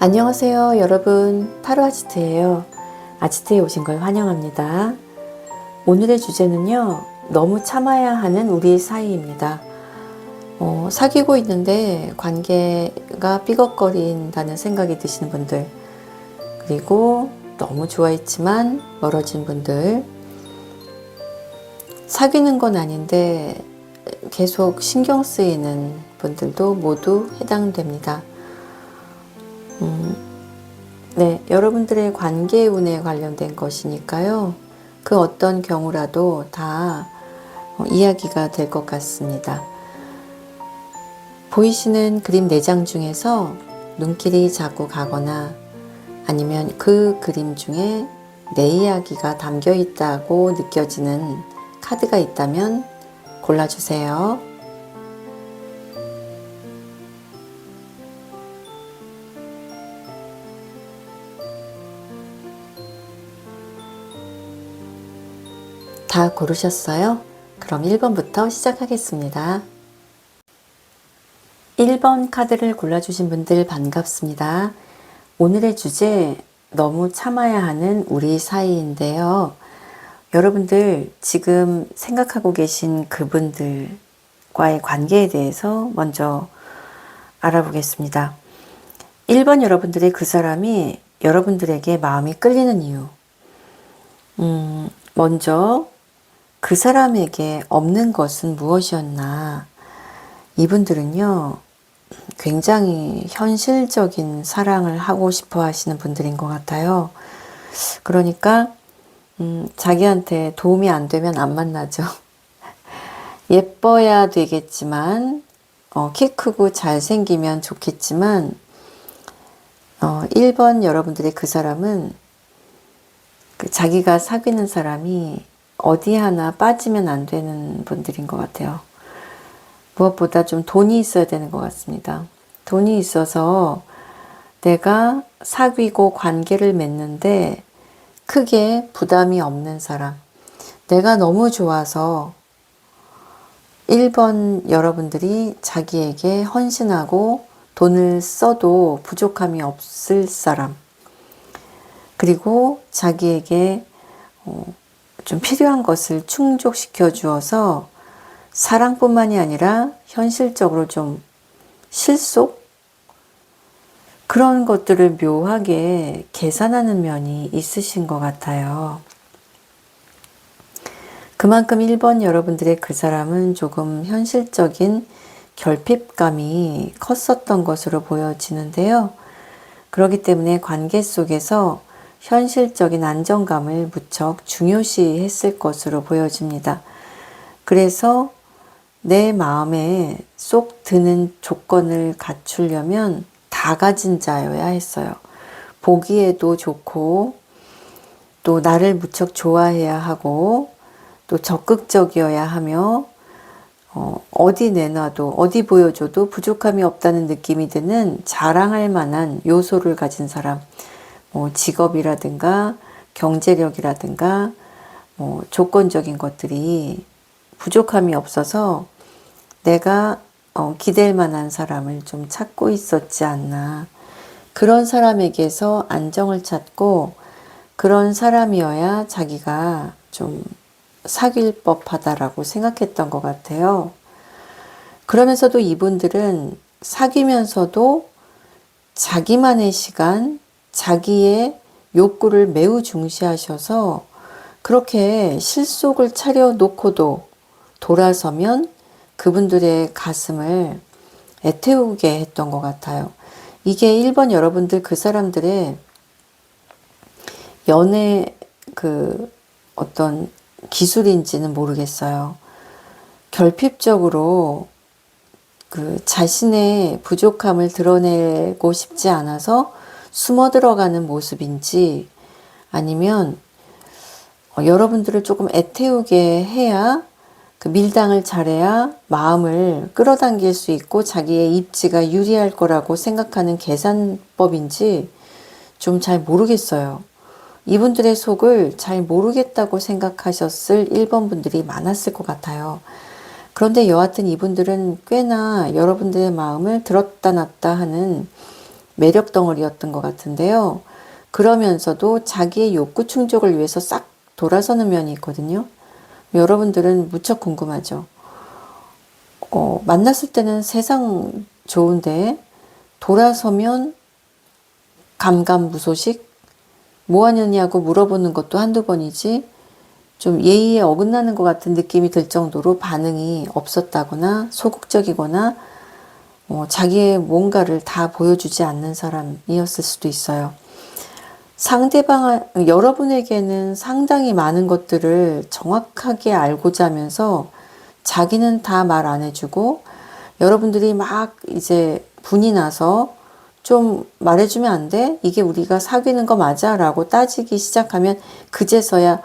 안녕하세요 여러분, 타로 아지트예요. 아지트에 오신 걸 환영합니다. 오늘의 주제는요, 너무 참아야 하는 우리 사이입니다. 사귀고 있는데 관계가 삐걱거린다는 생각이 드시는 분들, 그리고 너무 좋아했지만 멀어진 분들, 사귀는 건 아닌데 계속 신경 쓰이는 분들도 모두 해당됩니다. 네, 여러분들의 관계 운에 관련된 것이니까요. 그 어떤 경우라도 다 이야기가 될 것 같습니다. 보이시는 그림 4장 중에서 눈길이 자꾸 가거나 아니면 그 그림 중에 내 이야기가 담겨 있다고 느껴지는 카드가 있다면 골라주세요. 다 고르셨어요? 그럼 1번부터 시작하겠습니다. 1번 카드를 골라주신 분들 반갑습니다. 오늘의 주제, 너무 참아야 하는 우리 사이인데요. 여러분들 지금 생각하고 계신 그분들과의 관계에 대해서 먼저 알아보겠습니다. 1번 여러분들의 그 사람이 여러분들에게 마음이 끌리는 이유. 먼저 그 사람에게 없는 것은 무엇이었나. 이분들은요, 굉장히 현실적인 사랑을 하고 싶어 하시는 분들인 것 같아요. 그러니까 자기한테 도움이 안 되면 안 만나죠. 예뻐야 되겠지만 키 크고 잘생기면 좋겠지만 1번 여러분들의 그 사람은 자기가 사귀는 사람이 어디 하나 빠지면 안 되는 분들인 것 같아요. 무엇보다 좀 돈이 있어야 되는 것 같습니다. 돈이 있어서 내가 사귀고 관계를 맺는데 크게 부담이 없는 사람. 내가 너무 좋아서 1번 여러분들이 자기에게 헌신하고 돈을 써도 부족함이 없을 사람. 그리고 자기에게 좀 필요한 것을 충족시켜 주어서 사랑뿐만이 아니라 현실적으로 좀 실속? 그런 것들을 묘하게 계산하는 면이 있으신 것 같아요. 그만큼 1번 여러분들의 그 사람은 조금 현실적인 결핍감이 컸었던 것으로 보여지는데요. 그렇기 때문에 관계 속에서 현실적인 안정감을 무척 중요시 했을 것으로 보여집니다. 그래서 내 마음에 쏙 드는 조건을 갖추려면 다 가진 자여야 했어요. 보기에도 좋고 또 나를 무척 좋아해야 하고 또 적극적이어야 하며 어디 내놔도 어디 보여줘도 부족함이 없다는 느낌이 드는 자랑할 만한 요소를 가진 사람. 직업이라든가 경제력이라든가 조건적인 것들이 부족함이 없어서 내가 기댈 만한 사람을 좀 찾고 있었지 않나. 그런 사람에게서 안정을 찾고 그런 사람이어야 자기가 좀 사귈 법하다라고 생각했던 것 같아요. 그러면서도 이분들은 사귀면서도 자기만의 시간, 자기의 욕구를 매우 중시하셔서 그렇게 실속을 차려놓고도 돌아서면 그분들의 가슴을 애태우게 했던 것 같아요. 이게 1번 여러분들 그 사람들의 연애 어떤 기술인지는 모르겠어요. 결핍적으로 자신의 부족함을 드러내고 싶지 않아서 숨어 들어가는 모습인지 아니면 여러분들을 조금 애태우게 해야 밀당을 잘해야 마음을 끌어당길 수 있고 자기의 입지가 유리할 거라고 생각하는 계산법인지 좀 잘 모르겠어요. 이분들의 속을 잘 모르겠다고 생각하셨을 1번 분들이 많았을 것 같아요. 그런데 여하튼 이분들은 꽤나 여러분들의 마음을 들었다 놨다 하는 매력 덩어리였던 것 같은데요. 그러면서도 자기의 욕구 충족을 위해서 싹 돌아서는 면이 있거든요. 여러분들은 무척 궁금하죠. 만났을 때는 세상 좋은데 돌아서면 감감무소식? 뭐 하느냐고 물어보는 것도 한두 번이지 좀 예의에 어긋나는 것 같은 느낌이 들 정도로 반응이 없었다거나 소극적이거나 자기의 뭔가를 다 보여주지 않는 사람이었을 수도 있어요. 여러분에게는 상당히 많은 것들을 정확하게 알고자 하면서 자기는 다 말 안 해주고 여러분들이 막 이제 분이 나서 좀 말해주면 안 돼? 이게 우리가 사귀는 거 맞아? 라고 따지기 시작하면 그제서야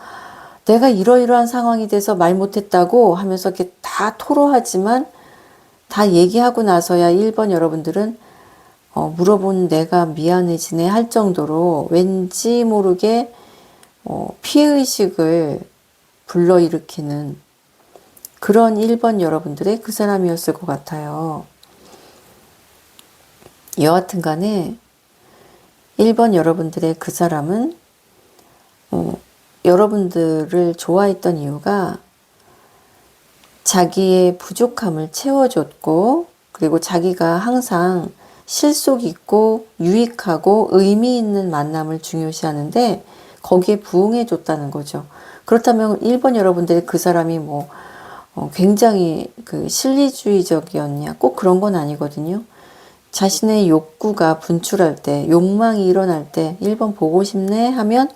내가 이러이러한 상황이 돼서 말 못했다고 하면서 이렇게 다 토로하지만 다 얘기하고 나서야 1번 여러분들은 물어본 내가 미안해지네 할 정도로 왠지 모르게 피해의식을 불러일으키는 그런 1번 여러분들의 그 사람이었을 것 같아요. 여하튼 간에 1번 여러분들의 그 사람은 여러분들을 좋아했던 이유가 자기의 부족함을 채워줬고 그리고 자기가 항상 실속 있고 유익하고 의미 있는 만남을 중요시하는데 거기에 부응해 줬다는 거죠. 그렇다면 1번 여러분들의 그 사람이 굉장히 그 실리주의적이었냐? 꼭 그런 건 아니거든요. 자신의 욕구가 분출할 때, 욕망이 일어날 때 1번 보고 싶네 하면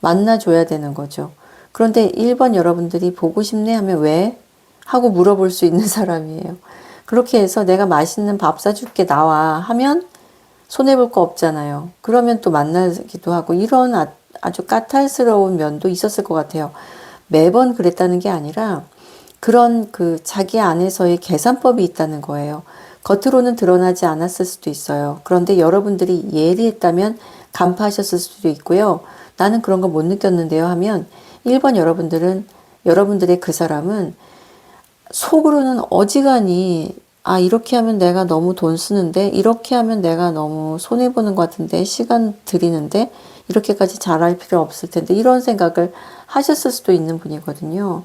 만나줘야 되는 거죠. 그런데 1번 여러분들이 보고 싶네 하면 왜? 하고 물어볼 수 있는 사람이에요. 그렇게 해서 내가 맛있는 밥 사줄게 나와 하면 손해볼 거 없잖아요. 그러면 또 만나기도 하고 이런 아주 까탈스러운 면도 있었을 것 같아요. 매번 그랬다는 게 아니라 그런 그 자기 안에서의 계산법이 있다는 거예요. 겉으로는 드러나지 않았을 수도 있어요. 그런데 여러분들이 예리했다면 간파하셨을 수도 있고요. 나는 그런 거 못 느꼈는데요 하면 1번 여러분들의 그 사람은 속으로는 어지간히 이렇게 하면 내가 너무 돈 쓰는데 이렇게 하면 내가 너무 손해보는 것 같은데 시간 들이는데 이렇게까지 잘할 필요 없을 텐데 이런 생각을 하셨을 수도 있는 분이거든요.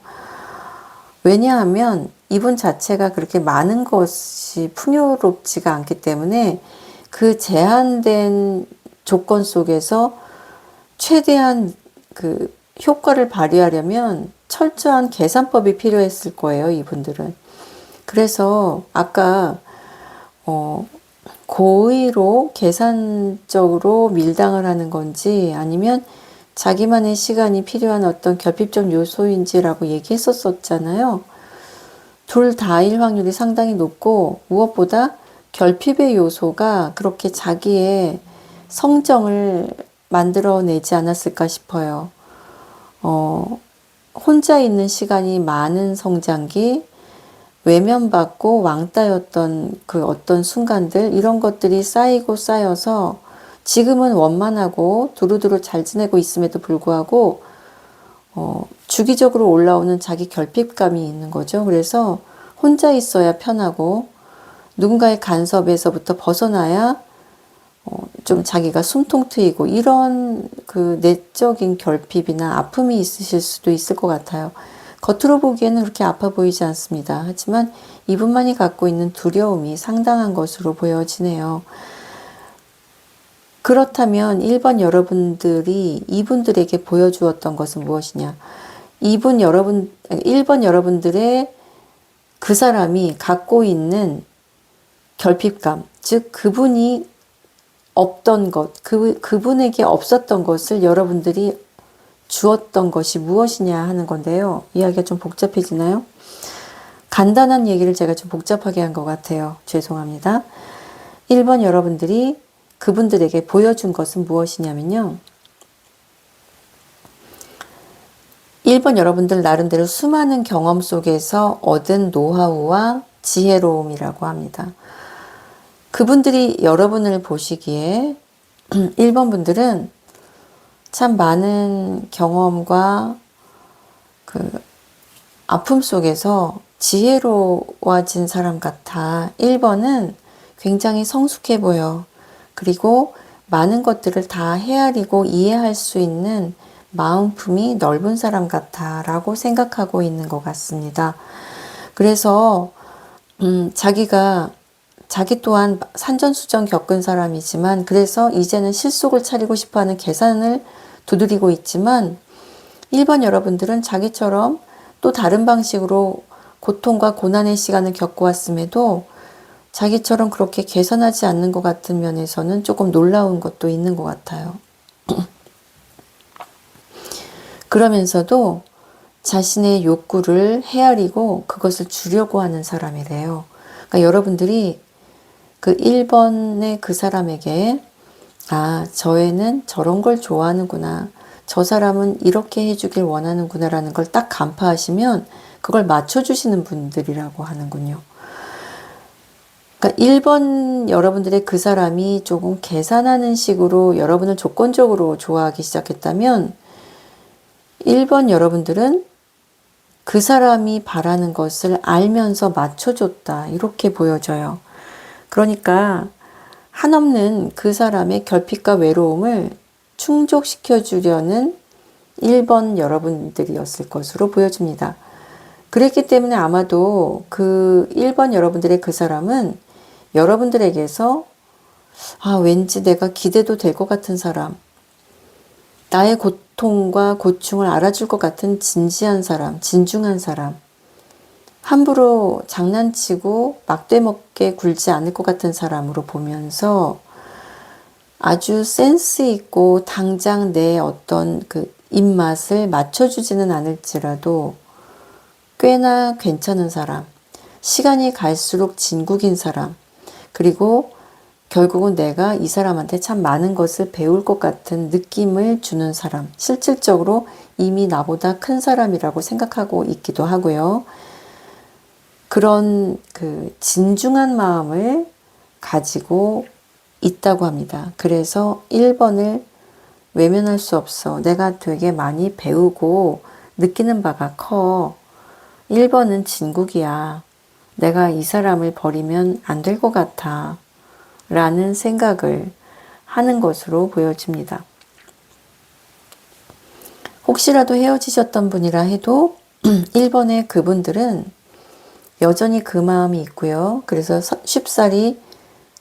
왜냐하면 이분 자체가 그렇게 많은 것이 풍요롭지가 않기 때문에 그 제한된 조건 속에서 최대한 그 효과를 발휘하려면 철저한 계산법이 필요했을 거예요, 이분들은. 그래서 아까 고의로 계산적으로 밀당을 하는 건지 아니면 자기만의 시간이 필요한 어떤 결핍적 요소인지라고 얘기했었잖아요. 둘 다일 확률이 상당히 높고 무엇보다 결핍의 요소가 그렇게 자기의 성정을 만들어내지 않았을까 싶어요. 혼자 있는 시간이 많은 성장기, 외면받고 왕따였던 그 어떤 순간들 이런 것들이 쌓이고 쌓여서 지금은 원만하고 두루두루 잘 지내고 있음에도 불구하고 주기적으로 올라오는 자기 결핍감이 있는 거죠. 그래서 혼자 있어야 편하고 누군가의 간섭에서부터 벗어나야 좀 자기가 숨통 트이고 이런 그 내적인 결핍이나 아픔이 있으실 수도 있을 것 같아요. 겉으로 보기에는 그렇게 아파 보이지 않습니다. 하지만 이분만이 갖고 있는 두려움이 상당한 것으로 보여지네요. 그렇다면 1번 여러분들이 이분들에게 보여주었던 것은 무엇이냐? 1번 여러분들의 그 사람이 갖고 있는 결핍감, 즉 그분이 없던 것, 그분에게 없었던 것을 여러분들이 주었던 것이 무엇이냐 하는 건데요. 이야기가 좀 복잡해지나요? 간단한 얘기를 제가 좀 복잡하게 한 것 같아요. 죄송합니다. 1번 여러분들이 그분들에게 보여준 것은 무엇이냐면요. 1번 여러분들 나름대로 수많은 경험 속에서 얻은 노하우와 지혜로움이라고 합니다. 그분들이 여러분을 보시기에 1번 분들은 참 많은 경험과 그 아픔 속에서 지혜로워진 사람 같아. 1번은 굉장히 성숙해 보여. 그리고 많은 것들을 다 헤아리고 이해할 수 있는 마음품이 넓은 사람 같아라고 생각하고 있는 것 같습니다. 그래서 자기가 자기 또한 산전수전 겪은 사람이지만 그래서 이제는 실속을 차리고 싶어하는 계산을 두드리고 있지만 1번 여러분들은 자기처럼 또 다른 방식으로 고통과 고난의 시간을 겪어왔음에도 자기처럼 그렇게 개선하지 않는 것 같은 면에서는 조금 놀라운 것도 있는 것 같아요. 그러면서도 자신의 욕구를 헤아리고 그것을 주려고 하는 사람이래요. 그러니까 여러분들이 그 1번의 그 사람에게 아, 저 애는 저런 걸 좋아하는구나. 저 사람은 이렇게 해주길 원하는구나 라는 걸 딱 간파하시면 그걸 맞춰주시는 분들이라고 하는군요. 그러니까 1번 여러분들의 그 사람이 조금 계산하는 식으로 여러분을 조건적으로 좋아하기 시작했다면 1번 여러분들은 그 사람이 바라는 것을 알면서 맞춰줬다. 이렇게 보여져요. 그러니까 한없는 그 사람의 결핍과 외로움을 충족시켜 주려는 1번 여러분들이었을 것으로 보여집니다. 그랬기 때문에 아마도 그 1번 여러분들의 그 사람은 여러분들에게서 아, 왠지 내가 기대도 될 것 같은 사람, 나의 고통과 고충을 알아줄 것 같은 진지한 사람, 진중한 사람, 함부로 장난치고 막대먹게 굴지 않을 것 같은 사람으로 보면서 아주 센스 있고 당장 내 어떤 그 입맛을 맞춰주지는 않을지라도 꽤나 괜찮은 사람, 시간이 갈수록 진국인 사람, 그리고 결국은 내가 이 사람한테 참 많은 것을 배울 것 같은 느낌을 주는 사람, 실질적으로 이미 나보다 큰 사람이라고 생각하고 있기도 하고요. 그런 그 진중한 마음을 가지고 있다고 합니다. 그래서 1번을 외면할 수 없어. 내가 되게 많이 배우고 느끼는 바가 커. 1번은 진국이야. 내가 이 사람을 버리면 안 될 것 같아. 라는 생각을 하는 것으로 보여집니다. 혹시라도 헤어지셨던 분이라 해도 1번의 그분들은 여전히 그 마음이 있고요. 그래서 쉽사리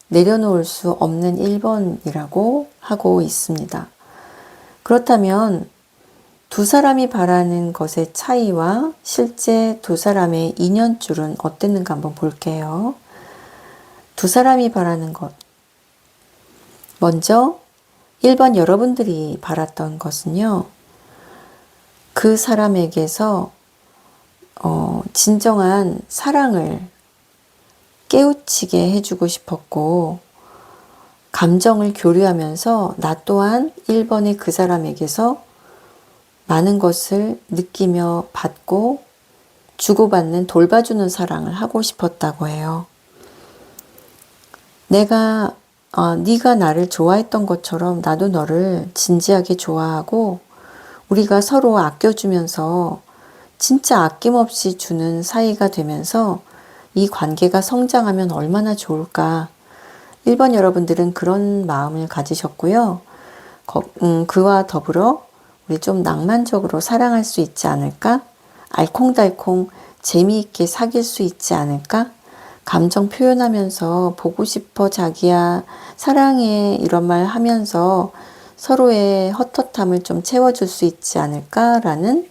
내려놓을 수 없는 1번이라고 하고 있습니다. 그렇다면 두 사람이 바라는 것의 차이와 실제 두 사람의 인연줄은 어땠는가 한번 볼게요. 두 사람이 바라는 것. 먼저 1번 여러분들이 바랐던 것은요. 그 사람에게서 진정한 사랑을 깨우치게 해주고 싶었고 감정을 교류하면서 나 또한 1번의 그 사람에게서 많은 것을 느끼며 받고 주고받는 돌봐주는 사랑을 하고 싶었다고 해요. 네가 나를 좋아했던 것처럼 나도 너를 진지하게 좋아하고 우리가 서로 아껴주면서 진짜 아낌없이 주는 사이가 되면서 이 관계가 성장하면 얼마나 좋을까. 1번 여러분들은 그런 마음을 가지셨고요. 그와 더불어 우리 좀 낭만적으로 사랑할 수 있지 않을까? 알콩달콩 재미있게 사귈 수 있지 않을까? 감정 표현하면서 보고 싶어 자기야 사랑해 이런 말 하면서 서로의 헛헛함을 좀 채워줄 수 있지 않을까라는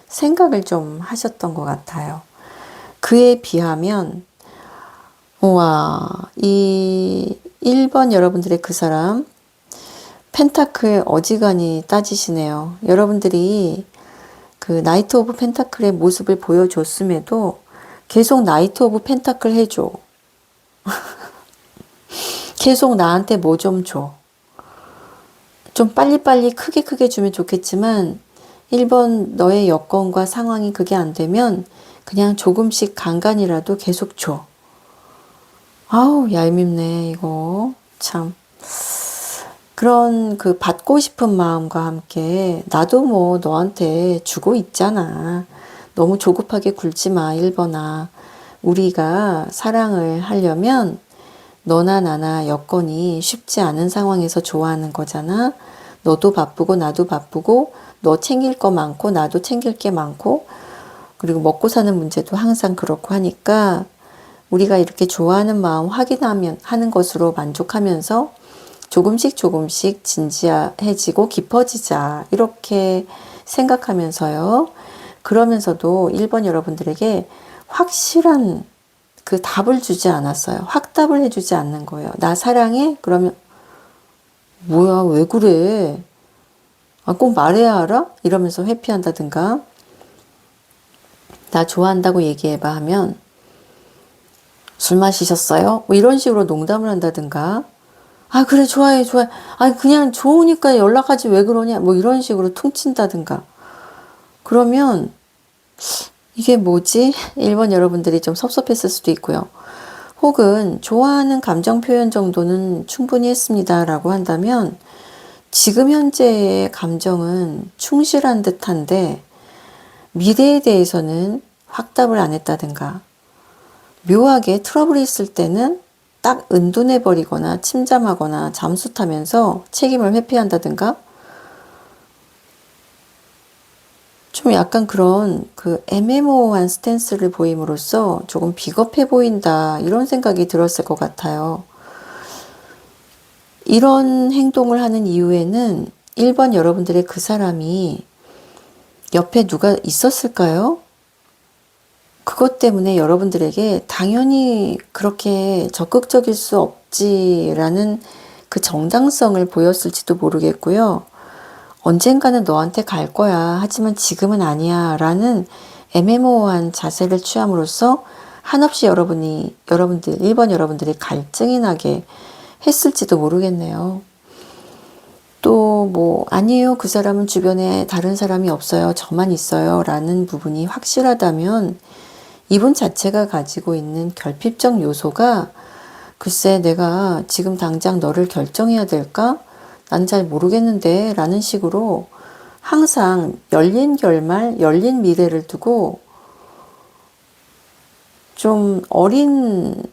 생각을 좀 하셨던 것 같아요. 그에 비하면 이 1번 여러분들의 그 사람 펜타클 어지간히 따지시네요. 여러분들이 그 나이트 오브 펜타클의 모습을 보여줬음에도 계속 나이트 오브 펜타클 해줘. 계속 나한테 뭐 좀 줘. 좀 빨리빨리 크게 주면 좋겠지만 1번 너의 여건과 상황이 그게 안 되면 그냥 조금씩 간간이라도 계속 줘. 아우 얄밉네 이거 참. 그런 그 받고 싶은 마음과 함께 나도 뭐 너한테 주고 있잖아. 너무 조급하게 굴지 마 1번아. 우리가 사랑을 하려면 너나 나나 여건이 쉽지 않은 상황에서 좋아하는 거잖아. 너도 바쁘고 나도 바쁘고 너 챙길 거 많고 나도 챙길 게 많고 그리고 먹고 사는 문제도 항상 그렇고 하니까 우리가 이렇게 좋아하는 마음 확인하면 하는 것으로 만족하면서 조금씩 조금씩 진지해지고 깊어지자 이렇게 생각하면서요. 그러면서도 1번 여러분들에게 확실한 그 답을 주지 않았어요. 확답을 해주지 않는 거예요. 나 사랑해? 그러면 뭐야 왜 그래? 아, 꼭 말해야 알아? 이러면서 회피한다든가 나 좋아한다고 얘기해봐 하면 술 마시셨어요? 뭐 이런 식으로 농담을 한다든가 아 그래 좋아해 좋아해 아 그냥 좋으니까 연락하지 왜 그러냐 뭐 이런 식으로 퉁친다든가 그러면 이게 뭐지? 1번 여러분들이 좀 섭섭했을 수도 있고요. 혹은 좋아하는 감정 표현 정도는 충분히 했습니다 라고 한다면 지금 현재의 감정은 충실한 듯한데 미래에 대해서는 확답을 안 했다든가 묘하게 트러블이 있을 때는 딱 은둔해버리거나 침잠하거나 잠수 타면서 책임을 회피한다든가 좀 약간 그런 그 애매모호한 스탠스를 보임으로써 조금 비겁해 보인다 이런 생각이 들었을 것 같아요. 이런 행동을 하는 이유에는 1번 여러분들의 그 사람이 옆에 누가 있었을까요? 그것 때문에 여러분들에게 당연히 그렇게 적극적일 수 없지라는 그 정당성을 보였을지도 모르겠고요. 언젠가는 너한테 갈 거야. 하지만 지금은 아니야. 라는 애매모호한 자세를 취함으로써 한없이 여러분들, 1번 여러분들이 갈증이 나게 했을지도 모르겠네요. 또 뭐 아니에요. 그 사람은 주변에 다른 사람이 없어요. 저만 있어요. 라는 부분이 확실하다면 이분 자체가 가지고 있는 결핍적 요소가 글쎄 내가 지금 당장 너를 결정해야 될까? 난 잘 모르겠는데 라는 식으로 항상 열린 결말, 열린 미래를 두고 좀 어린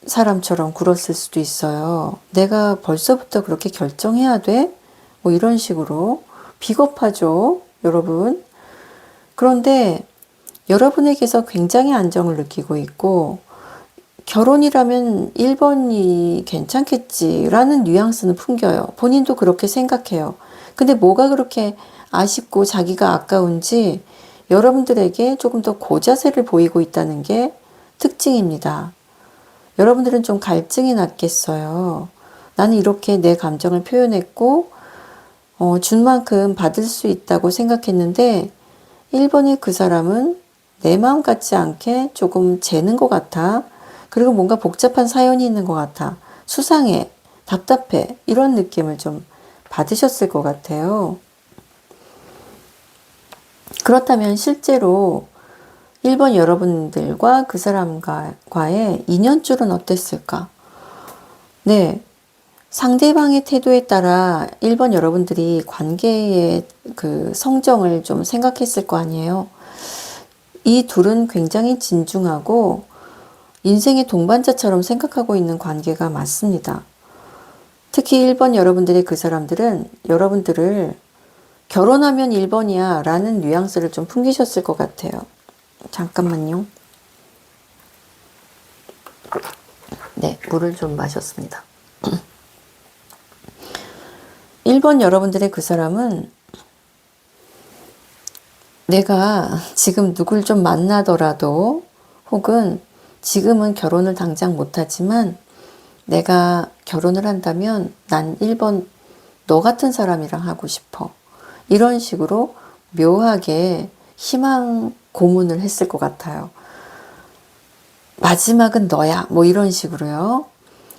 사람처럼 굴었을 수도 있어요. 내가 벌써부터 그렇게 결정해야 돼? 뭐 이런 식으로 비겁하죠, 여러분. 그런데 여러분에게서 굉장히 안정을 느끼고 있고 결혼이라면 1번이 괜찮겠지라는 뉘앙스는 풍겨요. 본인도 그렇게 생각해요. 근데 뭐가 그렇게 아쉽고 자기가 아까운지 여러분들에게 조금 더 고자세를 보이고 있다는 게 특징입니다. 여러분들은 좀 갈증이 났겠어요. 나는 이렇게 내 감정을 표현했고 준 만큼 받을 수 있다고 생각했는데 1번의 그 사람은 내 마음 같지 않게 조금 재는 것 같아. 그리고 뭔가 복잡한 사연이 있는 것 같아. 수상해, 답답해 이런 느낌을 좀 받으셨을 것 같아요. 그렇다면 실제로 1번 여러분들과 그 사람과의 인연줄은 어땠을까? 네. 상대방의 태도에 따라 1번 여러분들이 관계의 그 성정을 좀 생각했을 거 아니에요. 이 둘은 굉장히 진중하고 인생의 동반자처럼 생각하고 있는 관계가 맞습니다. 특히 1번 여러분들의 그 사람들은 여러분들을 결혼하면 1번이야 라는 뉘앙스를 좀 풍기셨을 것 같아요. 잠깐만요. 네, 물을 좀 마셨습니다. 1번 여러분들의 그 사람은 내가 지금 누굴 좀 만나더라도 혹은 지금은 결혼을 당장 못하지만 내가 결혼을 한다면 난 1번 너 같은 사람이랑 하고 싶어. 이런 식으로 묘하게 희망 고문을 했을 것 같아요. 마지막은 너야. 뭐 이런 식으로요.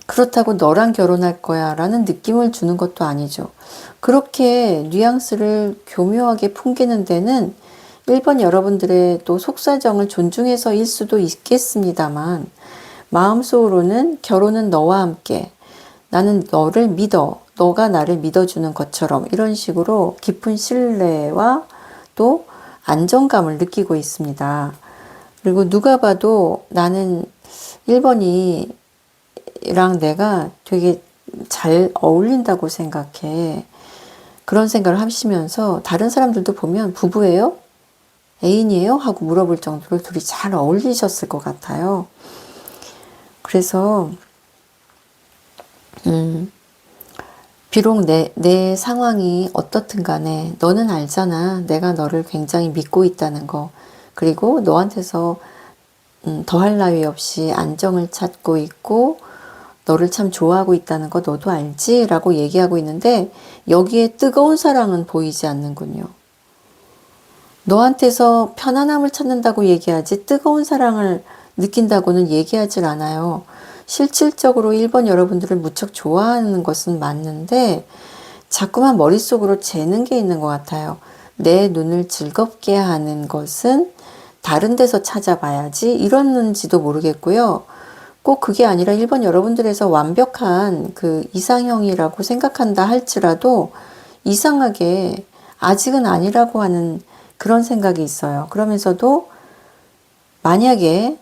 그렇다고 너랑 결혼할 거야 라는 느낌을 주는 것도 아니죠. 그렇게 뉘앙스를 교묘하게 풍기는 데는 1번 여러분들의 또 속사정을 존중해서일 수도 있겠습니다만 마음속으로는 결혼은 너와 함께 나는 너를 믿어 너가 나를 믿어주는 것처럼 이런 식으로 깊은 신뢰와 또 안정감을 느끼고 있습니다. 그리고 누가 봐도 나는 1번이 자기랑 내가 되게 잘 어울린다고 생각해. 그런 생각을 하시면서 다른 사람들도 보면 부부예요? 애인이에요? 하고 물어볼 정도로 둘이 잘 어울리셨을 것 같아요. 그래서 비록 내 상황이 어떻든 간에 너는 알잖아. 내가 너를 굉장히 믿고 있다는 거. 그리고 너한테서 더할 나위 없이 안정을 찾고 있고 너를 참 좋아하고 있다는 거 너도 알지? 라고 얘기하고 있는데 여기에 뜨거운 사랑은 보이지 않는군요. 너한테서 편안함을 찾는다고 얘기하지 뜨거운 사랑을 느낀다고는 얘기하질 않아요. 실질적으로 1번 여러분들을 무척 좋아하는 것은 맞는데 자꾸만 머릿속으로 재는 게 있는 것 같아요. 내 눈을 즐겁게 하는 것은 다른 데서 찾아봐야지 이러는지도 모르겠고요. 꼭 그게 아니라 1번 여러분들에서 완벽한 그 이상형이라고 생각한다 할지라도 이상하게 아직은 아니라고 하는 그런 생각이 있어요. 그러면서도 만약에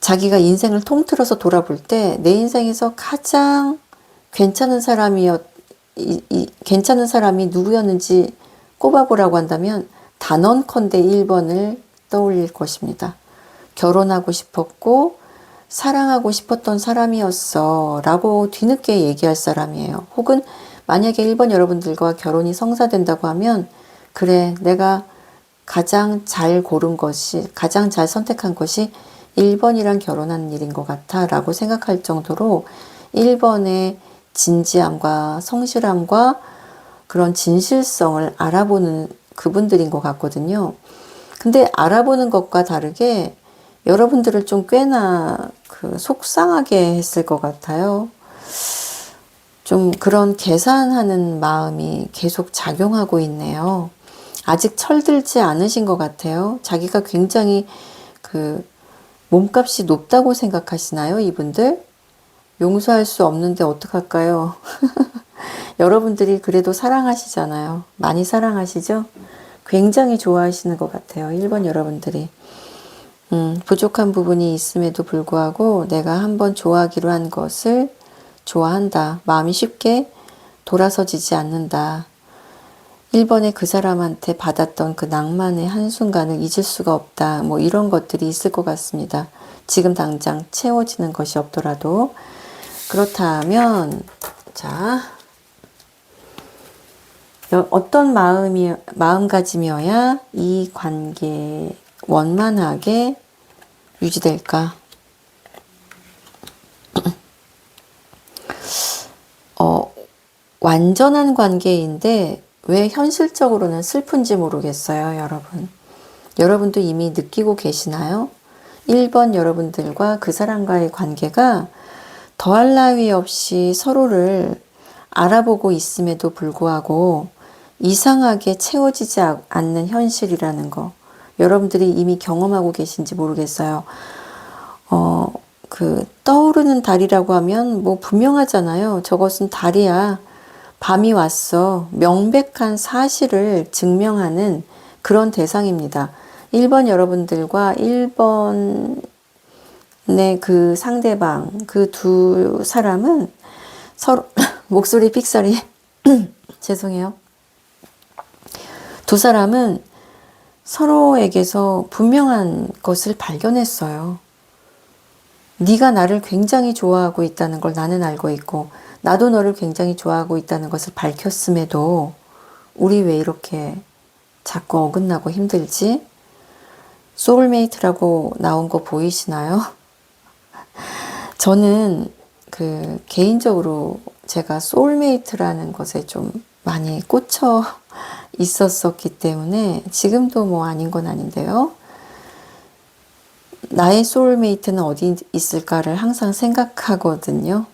자기가 인생을 통틀어서 돌아볼 때 내 인생에서 가장 괜찮은 괜찮은 사람이 누구였는지 꼽아보라고 한다면 단언컨대 1번을 떠올릴 것입니다. 결혼하고 싶었고 사랑하고 싶었던 사람이었어 라고 뒤늦게 얘기할 사람이에요. 혹은 만약에 1번 여러분들과 결혼이 성사된다고 하면 그래 내가 가장 잘 고른 것이 가장 잘 선택한 것이 1번이랑 결혼한 일인 것 같아 라고 생각할 정도로 1번의 진지함과 성실함과 그런 진실성을 알아보는 그분들인 것 같거든요. 근데 알아보는 것과 다르게 여러분들을 좀 꽤나 속상하게 했을 것 같아요. 좀 그런 계산하는 마음이 계속 작용하고 있네요. 아직 철들지 않으신 것 같아요. 자기가 굉장히 몸값이 높다고 생각하시나요, 이분들? 용서할 수 없는데 어떡할까요? 여러분들이 그래도 사랑하시잖아요. 많이 사랑하시죠? 굉장히 좋아하시는 것 같아요. 1번 여러분들이. 부족한 부분이 있음에도 불구하고 내가 한번 좋아하기로 한 것을 좋아한다. 마음이 쉽게 돌아서지지 않는다. 1번에 그 사람한테 받았던 그 낭만의 한순간을 잊을 수가 없다. 뭐 이런 것들이 있을 것 같습니다. 지금 당장 채워지는 것이 없더라도. 그렇다면 자, 어떤 마음가짐이어야 이 관계 원만하게 유지될까? 완전한 관계인데 왜 현실적으로는 슬픈지 모르겠어요, 여러분. 여러분도 이미 느끼고 계시나요? 1번 여러분들과 그 사람과의 관계가 더할 나위 없이 서로를 알아보고 있음에도 불구하고 이상하게 채워지지 않는 현실이라는 거. 여러분들이 이미 경험하고 계신지 모르겠어요. 떠오르는 달이라고 하면 뭐 분명하잖아요. 저것은 달이야. 밤이 왔어. 명백한 사실을 증명하는 그런 대상입니다. 1번 여러분들과 1번의 그 상대방, 그 두 사람은 서로, 목소리 삑사리, 죄송해요. 두 사람은 서로에게서 분명한 것을 발견했어요. 네가 나를 굉장히 좋아하고 있다는 걸 나는 알고 있고 나도 너를 굉장히 좋아하고 있다는 것을 밝혔음에도 우리 왜 이렇게 자꾸 어긋나고 힘들지? 소울메이트라고 나온 거 보이시나요? 저는 개인적으로 제가 소울메이트라는 것에 좀 많이 꽂혀 있었었기 때문에 지금도 뭐 아닌 건 아닌데요. 나의 소울메이트는 어디 있을까를 항상 생각하거든요.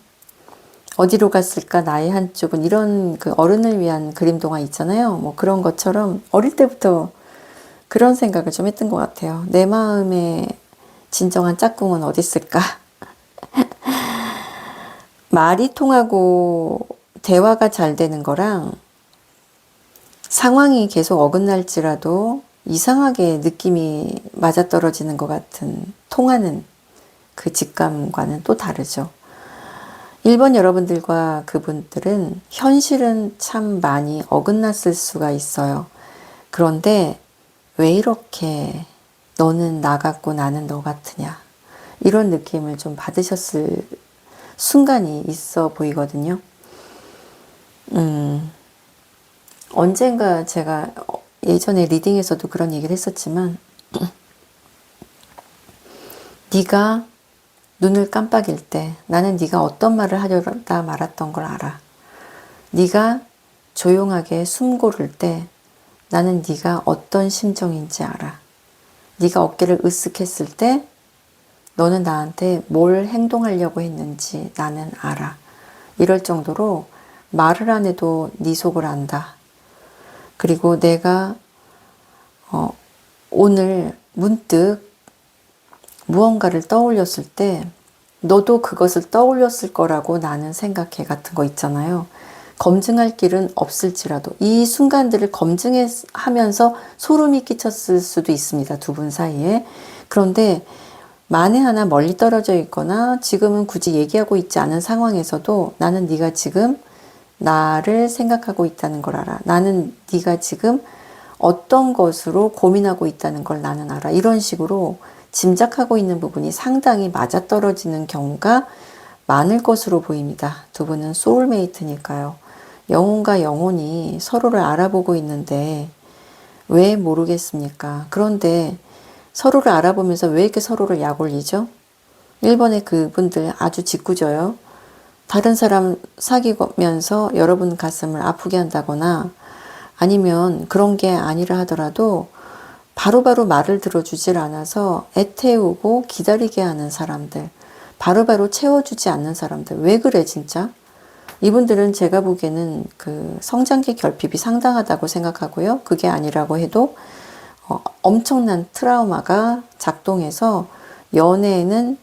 어디로 갔을까 나의 한쪽은 이런 어른을 위한 그림 동화 있잖아요. 뭐 그런 것처럼 어릴 때부터 그런 생각을 좀 했던 것 같아요. 내 마음의 진정한 짝꿍은 어디 있을까? 말이 통하고 대화가 잘 되는 거랑 상황이 계속 어긋날지라도 이상하게 느낌이 맞아떨어지는 것 같은 통하는 그 직감과는 또 다르죠. 1번 여러분들과 그분들은 현실은 참 많이 어긋났을 수가 있어요. 그런데 왜 이렇게 너는 나 같고 나는 너 같으냐, 이런 느낌을 좀 받으셨을 순간이 있어 보이거든요. 언젠가 제가 예전에 리딩에서도 그런 얘기를 했었지만, 네가 눈을 깜빡일 때 나는 네가 어떤 말을 하려다 말았던 걸 알아. 네가 조용하게 숨 고를 때 나는 네가 어떤 심정인지 알아. 네가 어깨를 으쓱했을 때 너는 나한테 뭘 행동하려고 했는지 나는 알아. 이럴 정도로 말을 안 해도 네 속을 안다. 그리고 내가 오늘 문득 무언가를 떠올렸을 때 너도 그것을 떠올렸을 거라고 나는 생각해, 같은 거 있잖아요. 검증할 길은 없을지라도 이 순간들을 검증하면서 소름이 끼쳤을 수도 있습니다. 두 분 사이에. 그런데 만에 하나 멀리 떨어져 있거나 지금은 굳이 얘기하고 있지 않은 상황에서도 나는 네가 지금 나를 생각하고 있다는 걸 알아. 나는 네가 지금 어떤 것으로 고민하고 있다는 걸 나는 알아. 이런 식으로 짐작하고 있는 부분이 상당히 맞아떨어지는 경우가 많을 것으로 보입니다. 두 분은 소울메이트니까요. 영혼과 영혼이 서로를 알아보고 있는데 왜 모르겠습니까? 그런데 서로를 알아보면서 왜 이렇게 서로를 약올리죠? 1번의 그분들 아주 짓궂어요. 다른 사람 사귀면서 여러분 가슴을 아프게 한다거나, 아니면 그런 게 아니라 하더라도 바로바로 말을 들어주질 않아서 애태우고 기다리게 하는 사람들, 바로바로 채워주지 않는 사람들, 왜 그래 진짜? 이분들은 제가 보기에는 그 성장기 결핍이 상당하다고 생각하고요. 그게 아니라고 해도 엄청난 트라우마가 작동해서 연애에는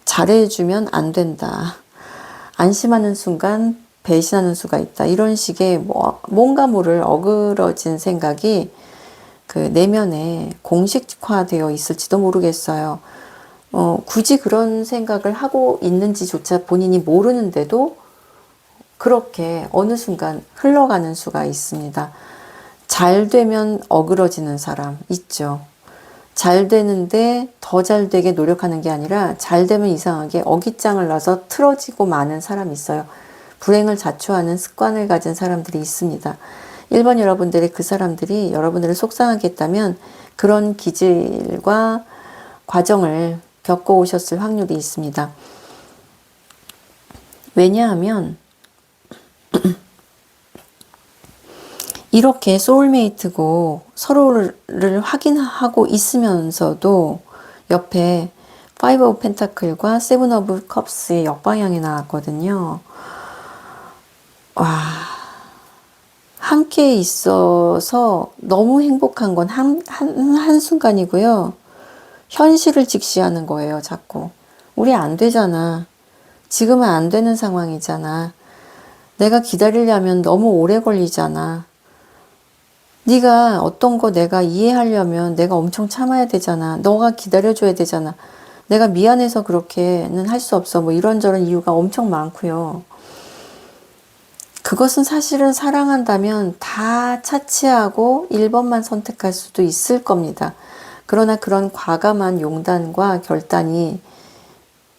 잘해주면 안 된다, 안심하는 순간 배신하는 수가 있다, 이런 식의 뭔가 모를 어그러진 생각이 그 내면에 공식화되어 있을지도 모르겠어요. 굳이 그런 생각을 하고 있는지조차 본인이 모르는데도 그렇게 어느 순간 흘러가는 수가 있습니다. 잘 되면 어그러지는 사람 있죠. 잘 되는데 더 잘 되게 노력하는 게 아니라 잘 되면 이상하게 어깃장을 놔서 틀어지고 마는 사람이 있어요. 불행을 자초하는 습관을 가진 사람들이 있습니다. 1번 여러분들의 그 사람들이 여러분들을 속상하게 했다면 그런 기질과 과정을 겪어오셨을 확률이 있습니다. 왜냐하면 이렇게 소울메이트고 서로를 확인하고 있으면서도 옆에 5 오브 펜타클과 7 오브 컵스의 역방향이 나왔거든요. 와, 함께 있어서 너무 행복한 건 한순간이고요. 현실을 직시하는 거예요, 자꾸. 우리 안 되잖아. 지금은 안 되는 상황이잖아. 내가 기다리려면 너무 오래 걸리잖아. 네가 어떤 거 내가 이해하려면 내가 엄청 참아야 되잖아. 너가 기다려줘야 되잖아. 내가 미안해서 그렇게는 할 수 없어. 뭐 이런저런 이유가 엄청 많고요. 그것은 사실은 사랑한다면 다 차치하고 1번만 선택할 수도 있을 겁니다. 그러나 그런 과감한 용단과 결단이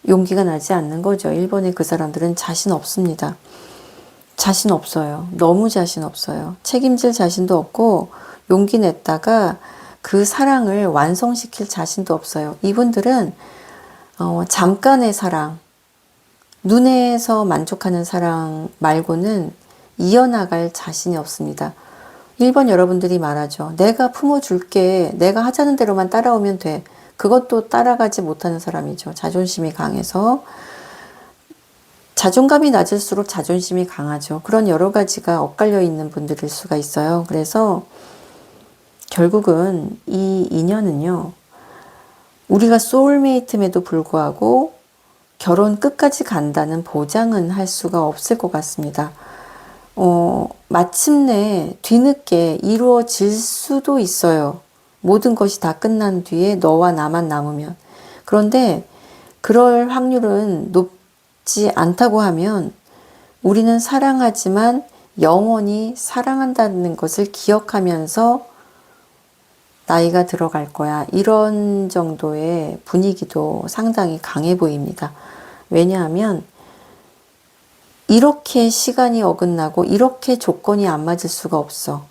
용기가 나지 않는 거죠. 1번의 그 사람들은 자신 없습니다. 자신 없어요. 너무 자신 없어요. 책임질 자신도 없고 용기 냈다가 그 사랑을 완성시킬 자신도 없어요. 이분들은 잠깐의 사랑, 눈에서 만족하는 사랑 말고는 이어나갈 자신이 없습니다. 1번 여러분들이 말하죠. 내가 품어줄게. 내가 하자는 대로만 따라오면 돼. 그것도 따라가지 못하는 사람이죠. 자존심이 강해서. 자존감이 낮을수록 자존심이 강하죠. 그런 여러 가지가 엇갈려 있는 분들일 수가 있어요. 그래서 결국은 이 인연은요, 우리가 소울메이트임에도 불구하고 결혼 끝까지 간다는 보장은 할 수가 없을 것 같습니다. 마침내 뒤늦게 이루어질 수도 있어요. 모든 것이 다 끝난 뒤에 너와 나만 남으면. 그런데 그럴 확률은 싶지 않다고 하면 우리는 사랑하지만 영원히 사랑한다는 것을 기억하면서 나이가 들어갈 거야. 이런 정도의 분위기도 상당히 강해 보입니다. 왜냐하면 이렇게 시간이 어긋나고 이렇게 조건이 안 맞을 수가 없어.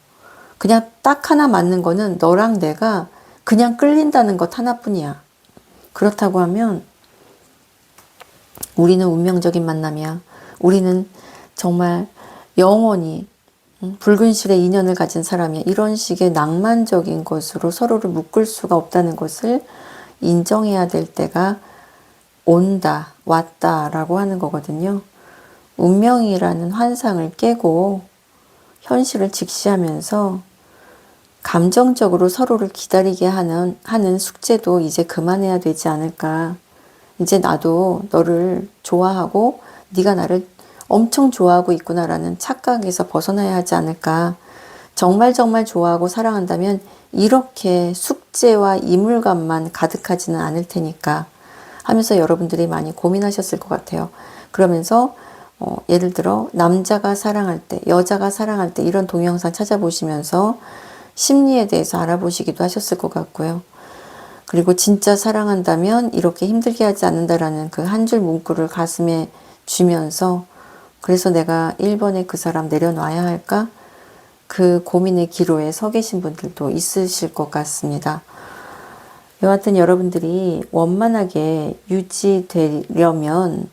그냥 딱 하나 맞는 거는 너랑 내가 그냥 끌린다는 것 하나뿐이야. 그렇다고 하면 우리는 운명적인 만남이야. 우리는 정말 영원히 붉은 실의 인연을 가진 사람이야. 이런 식의 낭만적인 것으로 서로를 묶을 수가 없다는 것을 인정해야 될 때가 온다, 왔다라고 하는 거거든요. 운명이라는 환상을 깨고 현실을 직시하면서 감정적으로 서로를 기다리게 하는 숙제도 이제 그만해야 되지 않을까. 이제 나도 너를 좋아하고 네가 나를 엄청 좋아하고 있구나라는 착각에서 벗어나야 하지 않을까. 정말 좋아하고 사랑한다면 이렇게 숙제와 이물감만 가득하지는 않을 테니까 하면서 여러분들이 많이 고민하셨을 것 같아요. 그러면서 예를 들어 남자가 사랑할 때, 여자가 사랑할 때 이런 동영상 찾아보시면서 심리에 대해서 알아보시기도 하셨을 것 같고요. 그리고 진짜 사랑한다면 이렇게 힘들게 하지 않는다라는 그 한 줄 문구를 가슴에 쥐면서 그래서 내가 1번에 그 사람 내려놔야 할까? 그 고민의 기로에 서 계신 분들도 있으실 것 같습니다. 여하튼 여러분들이 원만하게 유지되려면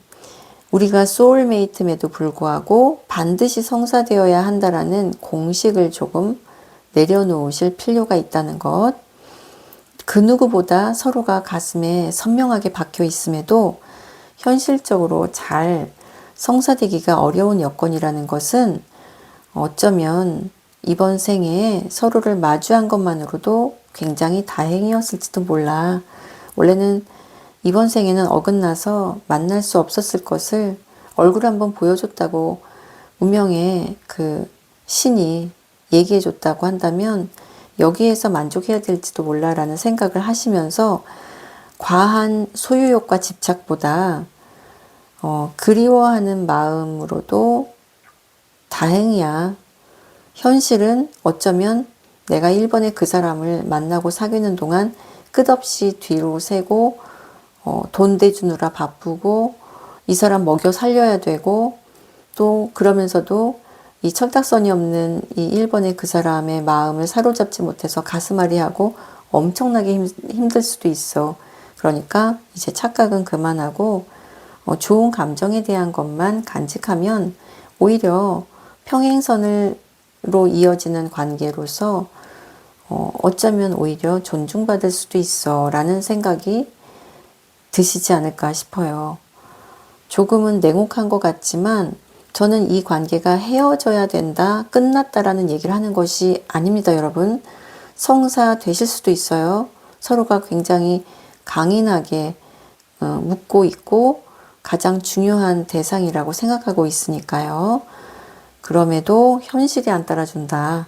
우리가 소울메이트임에도 불구하고 반드시 성사되어야 한다라는 공식을 조금 내려놓으실 필요가 있다는 것. 그 누구보다 서로가 가슴에 선명하게 박혀 있음에도 현실적으로 잘 성사되기가 어려운 여건이라는 것은 어쩌면 이번 생에 서로를 마주한 것만으로도 굉장히 다행이었을지도 몰라. 원래는 이번 생에는 어긋나서 만날 수 없었을 것을 얼굴 한번 보여줬다고 운명의 그 신이 얘기해줬다고 한다면 여기에서 만족해야 될지도 몰라라는 생각을 하시면서 과한 소유욕과 집착보다 그리워하는 마음으로도 다행이야. 현실은 어쩌면 내가 1번에 그 사람을 만나고 사귀는 동안 끝없이 뒤로 새고 돈 대주느라 바쁘고 이 사람 먹여 살려야 되고 또 그러면서도 이 철딱선이 없는 이 1번의 그 사람의 마음을 사로잡지 못해서 가슴앓이하고 엄청나게 힘들 수도 있어. 그러니까 이제 착각은 그만하고 좋은 감정에 대한 것만 간직하면 오히려 평행선으로 이어지는 관계로서 어쩌면 오히려 존중받을 수도 있어 라는 생각이 드시지 않을까 싶어요. 조금은 냉혹한 것 같지만 저는 이 관계가 헤어져야 된다, 끝났다라는 얘기를 하는 것이 아닙니다, 여러분. 성사되실 수도 있어요. 서로가 굉장히 강인하게 묻고 있고 가장 중요한 대상이라고 생각하고 있으니까요. 그럼에도 현실이 안 따라준다.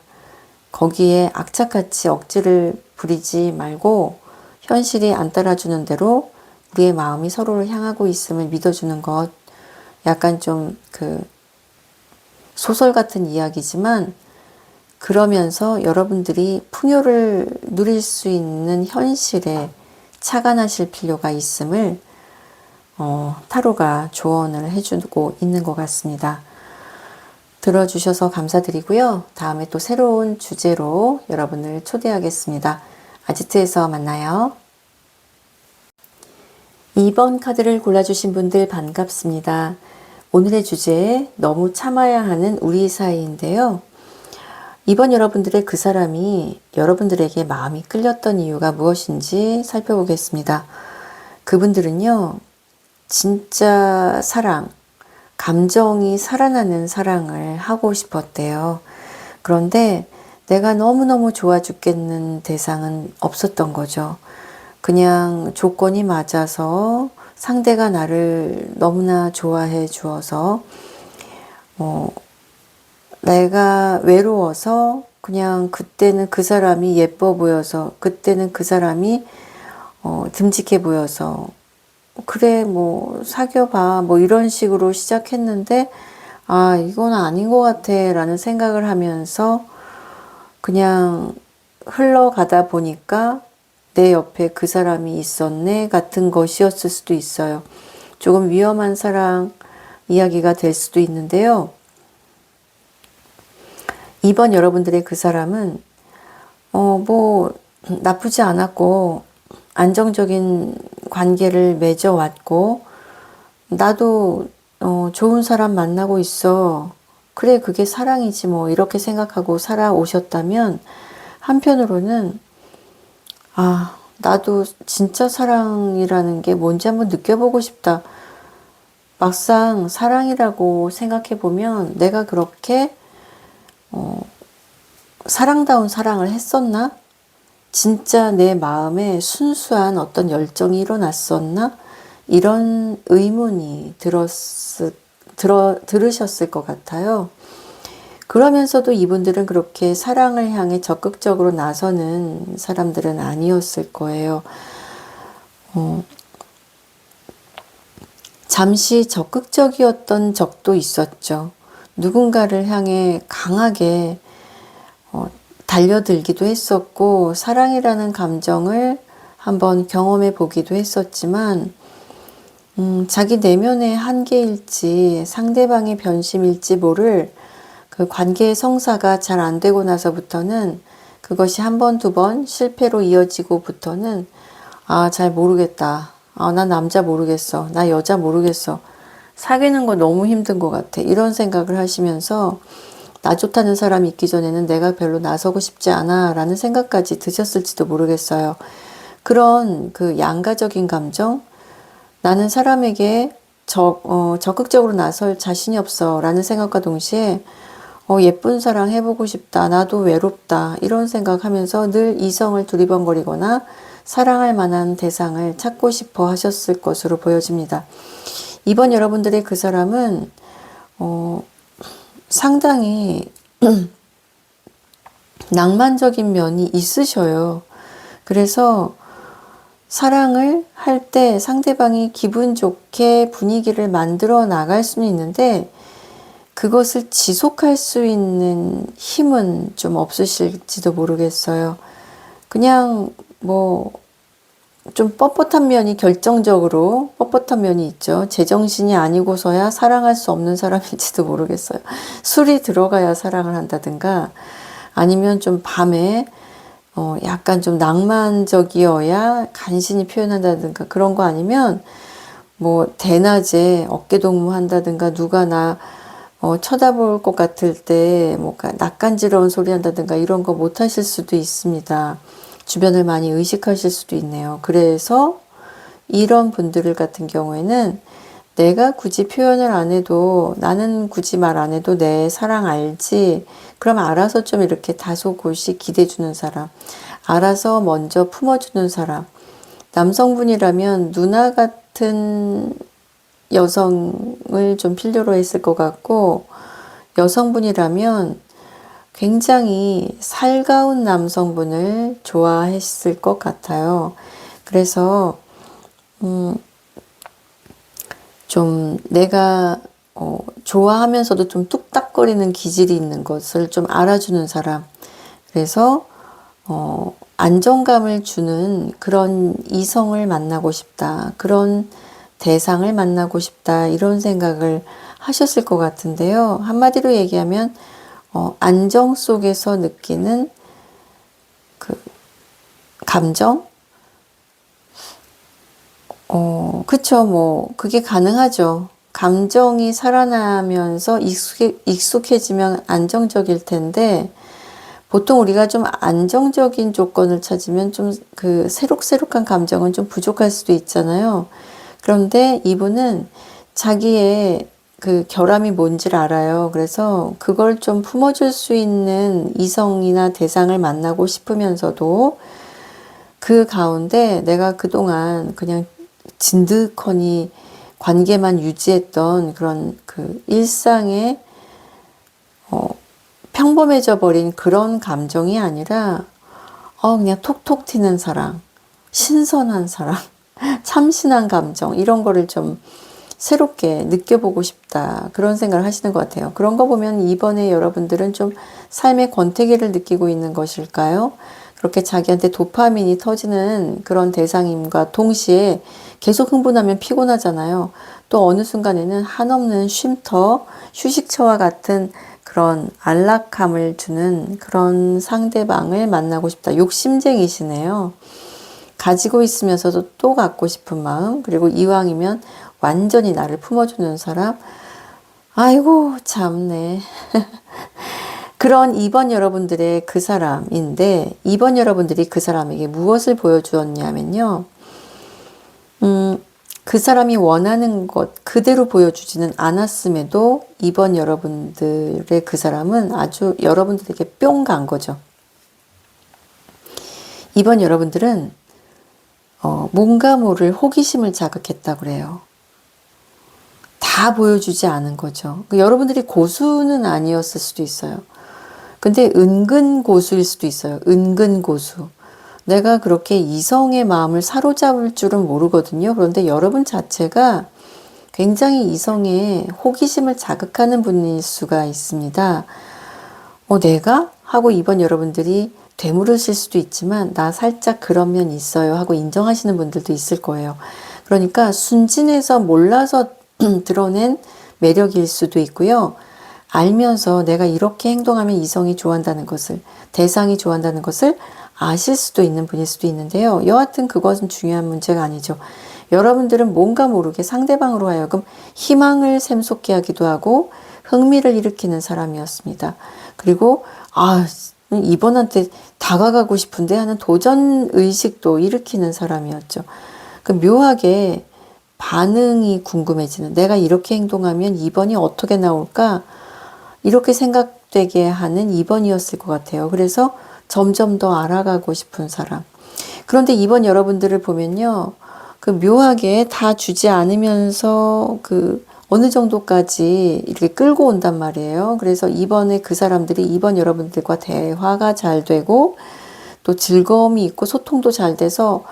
거기에 악착같이 억지를 부리지 말고 현실이 안 따라주는 대로 우리의 마음이 서로를 향하고 있음을 믿어주는 것. 약간 좀 소설 같은 이야기지만 그러면서 여러분들이 풍요를 누릴 수 있는 현실에 착안하실 필요가 있음을 타로가 조언을 해주고 있는 것 같습니다. 들어주셔서 감사드리고요. 다음에 또 새로운 주제로 여러분을 초대하겠습니다. 아지트에서 만나요. 2번 카드를 골라주신 분들 반갑습니다. 오늘의 주제 너무 참아야 하는 우리 사이인데요. 이번 여러분들의 그 사람이 여러분들에게 마음이 끌렸던 이유가 무엇인지 살펴보겠습니다. 그분들은요. 진짜 사랑, 감정이 살아나는 사랑을 하고 싶었대요. 그런데 내가 너무너무 좋아 죽겠는 대상은 없었던 거죠. 그냥 조건이 맞아서 상대가 나를 너무나 좋아해 주어서 내가 외로워서 그냥 그때는 그 사람이 예뻐 보여서 그때는 그 사람이 듬직해 보여서 그래, 뭐, 사귀어봐. 뭐, 이런 식으로 시작했는데, 아, 이건 아닌 것 같아. 라는 생각을 하면서 그냥 흘러가다 보니까 내 옆에 그 사람이 있었네. 같은 것이었을 수도 있어요. 조금 위험한 사랑 이야기가 될 수도 있는데요. 이번 여러분들의 그 사람은, 뭐, 나쁘지 않았고, 안정적인 관계를 맺어왔고, 나도 좋은 사람 만나고 있어. 그래, 그게 사랑이지 뭐. 이렇게 생각하고 살아오셨다면, 한편으로는, 아, 나도 진짜 사랑이라는 게 뭔지 한번 느껴보고 싶다. 막상 사랑이라고 생각해보면 내가 그렇게 사랑다운 사랑을 했었나? 진짜 내 마음에 순수한 어떤 열정이 일어났었나? 이런 의문이 들으셨을 것 같아요. 그러면서도 이분들은 그렇게 사랑을 향해 적극적으로 나서는 사람들은 아니었을 거예요. 잠시 적극적이었던 적도 있었죠. 누군가를 향해 강하게 달려들기도 했었고, 사랑이라는 감정을 한번 경험해 보기도 했었지만, 자기 내면의 한계일지 상대방의 변심일지 모를 그 관계의 성사가 잘 안 되고 나서부터는 그것이 한 번, 두 번 실패로 이어지고부터는 아, 잘 모르겠다. 아, 나 남자 모르겠어. 나 여자 모르겠어. 사귀는 거 너무 힘든 것 같아. 이런 생각을 하시면서 나 좋다는 사람이 있기 전에는 내가 별로 나서고 싶지 않아 라는 생각까지 드셨을지도 모르겠어요. 그런 그 양가적인 감정, 나는 사람에게 적극적으로 나설 자신이 없어 라는 생각과 동시에 예쁜 사랑 해보고 싶다. 나도 외롭다. 이런 생각하면서 늘 이성을 두리번거리거나 사랑할 만한 대상을 찾고 싶어 하셨을 것으로 보여집니다. 이번 여러분들의 그 사람은 상당히 낭만적인 면이 있으셔요. 그래서 사랑을 할 때 상대방이 기분 좋게 분위기를 만들어 나갈 수는 있는데 그것을 지속할 수 있는 힘은 좀 없으실지도 모르겠어요. 그냥 뭐 좀 뻣뻣한 면이 결정적으로 뻣뻣한 면이 있죠. 제정신이 아니고서야 사랑할 수 없는 사람일지도 모르겠어요. 술이 들어가야 사랑을 한다든가 아니면 좀 밤에 약간 좀 낭만적이어야 간신히 표현한다든가 그런 거 아니면 뭐 대낮에 어깨동무 한다든가 누가 나 쳐다볼 것 같을 때 뭔가 낯간지러운 소리 한다든가 이런 거 못 하실 수도 있습니다. 주변을 많이 의식하실 수도 있네요. 그래서 이런 분들 같은 경우에는 내가 굳이 표현을 안 해도 나는 굳이 말 안 해도 내 사랑 알지? 그럼 알아서 좀 이렇게 다소곳이 기대주는 사람, 알아서 먼저 품어주는 사람, 남성분이라면 누나 같은 여성을 좀 필요로 했을 것 같고 여성분이라면 굉장히 살가운 남성분을 좋아했을 것 같아요. 그래서 좀 내가 좋아하면서도 좀 뚝딱거리는 기질이 있는 것을 좀 알아주는 사람. 그래서 안정감을 주는 그런 이성을 만나고 싶다. 그런 대상을 만나고 싶다. 이런 생각을 하셨을 것 같은데요. 한마디로 얘기하면 안정 속에서 느끼는 그 감정? 그쵸. 뭐, 그게 가능하죠. 감정이 살아나면서 익숙해지면 안정적일 텐데, 보통 우리가 좀 안정적인 조건을 찾으면 좀 그 새록새록한 감정은 좀 부족할 수도 있잖아요. 그런데 이분은 자기의 그 결함이 뭔지를 알아요. 그래서 그걸 좀 품어줄 수 있는 이성이나 대상을 만나고 싶으면서도 그 가운데 내가 그동안 그냥 진득하니 관계만 유지했던 그런 그 일상의 평범해져 버린 그런 감정이 아니라 그냥 톡톡 튀는 사랑, 신선한 사랑 참신한 감정 이런 거를 좀 새롭게 느껴보고 싶다 그런 생각을 하시는 것 같아요. 그런 거 보면 이번에 여러분들은 좀 삶의 권태기를 느끼고 있는 것일까요? 그렇게 자기한테 도파민이 터지는 그런 대상임과 동시에 계속 흥분하면 피곤하잖아요. 또 어느 순간에는 한없는 쉼터, 휴식처와 같은 그런 안락함을 주는 그런 상대방을 만나고 싶다. 욕심쟁이시네요. 가지고 있으면서도 또 갖고 싶은 마음, 그리고 이왕이면 완전히 나를 품어주는 사람. 아이고 참네. 그런 2번 여러분들의 그 사람인데 2번 여러분들이 그 사람에게 무엇을 보여주었냐면요. 그 사람이 원하는 것 그대로 보여주지는 않았음에도 2번 여러분들의 그 사람은 아주 여러분들에게 뿅 간 거죠. 2번 여러분들은 뭔가 모를 호기심을 자극했다고 그래요. 다 보여주지 않은 거죠. 여러분들이 고수는 아니었을 수도 있어요. 근데 은근 고수일 수도 있어요. 은근 고수. 내가 그렇게 이성의 마음을 사로잡을 줄은 모르거든요. 그런데 여러분 자체가 굉장히 이성의 호기심을 자극하는 분일 수가 있습니다. 내가? 하고 이번 여러분들이 되물으실 수도 있지만 나 살짝 그런 면 있어요 하고 인정하시는 분들도 있을 거예요. 그러니까 순진해서 몰라서 드러낸 매력일 수도 있고요. 알면서 내가 이렇게 행동하면 이성이 좋아한다는 것을, 대상이 좋아한다는 것을 아실 수도 있는 분일 수도 있는데요. 여하튼 그것은 중요한 문제가 아니죠. 여러분들은 뭔가 모르게 상대방으로 하여금 희망을 샘솟게 하기도 하고 흥미를 일으키는 사람이었습니다. 그리고 이번한테 다가가고 싶은데 하는 도전 의식도 일으키는 사람이었죠. 그 묘하게 반응이 궁금해지는, 내가 이렇게 행동하면 2번이 어떻게 나올까? 이렇게 생각되게 하는 2번이었을 것 같아요. 그래서 점점 더 알아가고 싶은 사람. 그런데 2번 여러분들을 보면요. 그 묘하게 다 주지 않으면서 어느 정도까지 이렇게 끌고 온단 말이에요. 그래서 이번에 그 사람들이 이번 여러분들과 대화가 잘 되고 또 즐거움이 있고 소통도 잘 돼서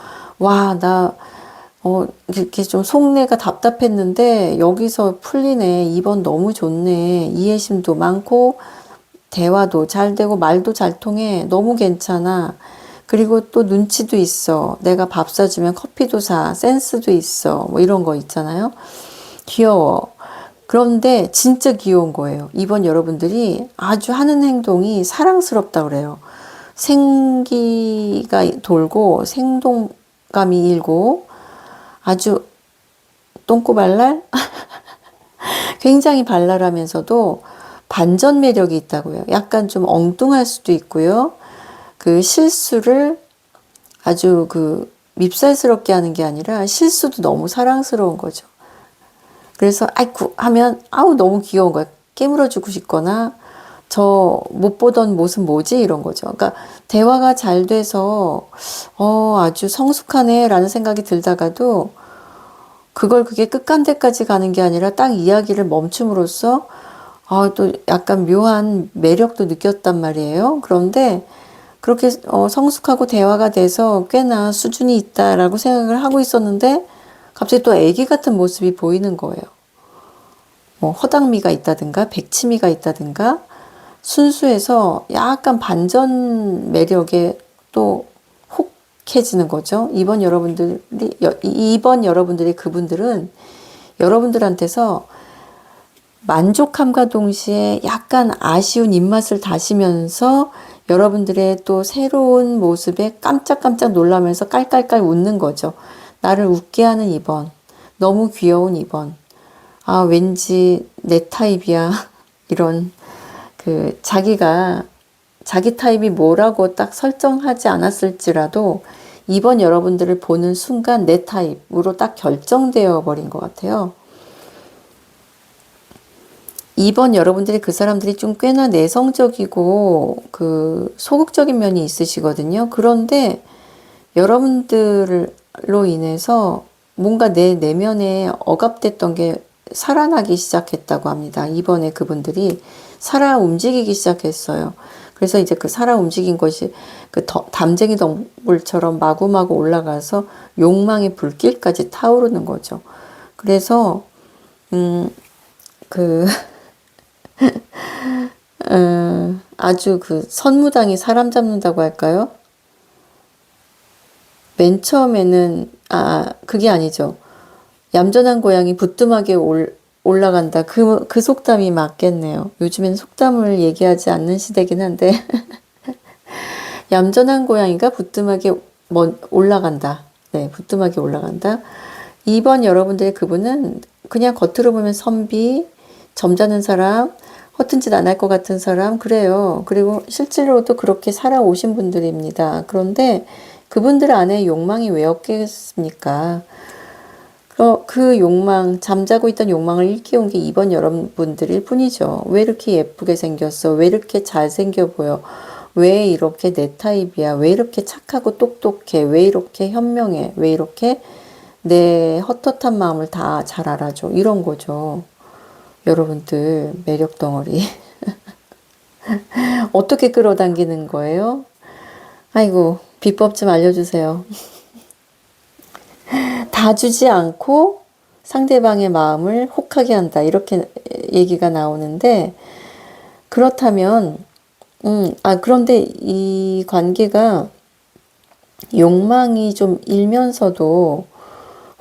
이렇게 좀 속내가 답답했는데 여기서 풀리네. 이번 너무 좋네. 이해심도 많고 대화도 잘 되고 말도 잘 통해. 너무 괜찮아. 그리고 또 눈치도 있어. 내가 밥 사주면 커피도 사. 센스도 있어. 뭐 이런 거 있잖아요. 귀여워. 그런데 진짜 귀여운 거예요. 이번 여러분들이 아주 하는 행동이 사랑스럽다 그래요. 생기가 돌고 생동감이 일고 아주 똥꼬발랄? 굉장히 발랄하면서도 반전 매력이 있다고요. 약간 좀 엉뚱할 수도 있고요. 그 실수를 아주 밉살스럽게 하는 게 아니라 실수도 너무 사랑스러운 거죠. 그래서 아이쿠 하면 너무 귀여운 거야. 깨물어주고 싶거나 저 못 보던 모습 뭐지? 이런 거죠. 그러니까 대화가 잘 돼서 아주 성숙하네 라는 생각이 들다가도 그게 끝간데까지 가는 게 아니라 딱 이야기를 멈춤으로써 또 약간 묘한 매력도 느꼈단 말이에요. 그런데 그렇게 성숙하고 대화가 돼서 꽤나 수준이 있다라고 생각을 하고 있었는데 갑자기 또 애기 같은 모습이 보이는 거예요. 뭐 허당미가 있다든가 백치미가 있다든가 순수해서 약간 반전 매력에 또 혹해지는 거죠. 이번 여러분들이 그분들은 여러분들한테서 만족함과 동시에 약간 아쉬운 입맛을 다시면서 여러분들의 또 새로운 모습에 깜짝깜짝 놀라면서 깔깔깔 웃는 거죠. 나를 웃게 하는 2번. 너무 귀여운 2번. 왠지 내 타입이야. 이런 자기 타입이 뭐라고 딱 설정하지 않았을지라도 2번 여러분들을 보는 순간 내 타입으로 딱 결정되어 버린 것 같아요. 2번 여러분들이 그 사람들이 좀 꽤나 내성적이고 소극적인 면이 있으시거든요. 그런데 여러분들로 인해서 뭔가 내 내면에 억압됐던 게 살아나기 시작했다고 합니다. 이번에 그분들이 살아 움직이기 시작했어요. 그래서 이제 그 살아 움직인 것이 그 담쟁이 덩불처럼 마구마구 올라가서 욕망의 불길까지 타오르는 거죠. 그래서 그 아주 그 선무당이 사람 잡는다고 할까요? 맨 처음에는 그게 아니죠. 얌전한 고양이 부뚜막에 올라간다. 그 속담이 맞겠네요. 요즘엔 속담을 얘기하지 않는 시대긴 한데 얌전한 고양이가 부뚜막에 올라간다. 네, 부뚜막에 올라간다. 2번 여러분들의 그분은 그냥 겉으로 보면 선비, 점잖은 사람, 허튼 짓 안 할 것 같은 사람, 그래요. 그리고 실제로도 그렇게 살아오신 분들입니다. 그런데 그분들 안에 욕망이 왜 없겠습니까? 그 욕망, 잠자고 있던 욕망을 일깨운 게 2번 여러분들일 뿐이죠. 왜 이렇게 예쁘게 생겼어? 왜 이렇게 잘생겨 보여? 왜 이렇게 내 타입이야? 왜 이렇게 착하고 똑똑해? 왜 이렇게 현명해? 왜 이렇게 내 헛헛한 마음을 다 잘 알아줘? 이런 거죠. 여러분들 매력 덩어리. 어떻게 끌어당기는 거예요? 아이고, 비법 좀 알려주세요. 다 주지 않고 상대방의 마음을 혹하게 한다. 이렇게 얘기가 나오는데, 그렇다면, 그런데 이 관계가 욕망이 좀 일면서도,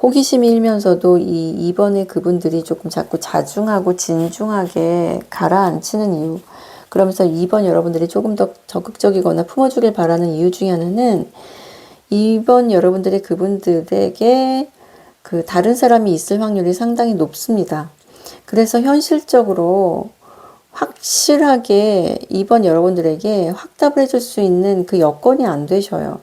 호기심이 일면서도 이번에 그분들이 조금 자꾸 자중하고 진중하게 가라앉히는 이유, 그러면서 2번 여러분들이 조금 더 적극적이거나 품어주길 바라는 이유 중에 하나는 2번 여러분들의 그분들에게 그 다른 사람이 있을 확률이 상당히 높습니다. 그래서 현실적으로 확실하게 2번 여러분들에게 확답을 해줄 수 있는 그 여건이 안 되셔요.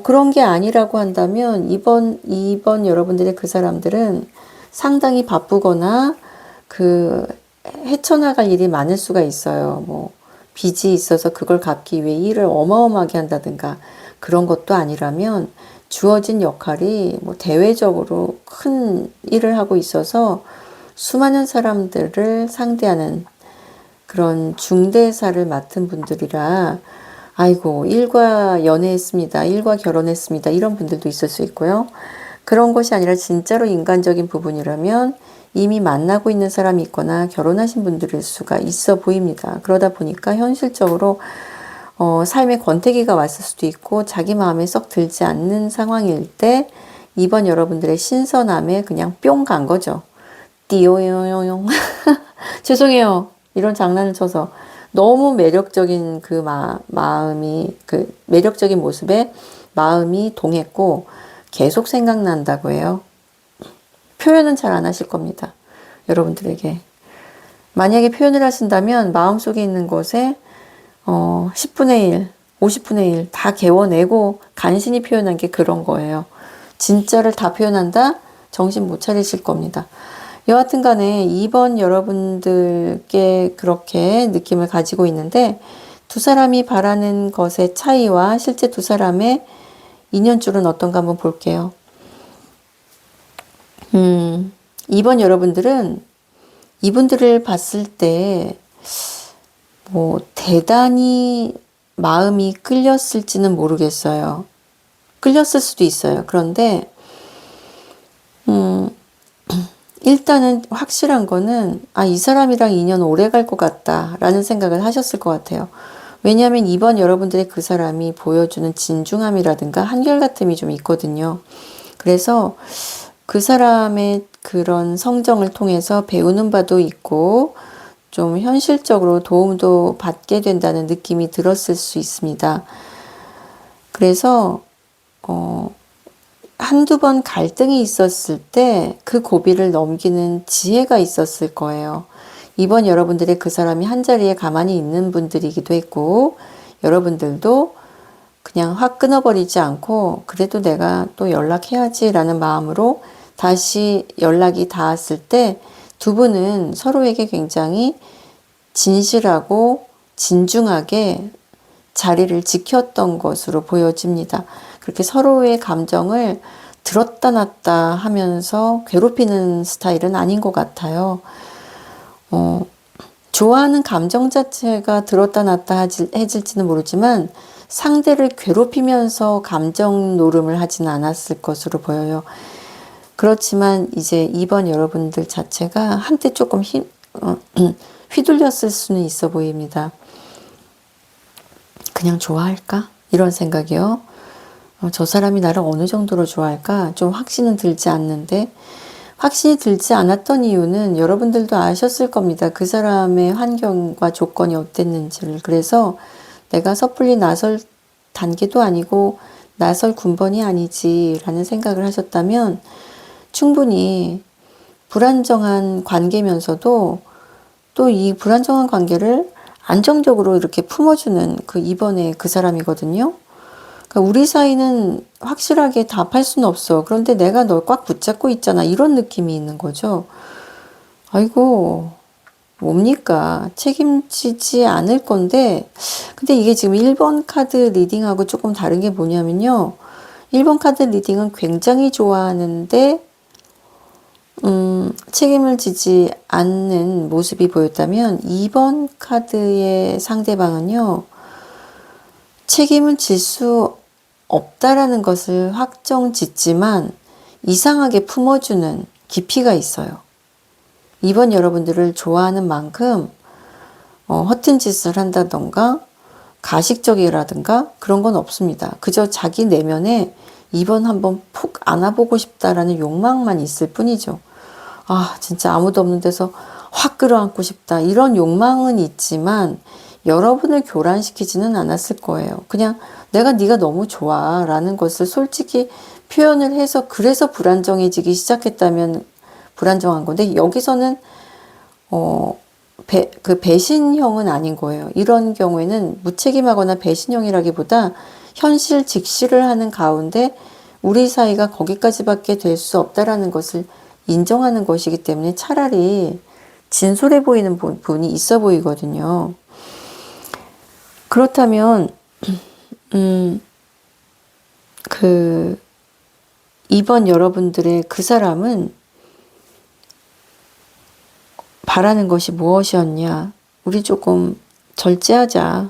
그런 게 아니라고 한다면 2번 여러분들의 그 사람들은 상당히 바쁘거나 헤쳐나갈 일이 많을 수가 있어요. 뭐 빚이 있어서 그걸 갚기 위해 일을 어마어마하게 한다든가 그런 것도 아니라면 주어진 역할이 뭐 대외적으로 큰 일을 하고 있어서 수많은 사람들을 상대하는 그런 중대사를 맡은 분들이라 아이고 일과 연애했습니다. 일과 결혼했습니다. 이런 분들도 있을 수 있고요. 그런 것이 아니라 진짜로 인간적인 부분이라면 이미 만나고 있는 사람이 있거나 결혼하신 분들일 수가 있어 보입니다. 그러다 보니까 현실적으로 삶의 권태기가 왔을 수도 있고 자기 마음에 썩 들지 않는 상황일 때 2번 여러분들의 신선함에 그냥 뿅 간 거죠. 띠요요용 죄송해요. 이런 장난을 쳐서 너무 매력적인 그 마음이 그 매력적인 모습에 마음이 동했고 계속 생각난다고 해요. 표현은 잘 안 하실 겁니다. 여러분들에게. 만약에 표현을 하신다면 마음속에 있는 것에 10분의 1, 50분의 1 다 개워내고 간신히 표현한 게 그런 거예요. 진짜를 다 표현한다? 정신 못 차리실 겁니다. 여하튼 간에 2번 여러분들께 그렇게 느낌을 가지고 있는데 두 사람이 바라는 것의 차이와 실제 두 사람의 인연줄은 어떤가 한번 볼게요. 2번 여러분들은 이분들을 봤을 때 뭐 대단히 마음이 끌렸을지는 모르겠어요. 끌렸을 수도 있어요. 그런데 일단은 확실한 거는 이 사람이랑 인연 오래 갈 것 같다라는 생각을 하셨을 것 같아요. 왜냐하면 이번 여러분들의 그 사람이 보여주는 진중함이라든가 한결같음이 좀 있거든요. 그래서 그 사람의 그런 성정을 통해서 배우는 바도 있고 좀 현실적으로 도움도 받게 된다는 느낌이 들었을 수 있습니다. 그래서 한두 번 갈등이 있었을 때 그 고비를 넘기는 지혜가 있었을 거예요. 이번 여러분들의 그 사람이 한자리에 가만히 있는 분들이기도 했고 여러분들도 그냥 확 끊어버리지 않고 그래도 내가 또 연락해야지 라는 마음으로 다시 연락이 닿았을 때 두 분은 서로에게 굉장히 진실하고 진중하게 자리를 지켰던 것으로 보여집니다. 그렇게 서로의 감정을 들었다 놨다 하면서 괴롭히는 스타일은 아닌 것 같아요. 좋아하는 감정 자체가 들었다 놨다 해질지는 모르지만 상대를 괴롭히면서 감정 노름을 하지는 않았을 것으로 보여요. 그렇지만 이제 2번 여러분들 자체가 한때 조금 휘둘렸을 수는 있어 보입니다. 그냥 좋아할까? 이런 생각이요. 저 사람이 나를 어느 정도로 좋아할까? 좀 확신은 들지 않는데, 확신이 들지 않았던 이유는 여러분들도 아셨을 겁니다. 그 사람의 환경과 조건이 어땠는지를. 그래서 내가 섣불리 나설 단계도 아니고 나설 군번이 아니지라는 생각을 하셨다면 충분히 불안정한 관계면서도 또 이 불안정한 관계를 안정적으로 이렇게 품어주는 그 이번에 그 사람이거든요. 그러니까 우리 사이는 확실하게 답할 수는 없어. 그런데 내가 널 꽉 붙잡고 있잖아. 이런 느낌이 있는 거죠. 아이고, 뭡니까? 책임지지 않을 건데, 근데 이게 지금 1번 카드 리딩하고 조금 다른 게 뭐냐면요. 1번 카드 리딩은 굉장히 좋아하는데, 책임을 지지 않는 모습이 보였다면, 2번 카드의 상대방은요, 책임을 질 수 없다라는 것을 확정 짓지만 이상하게 품어주는 깊이가 있어요. 이번 여러분들을 좋아하는 만큼 허튼 짓을 한다던가 가식적이라든가 그런 건 없습니다. 그저 자기 내면에 이번 한번 푹 안아보고 싶다라는 욕망만 있을 뿐이죠. 아, 진짜 아무도 없는 데서 확 끌어안고 싶다. 이런 욕망은 있지만 여러분을 교란시키지는 않았을 거예요. 그냥 내가 네가 너무 좋아 라는 것을 솔직히 표현을 해서 그래서 불안정해지기 시작했다면 불안정한 건데 여기서는 그 배신형은 아닌 거예요. 이런 경우에는 무책임하거나 배신형이라기보다 현실 직시를 하는 가운데 우리 사이가 거기까지밖에 될 수 없다라는 것을 인정하는 것이기 때문에 차라리 진솔해 보이는 부분이 있어 보이거든요. 그렇다면 이번 여러분들의 그 사람은 바라는 것이 무엇이었냐? 우리 조금 절제하자.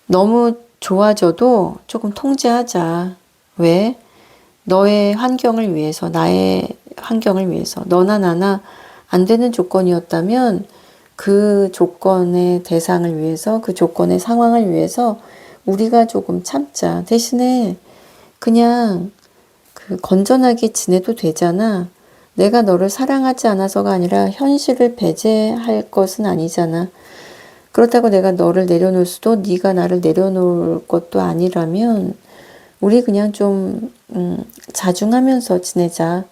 너무 좋아져도 조금 통제하자. 왜? 너의 환경을 위해서, 나의 환경을 위해서, 너나 나나 안 되는 조건이었다면 그 조건의 대상을 위해서, 그 조건의 상황을 위해서 우리가 조금 참자. 대신에 그냥 건전하게 지내도 되잖아. 내가 너를 사랑하지 않아서가 아니라 현실을 배제할 것은 아니잖아. 그렇다고 내가 너를 내려놓을 수도 네가 나를 내려놓을 것도 아니라면 우리 그냥 좀 자중하면서 지내자.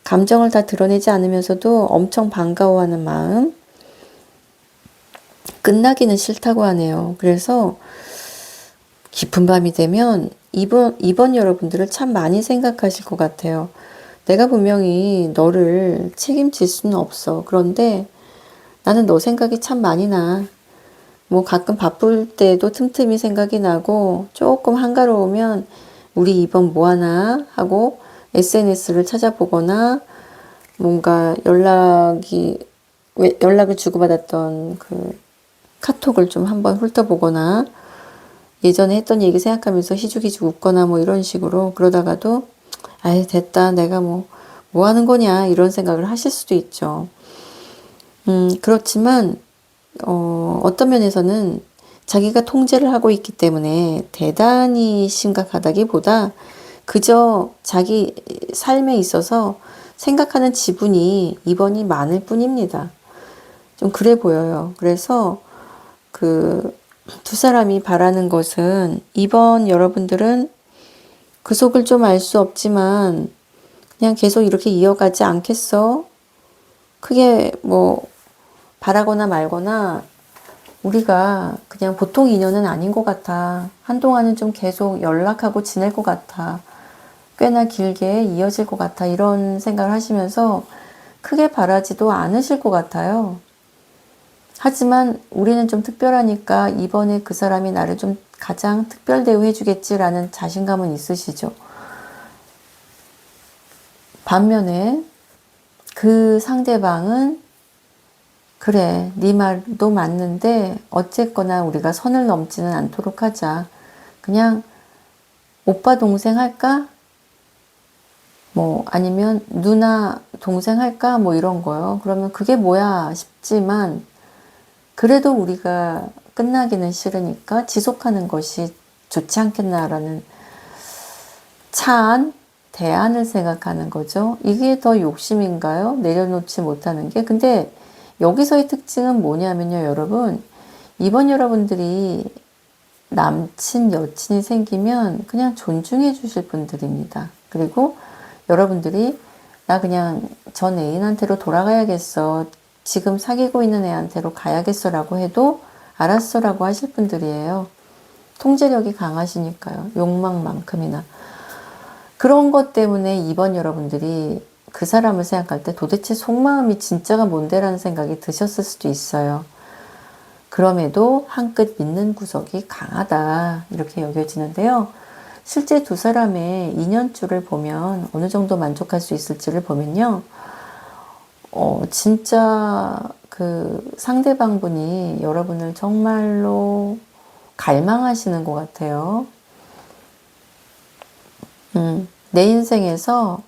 감정을 다 드러내지 않으면서도 엄청 반가워하는 마음. 끝나기는 싫다고 하네요. 그래서 깊은 밤이 되면 이번 여러분들을 참 많이 생각하실 것 같아요. 내가 분명히 너를 책임질 수는 없어. 그런데 나는 너 생각이 참 많이 나. 뭐 가끔 바쁠 때도 틈틈이 생각이 나고 조금 한가로우면 우리 이번 뭐 하나 하고 SNS를 찾아보거나 뭔가 연락을 주고받았던 그 카톡을 좀 한번 훑어보거나 예전에 했던 얘기 생각하면서 희죽희죽 웃거나 뭐 이런 식으로 그러다가도 아이 됐다 내가 뭐 하는 거냐 이런 생각을 하실 수도 있죠. 그렇지만 어떤 면에서는 자기가 통제를 하고 있기 때문에 대단히 심각하다기보다 그저 자기 삶에 있어서 생각하는 지분이 이번이 많을 뿐입니다. 좀 그래 보여요. 그래서 두 사람이 바라는 것은 이번 여러분들은 그 속을 좀 알 수 없지만 그냥 계속 이렇게 이어가지 않겠어? 크게 뭐 바라거나 말거나 우리가 그냥 보통 인연은 아닌 것 같아. 한동안은 좀 계속 연락하고 지낼 것 같아. 꽤나 길게 이어질 것 같아. 이런 생각을 하시면서 크게 바라지도 않으실 것 같아요. 하지만 우리는 좀 특별하니까 이번에 그 사람이 나를 좀 가장 특별 대우해 주겠지라는 자신감은 있으시죠. 반면에 그 상대방은 그래, 네 말도 맞는데 어쨌거나 우리가 선을 넘지는 않도록 하자. 그냥 오빠 동생 할까? 뭐 아니면 누나 동생 할까? 뭐 이런 거요. 그러면 그게 뭐야 싶지만 그래도 우리가 끝나기는 싫으니까 지속하는 것이 좋지 않겠나라는 차안, 대안을 생각하는 거죠. 이게 더 욕심인가요? 내려놓지 못하는 게. 근데 여기서의 특징은 뭐냐면요, 여러분. 이번 여러분들이 남친, 여친이 생기면 그냥 존중해 주실 분들입니다. 그리고 여러분들이 나 그냥 전 애인한테로 돌아가야겠어. 지금 사귀고 있는 애한테로 가야겠어 라고 해도 알았어 라고 하실 분들이에요. 통제력이 강하시니까요. 욕망만큼이나. 그런 것 때문에 이번 여러분들이 그 사람을 생각할 때 도대체 속마음이 진짜가 뭔데라는 생각이 드셨을 수도 있어요. 그럼에도 한끗 믿는 구석이 강하다 이렇게 여겨지는데요. 실제 두 사람의 인연줄을 보면 어느 정도 만족할 수 있을지를 보면요. 진짜 그 상대방분이 여러분을 정말로 갈망하시는 것 같아요. 내 인생에서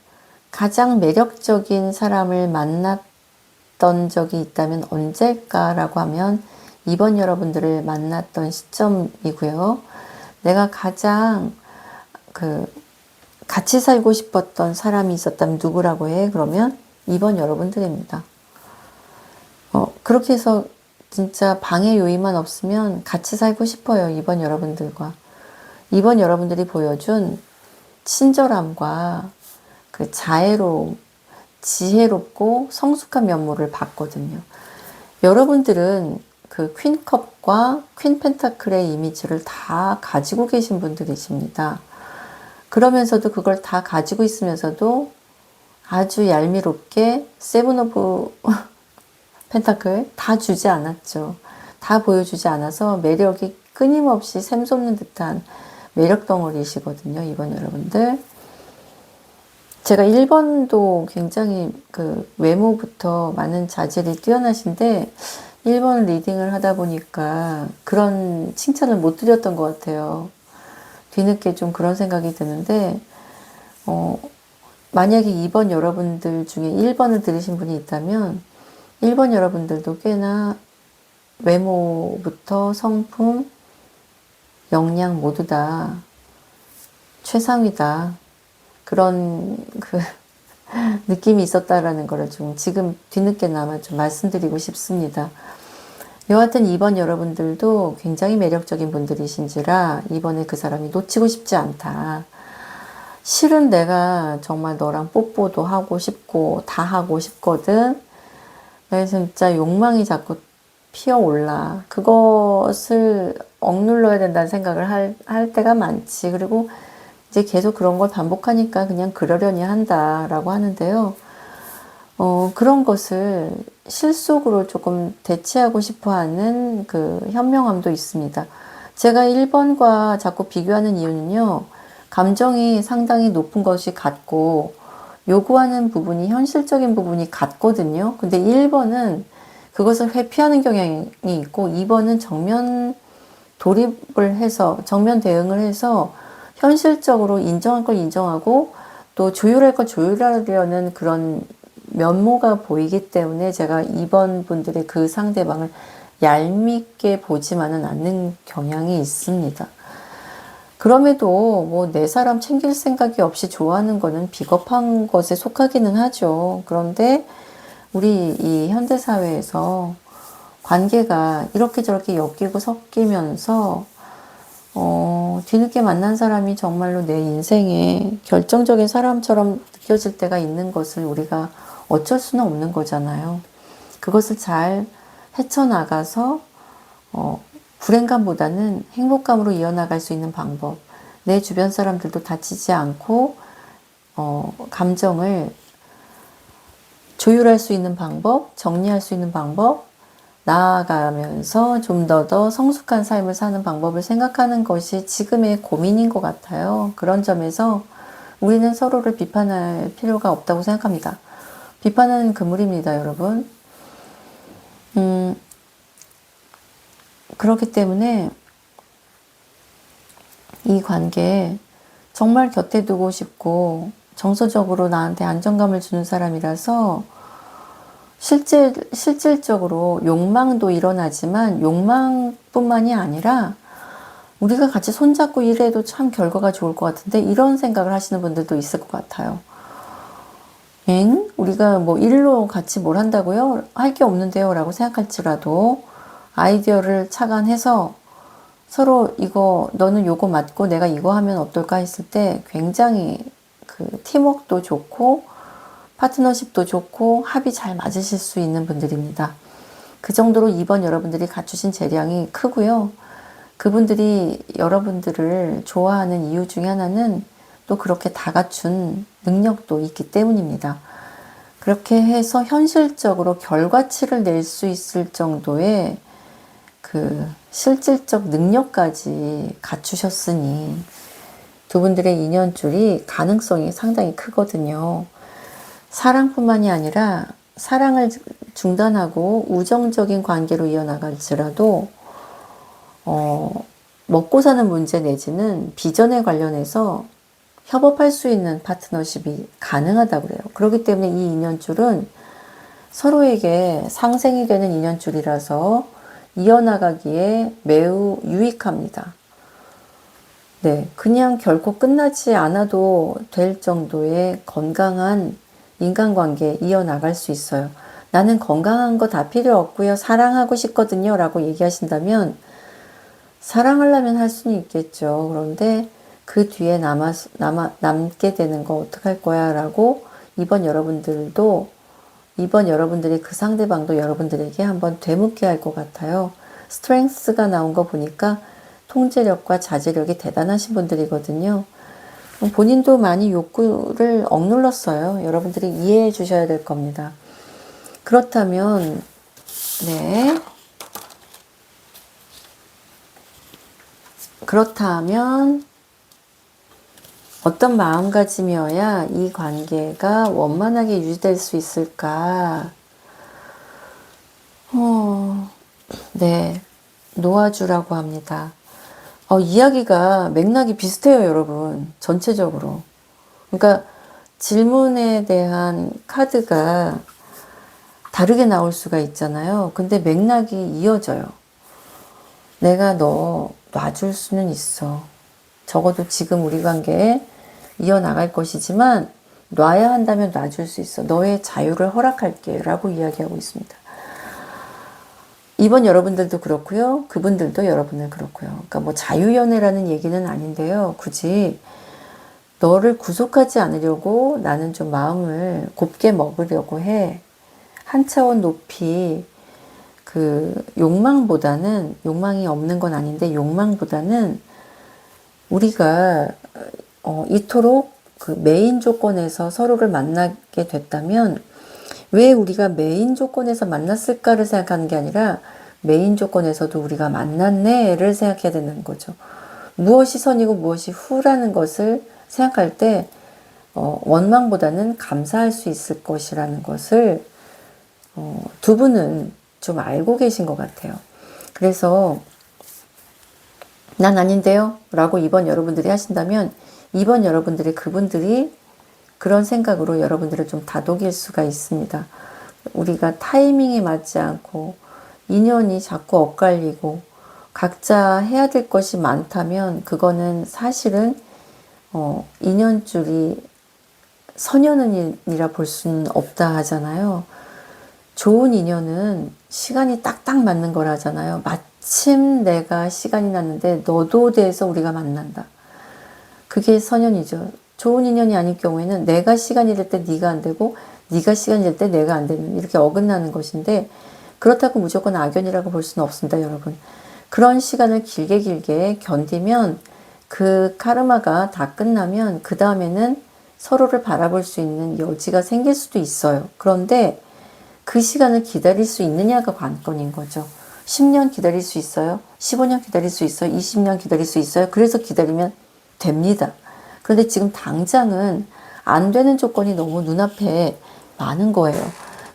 가장 매력적인 사람을 만났던 적이 있다면 언제일까라고 하면 이번 여러분들을 만났던 시점이고요. 내가 가장 같이 살고 싶었던 사람이 있었다면 누구라고 해? 그러면 이번 여러분들입니다. 그렇게 해서 진짜 방해 요인만 없으면 같이 살고 싶어요. 이번 여러분들과. 이번 여러분들이 보여준 친절함과 그 자애로움, 지혜롭고 성숙한 면모를 봤거든요. 여러분들은 그 퀸컵과 퀸 펜타클의 이미지를 다 가지고 계신 분들이십니다. 그러면서도 그걸 다 가지고 있으면서도 아주 얄미롭게 세븐 오브 펜타클 다 주지 않았죠. 다 보여주지 않아서 매력이 끊임없이 샘솟는 듯한 매력 덩어리시거든요. 이번 여러분들. 제가 1번도 굉장히 그 외모부터 많은 자질이 뛰어나신데 1번 리딩을 하다 보니까 그런 칭찬을 못 드렸던 것 같아요. 뒤늦게 좀 그런 생각이 드는데 만약에 2번 여러분들 중에 1번을 들으신 분이 있다면 1번 여러분들도 꽤나 외모부터 성품, 역량 모두 다 최상위다. 그런 그 느낌이 있었다라는 거를 좀 지금 뒤늦게나마 좀 말씀드리고 싶습니다. 여하튼 이번 여러분들도 굉장히 매력적인 분들이신지라 이번에 그 사람이 놓치고 싶지 않다. 실은 내가 정말 너랑 뽀뽀도 하고 싶고 다 하고 싶거든. 그래서 진짜 욕망이 자꾸 피어올라. 그것을 억눌러야 된다는 생각을 할 때가 많지. 그리고 이제 계속 그런 걸 반복하니까 그냥 그러려니 한다라고 하는데요. 그런 것을 실속으로 조금 대체하고 싶어 하는 그 현명함도 있습니다. 제가 1번과 자꾸 비교하는 이유는요. 감정이 상당히 높은 것이 같고 요구하는 부분이 현실적인 부분이 같거든요. 근데 1번은 그것을 회피하는 경향이 있고 2번은 정면 돌입을 해서 정면 대응을 해서 현실적으로 인정할 걸 인정하고 또 조율할 걸 조율하려는 그런 면모가 보이기 때문에 제가 2번 분들의 그 상대방을 얄밉게 보지만은 않는 경향이 있습니다. 그럼에도 뭐 내 사람 챙길 생각이 없이 좋아하는 거는 비겁한 것에 속하기는 하죠. 그런데 우리 이 현대사회에서 관계가 이렇게 저렇게 엮이고 섞이면서 뒤늦게 만난 사람이 정말로 내 인생에 결정적인 사람처럼 느껴질 때가 있는 것을 우리가 어쩔 수는 없는 거잖아요. 그것을 잘 헤쳐나가서 불행감보다는 행복감으로 이어나갈 수 있는 방법, 내 주변 사람들도 다치지 않고 감정을 조율할 수 있는 방법, 정리할 수 있는 방법, 나아가면서 좀 더 성숙한 삶을 사는 방법을 생각하는 것이 지금의 고민인 것 같아요. 그런 점에서 우리는 서로를 비판할 필요가 없다고 생각합니다. 비판은 금물입니다, 여러분. 그렇기 때문에 이 관계에 정말 곁에 두고 싶고 정서적으로 나한테 안정감을 주는 사람이라서 실질적으로 욕망도 일어나지만 욕망뿐만이 아니라 우리가 같이 손잡고 일해도 참 결과가 좋을 것 같은데 이런 생각을 하시는 분들도 있을 것 같아요. 엥? 우리가 뭐 일로 같이 뭘 한다고요? 할 게 없는데요? 라고 생각할지라도 아이디어를 착안해서 서로 이거 너는 요거 맞고 내가 이거 하면 어떨까 했을 때 굉장히 그 팀워크도 좋고 파트너십도 좋고 합이 잘 맞으실 수 있는 분들입니다. 그 정도로 이번 여러분들이 갖추신 재량이 크고요. 그분들이 여러분들을 좋아하는 이유 중에 하나는 또 그렇게 다 갖춘 능력도 있기 때문입니다. 그렇게 해서 현실적으로 결과치를 낼 수 있을 정도의 그 실질적 능력까지 갖추셨으니 두 분들의 인연줄이 가능성이 상당히 크거든요. 사랑뿐만이 아니라 사랑을 중단하고 우정적인 관계로 이어나갈지라도 먹고 사는 문제 내지는 비전에 관련해서 협업할 수 있는 파트너십이 가능하다고 그래요. 그렇기 때문에 이 인연줄은 서로에게 상생이 되는 인연줄이라서 이어나가기에 매우 유익합니다. 네, 그냥 결코 끝나지 않아도 될 정도의 건강한 인간관계 이어나갈 수 있어요. 나는 건강한 거 다 필요 없고요. 사랑하고 싶거든요. 라고 얘기하신다면 사랑하려면 할 수는 있겠죠. 그런데 그 뒤에 남게 되는 거 어떡할 거야? 라고 이번 여러분들이 그 상대방도 여러분들에게 한번 되묻게 할 것 같아요. 스트렝스가 나온 거 보니까 통제력과 자제력이 대단하신 분들이거든요. 본인도 많이 욕구를 억눌렀어요. 여러분들이 이해해 주셔야 될 겁니다. 그렇다면 네. 그렇다면 어떤 마음가짐이어야 이 관계가 원만하게 유지될 수 있을까? 네. 놓아주라고 합니다. 이야기가 맥락이 비슷해요, 여러분. 전체적으로. 그러니까 질문에 대한 카드가 다르게 나올 수가 있잖아요. 근데 맥락이 이어져요. 내가 너 놔줄 수는 있어. 적어도 지금 우리 관계에 이어나갈 것이지만 놔야 한다면 놔줄 수 있어. 너의 자유를 허락할게 라고 이야기하고 있습니다. 이번 여러분들도 그렇고요. 그분들도 여러분을 그렇고요. 그러니까 뭐 자유연애라는 얘기는 아닌데요. 굳이 너를 구속하지 않으려고 나는 좀 마음을 곱게 먹으려고 해. 한 차원 높이 그 욕망이 없는 건 아닌데 욕망보다는 우리가 이토록 그 메인 조건에서 서로를 만나게 됐다면 왜 우리가 메인 조건에서 만났을까를 생각하는 게 아니라 메인 조건에서도 우리가 만났네를 생각해야 되는 거죠. 무엇이 선이고 무엇이 후라는 것을 생각할 때 원망보다는 감사할 수 있을 것이라는 것을 두 분은 좀 알고 계신 것 같아요. 그래서 난 아닌데요? 라고 이번 여러분들이 하신다면 이번 여러분들이 그분들이 그런 생각으로 여러분들을 좀 다독일 수가 있습니다. 우리가 타이밍에 맞지 않고 인연이 자꾸 엇갈리고 각자 해야 될 것이 많다면 그거는 사실은 인연줄이 선연은이라 볼 수는 없다 하잖아요. 좋은 인연은 시간이 딱딱 맞는 거라잖아요. 마침 내가 시간이 났는데 너도 돼서 우리가 만난다. 그게 선연이죠. 좋은 인연이 아닐 경우에는 내가 시간이 될 때 네가 안 되고 네가 시간이 될 때 내가 안 되는 이렇게 어긋나는 것인데 그렇다고 무조건 악연이라고 볼 수는 없습니다, 여러분. 그런 시간을 길게 견디면 그 카르마가 다 끝나면 그 다음에는 서로를 바라볼 수 있는 여지가 생길 수도 있어요. 그런데 그 시간을 기다릴 수 있느냐가 관건인 거죠. 10년 기다릴 수 있어요? 15년 기다릴 수 있어요? 20년 기다릴 수 있어요? 그래서 기다리면 됩니다. 그런데 지금 당장은 안 되는 조건이 너무 눈앞에 많은 거예요.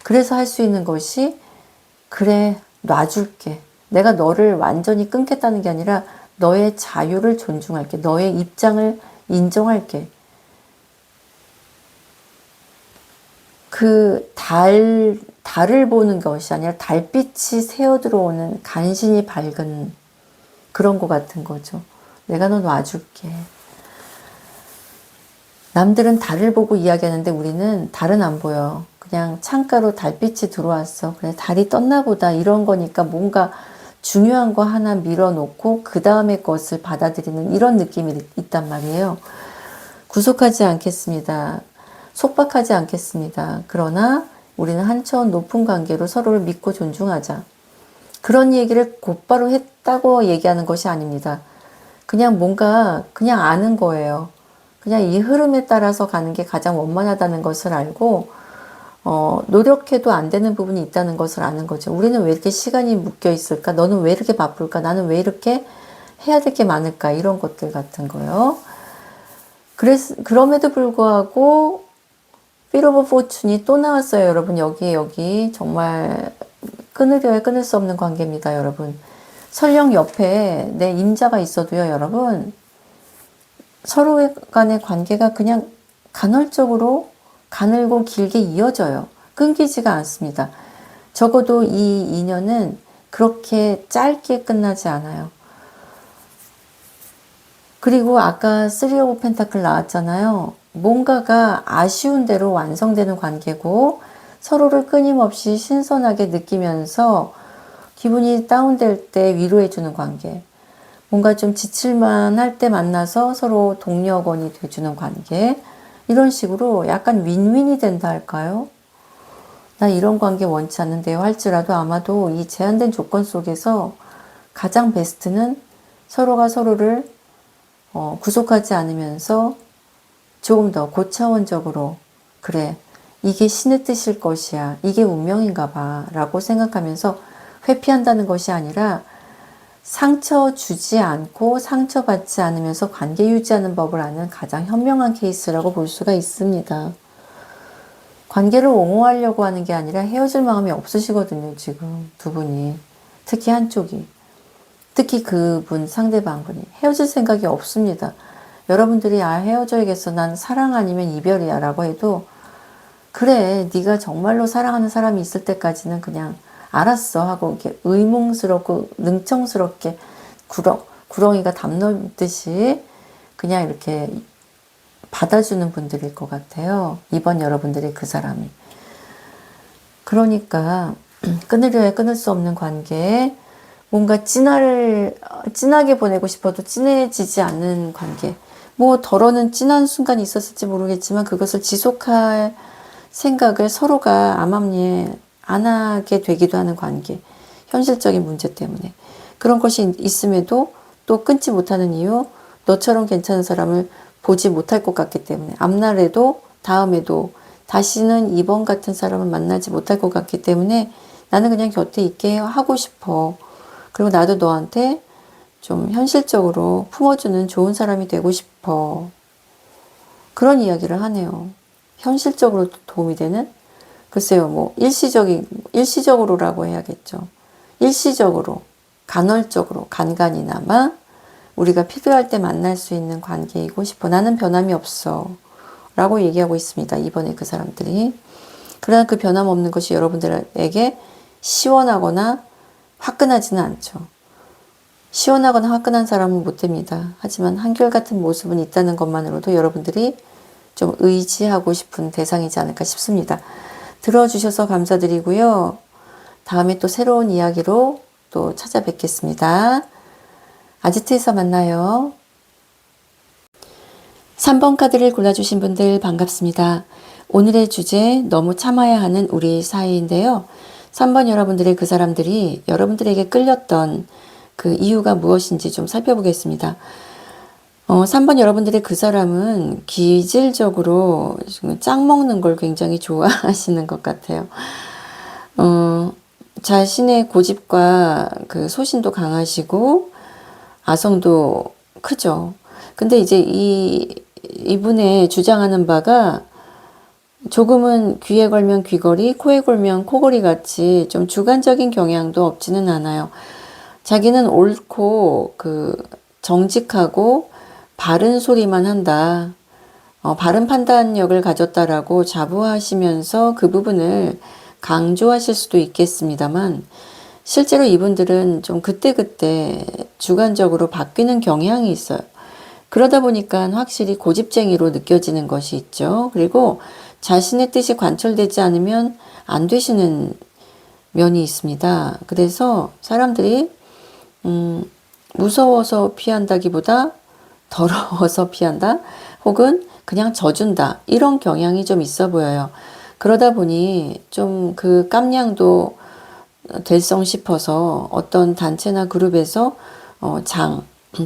그래서 할 수 있는 것이 그래, 놔줄게. 내가 너를 완전히 끊겠다는 게 아니라 너의 자유를 존중할게. 너의 입장을 인정할게. 그 달을 보는 것이 아니라 달빛이 새어 들어오는 간신히 밝은 그런 것 같은 거죠. 내가 너 놔줄게. 남들은 달을 보고 이야기하는데 우리는 달은 안 보여. 그냥 창가로 달빛이 들어왔어. 그래, 달이 떴나 보다. 이런 거니까 뭔가 중요한 거 하나 밀어놓고 그 다음의 것을 받아들이는 이런 느낌이 있단 말이에요. 구속하지 않겠습니다. 속박하지 않겠습니다. 그러나 우리는 한 차원 높은 관계로 서로를 믿고 존중하자. 그런 얘기를 곧바로 했다고 얘기하는 것이 아닙니다. 그냥 뭔가 그냥 아는 거예요. 그냥 이 흐름에 따라서 가는 게 가장 원만하다는 것을 알고 노력해도 안 되는 부분이 있다는 것을 아는 거죠. 우리는 왜 이렇게 시간이 묶여 있을까? 너는 왜 이렇게 바쁠까? 나는 왜 이렇게 해야 될 게 많을까? 이런 것들 같은 거요. 그럼에도 불구하고 Wheel of Fortune이 또 나왔어요. 여러분 여기 정말 끊으려야 끊을 수 없는 관계입니다. 여러분 설령 옆에 내 임자가 있어도요. 여러분 서로 간의 관계가 그냥 간헐적으로 가늘고 길게 이어져요. 끊기지가 않습니다. 적어도 이 인연은 그렇게 짧게 끝나지 않아요. 그리고 아까 3 오브 펜타클 나왔잖아요. 뭔가가 아쉬운 대로 완성되는 관계고 서로를 끊임없이 신선하게 느끼면서 기분이 다운될 때 위로해주는 관계. 뭔가 좀 지칠만 할 때 만나서 서로 동력원이 돼주는 관계. 이런 식으로 약간 윈윈이 된다 할까요? 나 이런 관계 원치 않는데요 할지라도 아마도 이 제한된 조건 속에서 가장 베스트는 서로가 서로를 구속하지 않으면서 조금 더 고차원적으로 그래 이게 신의 뜻일 것이야 이게 운명인가 봐 라고 생각하면서 회피한다는 것이 아니라 상처 주지 않고 상처받지 않으면서 관계 유지하는 법을 아는 가장 현명한 케이스라고 볼 수가 있습니다. 관계를 옹호하려고 하는 게 아니라 헤어질 마음이 없으시거든요. 지금 두 분이. 특히 한쪽이. 특히 그분 상대방분이. 헤어질 생각이 없습니다. 여러분들이 헤어져야겠어. 난 사랑 아니면 이별이야 라고 해도 그래 네가 정말로 사랑하는 사람이 있을 때까지는 그냥 알았어 하고 이렇게 의문스럽고 능청스럽게 구렁이가 담 넘듯이 그냥 이렇게 받아주는 분들일 것 같아요. 이번 여러분들이 그 사람이. 그러니까 끊으려야 끊을 수 없는 관계에 뭔가 진하게 보내고 싶어도 진해지지 않는 관계. 뭐 덜어는 진한 순간이 있었을지 모르겠지만 그것을 지속할 생각을 서로가 암암리에 안 하게 되기도 하는 관계. 현실적인 문제 때문에. 그런 것이 있음에도 또 끊지 못하는 이유 너처럼 괜찮은 사람을 보지 못할 것 같기 때문에 앞날에도 다음에도 다시는 이번 같은 사람을 만나지 못할 것 같기 때문에 나는 그냥 곁에 있게 하고 싶어. 그리고 나도 너한테 좀 현실적으로 품어주는 좋은 사람이 되고 싶어. 그런 이야기를 하네요. 현실적으로 도움이 되는? 글쎄요, 뭐, 일시적으로라고 해야겠죠. 일시적으로, 간헐적으로, 간간이나마 우리가 필요할 때 만날 수 있는 관계이고 싶어. 나는 변함이 없어. 라고 얘기하고 있습니다. 이번에 그 사람들이. 그러나 그 변함 없는 것이 여러분들에게 시원하거나 화끈하지는 않죠. 시원하거나 화끈한 사람은 못 됩니다. 하지만 한결같은 모습은 있다는 것만으로도 여러분들이 좀 의지하고 싶은 대상이지 않을까 싶습니다. 들어주셔서 감사드리고요. 다음에 또 새로운 이야기로 또 찾아뵙겠습니다. 아지트에서 만나요. 3번 카드를 골라주신 분들 반갑습니다. 오늘의 주제 너무 참아야 하는 우리 사이인데요. 3번 여러분들의 그 사람들이 여러분들에게 끌렸던 그 이유가 무엇인지 좀 살펴보겠습니다. 3번 여러분들의 그 사람은 기질적으로 짱 먹는 걸 굉장히 좋아하시는 것 같아요. 자신의 고집과 그 소신도 강하시고 아성도 크죠. 근데 이제 이분의 주장하는 바가 조금은 귀에 걸면 귀걸이, 코에 걸면 코걸이 같이 좀 주관적인 경향도 없지는 않아요. 자기는 옳고 정직하고 바른 소리만 한다. 바른 판단력을 가졌다라고 자부하시면서 그 부분을 강조하실 수도 있겠습니다만 실제로 이분들은 좀 그때그때 주관적으로 바뀌는 경향이 있어요. 그러다 보니까 확실히 고집쟁이로 느껴지는 것이 있죠. 그리고 자신의 뜻이 관철되지 않으면 안 되시는 면이 있습니다. 그래서 사람들이 무서워서 피한다기보다 더러워서 피한다 혹은 그냥 져준다 이런 경향이 좀 있어 보여요. 그러다 보니 좀 그 깜냥도 될성 싶어서 어떤 단체나 그룹에서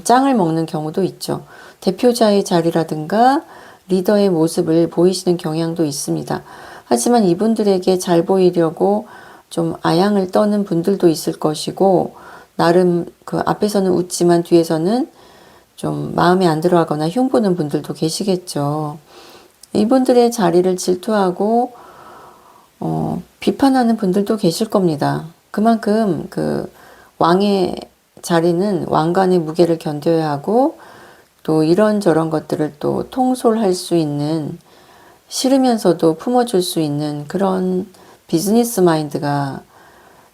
짱을 먹는 경우도 있죠. 대표자의 자리라든가 리더의 모습을 보이시는 경향도 있습니다. 하지만 이분들에게 잘 보이려고 좀 아양을 떠는 분들도 있을 것이고 나름 그 앞에서는 웃지만 뒤에서는 좀 마음에 안 들어하거나 흉보는 분들도 계시겠죠. 이분들의 자리를 질투하고 비판하는 분들도 계실 겁니다. 그만큼 그 왕의 자리는 왕관의 무게를 견뎌야 하고 또 이런저런 것들을 또 통솔할 수 있는 싫으면서도 품어줄 수 있는 그런 비즈니스 마인드가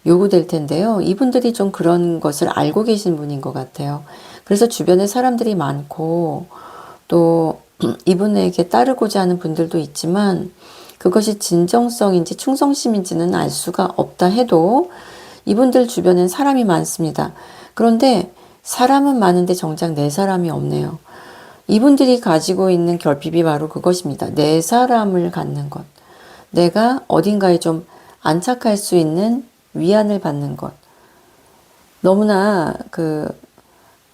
요구될 텐데요. 이분들이 좀 그런 것을 알고 계신 분인 것 같아요. 그래서 주변에 사람들이 많고 또 이분에게 따르고자 하는 분들도 있지만 그것이 진정성인지 충성심인지는 알 수가 없다 해도 이분들 주변엔 사람이 많습니다. 그런데 사람은 많은데 정작 내 사람이 없네요. 이분들이 가지고 있는 결핍이 바로 그것입니다. 내 사람을 갖는 것. 내가 어딘가에 좀 안착할 수 있는 위안을 받는 것. 너무나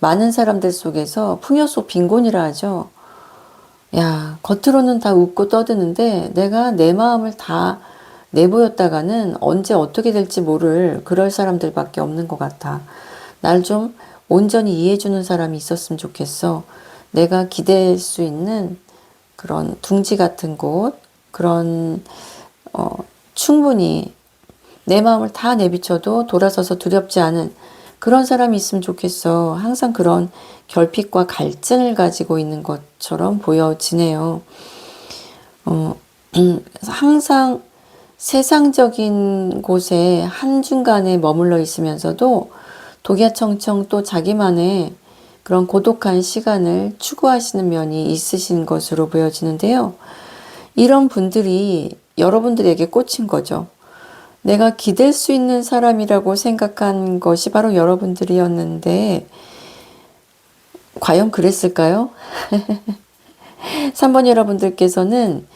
많은 사람들 속에서 풍요 속 빈곤이라 하죠. 야, 겉으로는 다 웃고 떠드는데 내가 내 마음을 다 내보였다가는 언제 어떻게 될지 모를 그럴 사람들밖에 없는 것 같아. 날 좀 온전히 이해해주는 사람이 있었으면 좋겠어. 내가 기댈 수 있는 그런 둥지 같은 곳, 그런 충분히 내 마음을 다 내비쳐도 돌아서서 두렵지 않은 그런 사람이 있으면 좋겠어. 항상 그런 결핍과 갈증을 가지고 있는 것처럼 보여지네요. 항상 세상적인 곳에 한중간에 머물러 있으면서도 독야청청 또 자기만의 그런 고독한 시간을 추구하시는 면이 있으신 것으로 보여지는데요. 이런 분들이 여러분들에게 꽂힌 거죠. 내가 기댈 수 있는 사람이라고 생각한 것이 바로 여러분들이었는데 과연 그랬을까요? 3번 여러분들께서는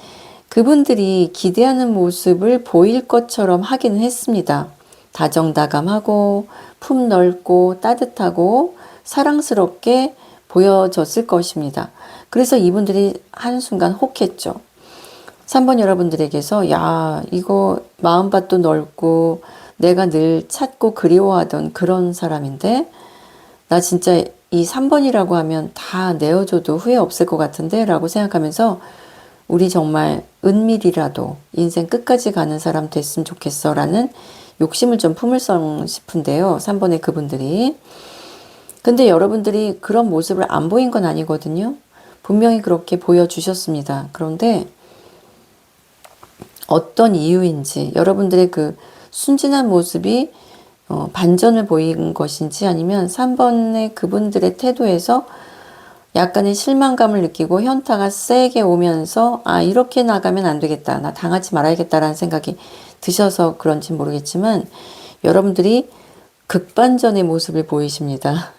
그분들이 기대하는 모습을 보일 것처럼 하기는 했습니다. 다정다감하고 품 넓고 따뜻하고 사랑스럽게 보여졌을 것입니다. 그래서 이분들이 한순간 혹했죠. 3번 여러분들에게서 야, 이거 마음밭도 넓고 내가 늘 찾고 그리워하던 그런 사람인데 나 진짜 이 3번이라고 하면 다 내어줘도 후회 없을 것 같은데 라고 생각하면서 우리 정말 은밀이라도 인생 끝까지 가는 사람 됐으면 좋겠어 라는 욕심을 좀 품을성 싶은데요. 3번의 그분들이. 근데 여러분들이 그런 모습을 안 보인 건 아니거든요. 분명히 그렇게 보여주셨습니다. 그런데 어떤 이유인지 여러분들의 그 순진한 모습이 반전을 보인 것인지 아니면 3번의 그분들의 태도에서 약간의 실망감을 느끼고 현타가 세게 오면서 아 이렇게 나가면 안 되겠다. 나 당하지 말아야겠다라는 생각이 드셔서 그런지 모르겠지만 여러분들이 극반전의 모습을 보이십니다.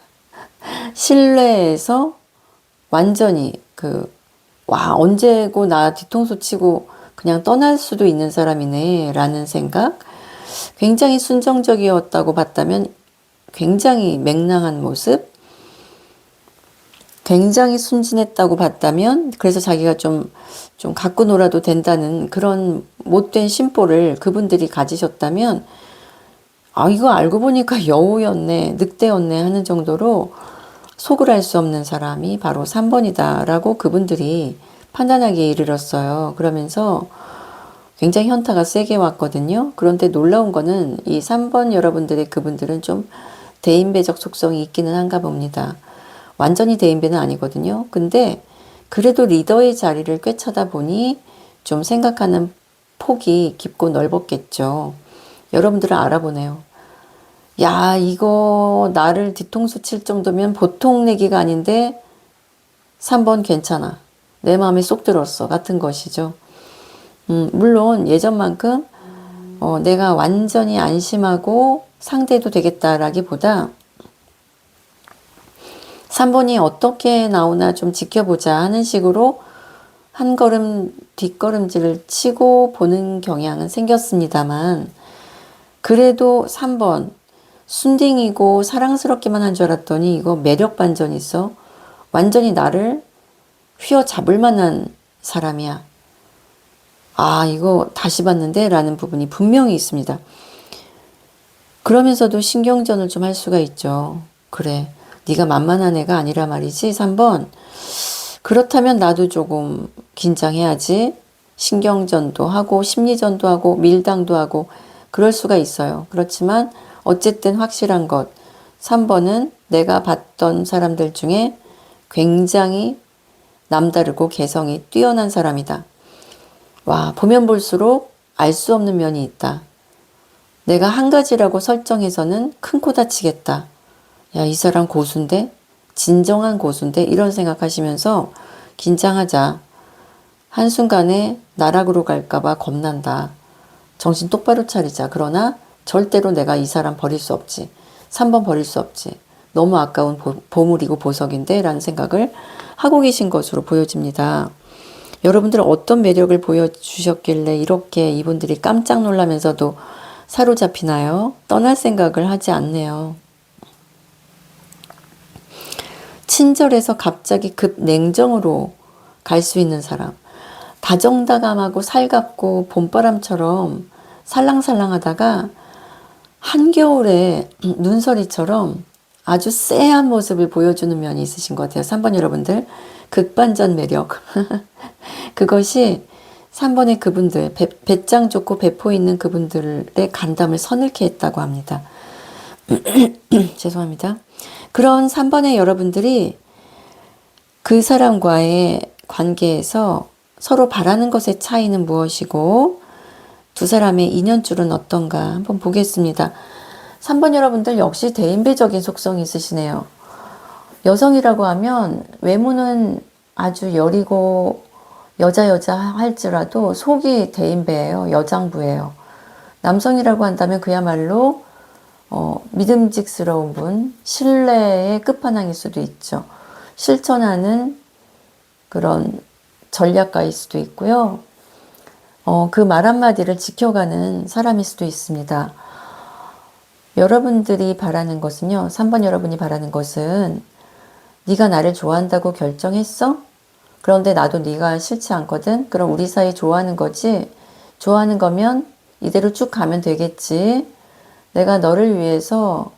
신뢰에서 완전히 와 언제고 나 뒤통수 치고 그냥 떠날 수도 있는 사람이네 라는 생각, 굉장히 순정적이었다고 봤다면 굉장히 맹랑한 모습, 굉장히 순진했다고 봤다면 그래서 자기가 좀 갖고 놀아도 된다는 그런 못된 심보를 그분들이 가지셨다면 아 이거 알고 보니까 여우였네 늑대였네 하는 정도로 속을 알 수 없는 사람이 바로 3번이다 라고 그분들이 판단하기에 이르렀어요. 그러면서 굉장히 현타가 세게 왔거든요. 그런데 놀라운 거는 이 3번 여러분들의 그분들은 좀 대인배적 속성이 있기는 한가 봅니다. 완전히 대인배는 아니거든요. 근데 그래도 리더의 자리를 꿰차다 보니 좀 생각하는 폭이 깊고 넓었겠죠. 여러분들은 알아보네요. 야, 이거 나를 뒤통수 칠 정도면 보통 내기가 아닌데 3번 괜찮아. 내 마음에 쏙 들었어. 같은 것이죠. 물론 예전만큼 내가 완전히 안심하고 상대도 되겠다라기보다 3번이 어떻게 나오나 좀 지켜보자 하는 식으로 한 걸음 뒷걸음질을 치고 보는 경향은 생겼습니다만 그래도 3번 순딩이고 사랑스럽기만 한 줄 알았더니 이거 매력 반전이 있어. 완전히 나를 휘어잡을 만한 사람이야. 아, 이거 다시 봤는데 라는 부분이 분명히 있습니다. 그러면서도 신경전을 좀 할 수가 있죠. 그래, 네가 만만한 애가 아니라 말이지 3번. 그렇다면 나도 조금 긴장해야지. 신경전도 하고 심리전도 하고 밀당도 하고 그럴 수가 있어요. 그렇지만 어쨌든 확실한 것 3번은 내가 봤던 사람들 중에 굉장히 남다르고 개성이 뛰어난 사람이다. 와, 보면 볼수록 알 수 없는 면이 있다. 내가 한 가지라고 설정해서는 큰 코 다치겠다. 야, 이 사람 고수인데? 진정한 고수인데? 이런 생각하시면서 긴장하자. 한순간에 나락으로 갈까봐 겁난다. 정신 똑바로 차리자. 그러나 절대로 내가 이 사람 버릴 수 없지. 3번 버릴 수 없지. 너무 아까운 보물이고 보석인데? 라는 생각을 하고 계신 것으로 보여집니다. 여러분들은 어떤 매력을 보여주셨길래 이렇게 이분들이 깜짝 놀라면서도 사로잡히나요? 떠날 생각을 하지 않네요. 친절해서 갑자기 급 냉정으로 갈 수 있는 사람. 다정다감하고 살갑고 봄바람처럼 살랑살랑하다가 한겨울에 눈서리처럼 아주 쎄한 모습을 보여주는 면이 있으신 것 같아요. 3번 여러분들. 극반전 매력. 그것이 3번의 그분들, 배짱 좋고 배포 있는 그분들의 간담을 서늘케 했다고 합니다. 죄송합니다. 그런 3번의 여러분들이 그 사람과의 관계에서 서로 바라는 것의 차이는 무엇이고 두 사람의 인연줄은 어떤가 한번 보겠습니다. 3번 여러분들 역시 대인배적인 속성이 있으시네요. 여성이라고 하면 외모는 아주 여리고 여자 할지라도 속이 대인배예요. 여장부예요. 남성이라고 한다면 그야말로 믿음직스러운 분, 신뢰의 끝판왕일 수도 있죠. 실천하는 그런 전략가일 수도 있고요. 그 말 한마디를 지켜가는 사람일 수도 있습니다. 여러분들이 바라는 것은요. 3번 여러분이 바라는 것은 네가 나를 좋아한다고 결정했어? 그런데 나도 네가 싫지 않거든? 그럼 우리 사이 좋아하는 거지? 좋아하는 거면 이대로 쭉 가면 되겠지? 내가 너를 위해서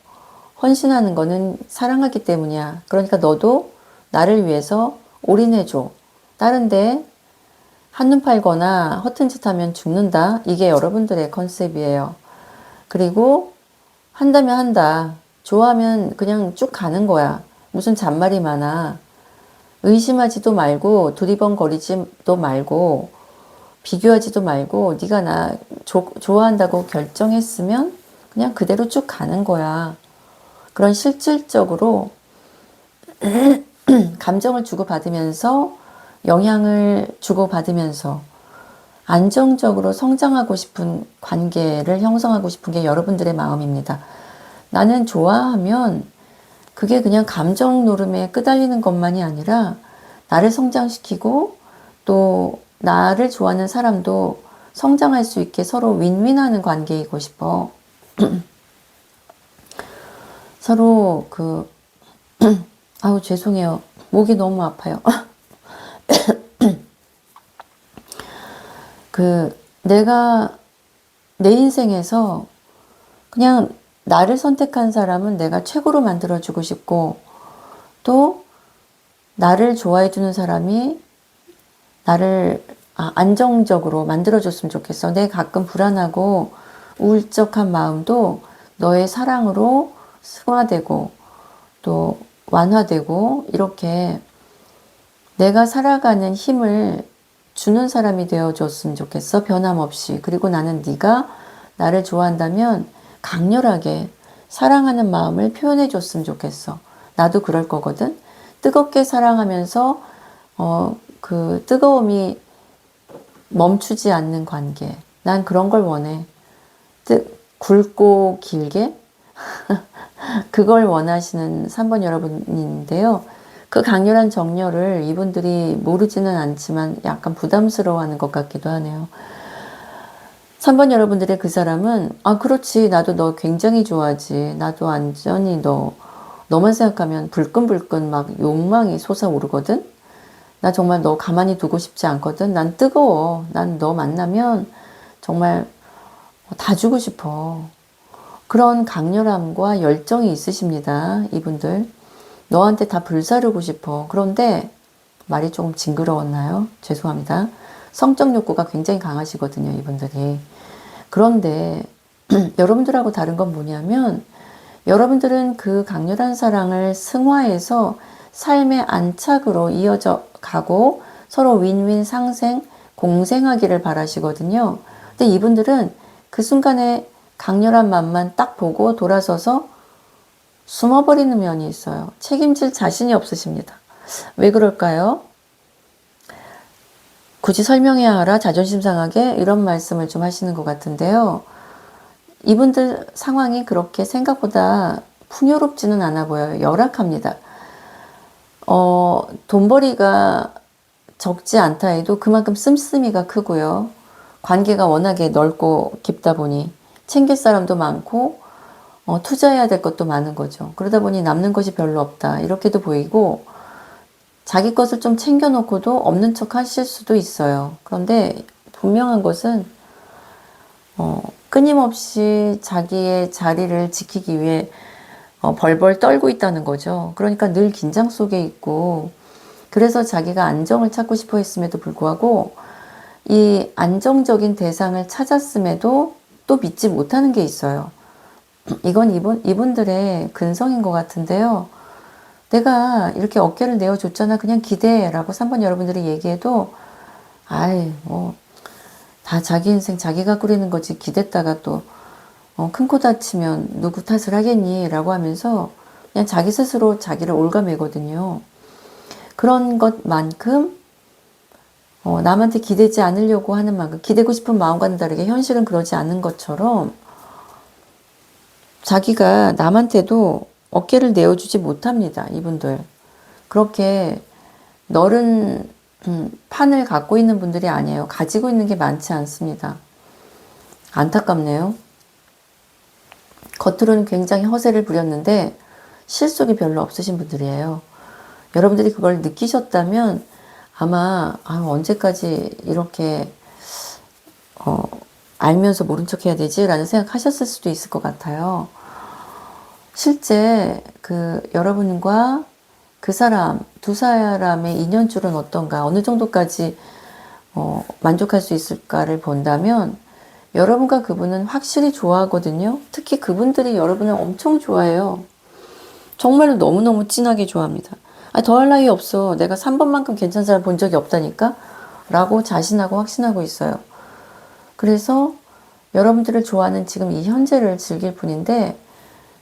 헌신하는 거는 사랑하기 때문이야. 그러니까 너도 나를 위해서 올인해줘. 다른데 한눈 팔거나 허튼 짓 하면 죽는다. 이게 여러분들의 컨셉이에요. 그리고 한다면 한다. 좋아하면 그냥 쭉 가는 거야. 무슨 잔말이 많아. 의심하지도 말고 두리번거리지도 말고 비교하지도 말고 네가 나 좋아한다고 결정했으면 그냥 그대로 쭉 가는 거야. 그런 실질적으로 감정을 주고받으면서 영향을 주고받으면서 안정적으로 성장하고 싶은 관계를 형성하고 싶은 게 여러분들의 마음입니다. 나는 좋아하면 그게 그냥 감정 노름에 끄달리는 것만이 아니라 나를 성장시키고 또 나를 좋아하는 사람도 성장할 수 있게 서로 윈윈하는 관계이고 싶어. 서로 아우 죄송해요. 목이 너무 아파요. 내가 내 인생에서 그냥 나를 선택한 사람은 내가 최고로 만들어주고 싶고 또 나를 좋아해주는 사람이 나를 안정적으로 만들어줬으면 좋겠어. 내 가끔 불안하고 우울적한 마음도 너의 사랑으로 승화되고 또 완화되고 이렇게 내가 살아가는 힘을 주는 사람이 되어줬으면 좋겠어. 변함없이. 그리고 나는 네가 나를 좋아한다면 강렬하게 사랑하는 마음을 표현해 줬으면 좋겠어. 나도 그럴 거거든. 뜨겁게 사랑하면서 그 뜨거움이 멈추지 않는 관계. 난 그런 걸 원해. 굵고 길게 그걸 원하시는 3번 여러분인데요. 그 강렬한 정열을 이분들이 모르지는 않지만 약간 부담스러워하는 것 같기도 하네요. 3번 여러분들의 그 사람은 그렇지, 나도 너 굉장히 좋아하지. 나도 완전히 너만 생각하면 불끈불끈 막 욕망이 솟아오르거든. 나 정말 너 가만히 두고 싶지 않거든. 난 뜨거워. 난 너 만나면 정말 다 주고 싶어. 그런 강렬함과 열정이 있으십니다. 이분들. 너한테 다 불사르고 싶어. 그런데 말이 조금 징그러웠나요? 죄송합니다. 성적 욕구가 굉장히 강하시거든요. 이분들이. 그런데 여러분들하고 다른 건 뭐냐면 여러분들은 그 강렬한 사랑을 승화해서 삶의 안착으로 이어져 가고 서로 윈윈 상생, 공생하기를 바라시거든요. 근데 이분들은 그 순간에 강렬한 맛만 딱 보고 돌아서서 숨어버리는 면이 있어요. 책임질 자신이 없으십니다. 왜 그럴까요? 굳이 설명해야 하라 자존심 상하게 이런 말씀을 좀 하시는 것 같은데요. 이분들 상황이 그렇게 생각보다 풍요롭지는 않아 보여요. 열악합니다. 돈벌이가 적지 않다 해도 그만큼 씀씀이가 크고요. 관계가 워낙에 넓고 깊다 보니 챙길 사람도 많고 투자해야 될 것도 많은 거죠. 그러다 보니 남는 것이 별로 없다 이렇게도 보이고 자기 것을 좀 챙겨놓고도 없는 척 하실 수도 있어요. 그런데 분명한 것은 끊임없이 자기의 자리를 지키기 위해 벌벌 떨고 있다는 거죠. 그러니까 늘 긴장 속에 있고 그래서 자기가 안정을 찾고 싶어 했음에도 불구하고 이 안정적인 대상을 찾았음에도 또 믿지 못하는 게 있어요. 이건 이분들의 근성인 것 같은데요. 내가 이렇게 어깨를 내어줬잖아. 그냥 기대라고 3번 여러분들이 얘기해도 다 자기 인생 자기가 꾸리는 거지 기댔다가 또 큰 코 다치면 누구 탓을 하겠니? 라고 하면서 그냥 자기 스스로 자기를 올가매거든요. 그런 것만큼 남한테 기대지 않으려고 하는 만큼 기대고 싶은 마음과는 다르게 현실은 그러지 않는 것처럼 자기가 남한테도 어깨를 내어주지 못합니다. 이분들. 그렇게 넓은 판을 갖고 있는 분들이 아니에요. 가지고 있는 게 많지 않습니다. 안타깝네요. 겉으로는 굉장히 허세를 부렸는데 실속이 별로 없으신 분들이에요. 여러분들이 그걸 느끼셨다면 아마 언제까지 이렇게 알면서 모른 척 해야 되지? 라는 생각하셨을 수도 있을 것 같아요. 실제 여러분과 그 사람, 두 사람의 인연줄은 어떤가, 어느 정도까지 만족할 수 있을까를 본다면 여러분과 그분은 확실히 좋아하거든요. 특히 그분들이 여러분을 엄청 좋아해요. 정말로 너무너무 진하게 좋아합니다. 더할 나위 없어. 내가 3번만큼 괜찮은 사람 본 적이 없다니까? 라고 자신하고 확신하고 있어요. 그래서 여러분들을 좋아하는 지금 이 현재를 즐길 뿐인데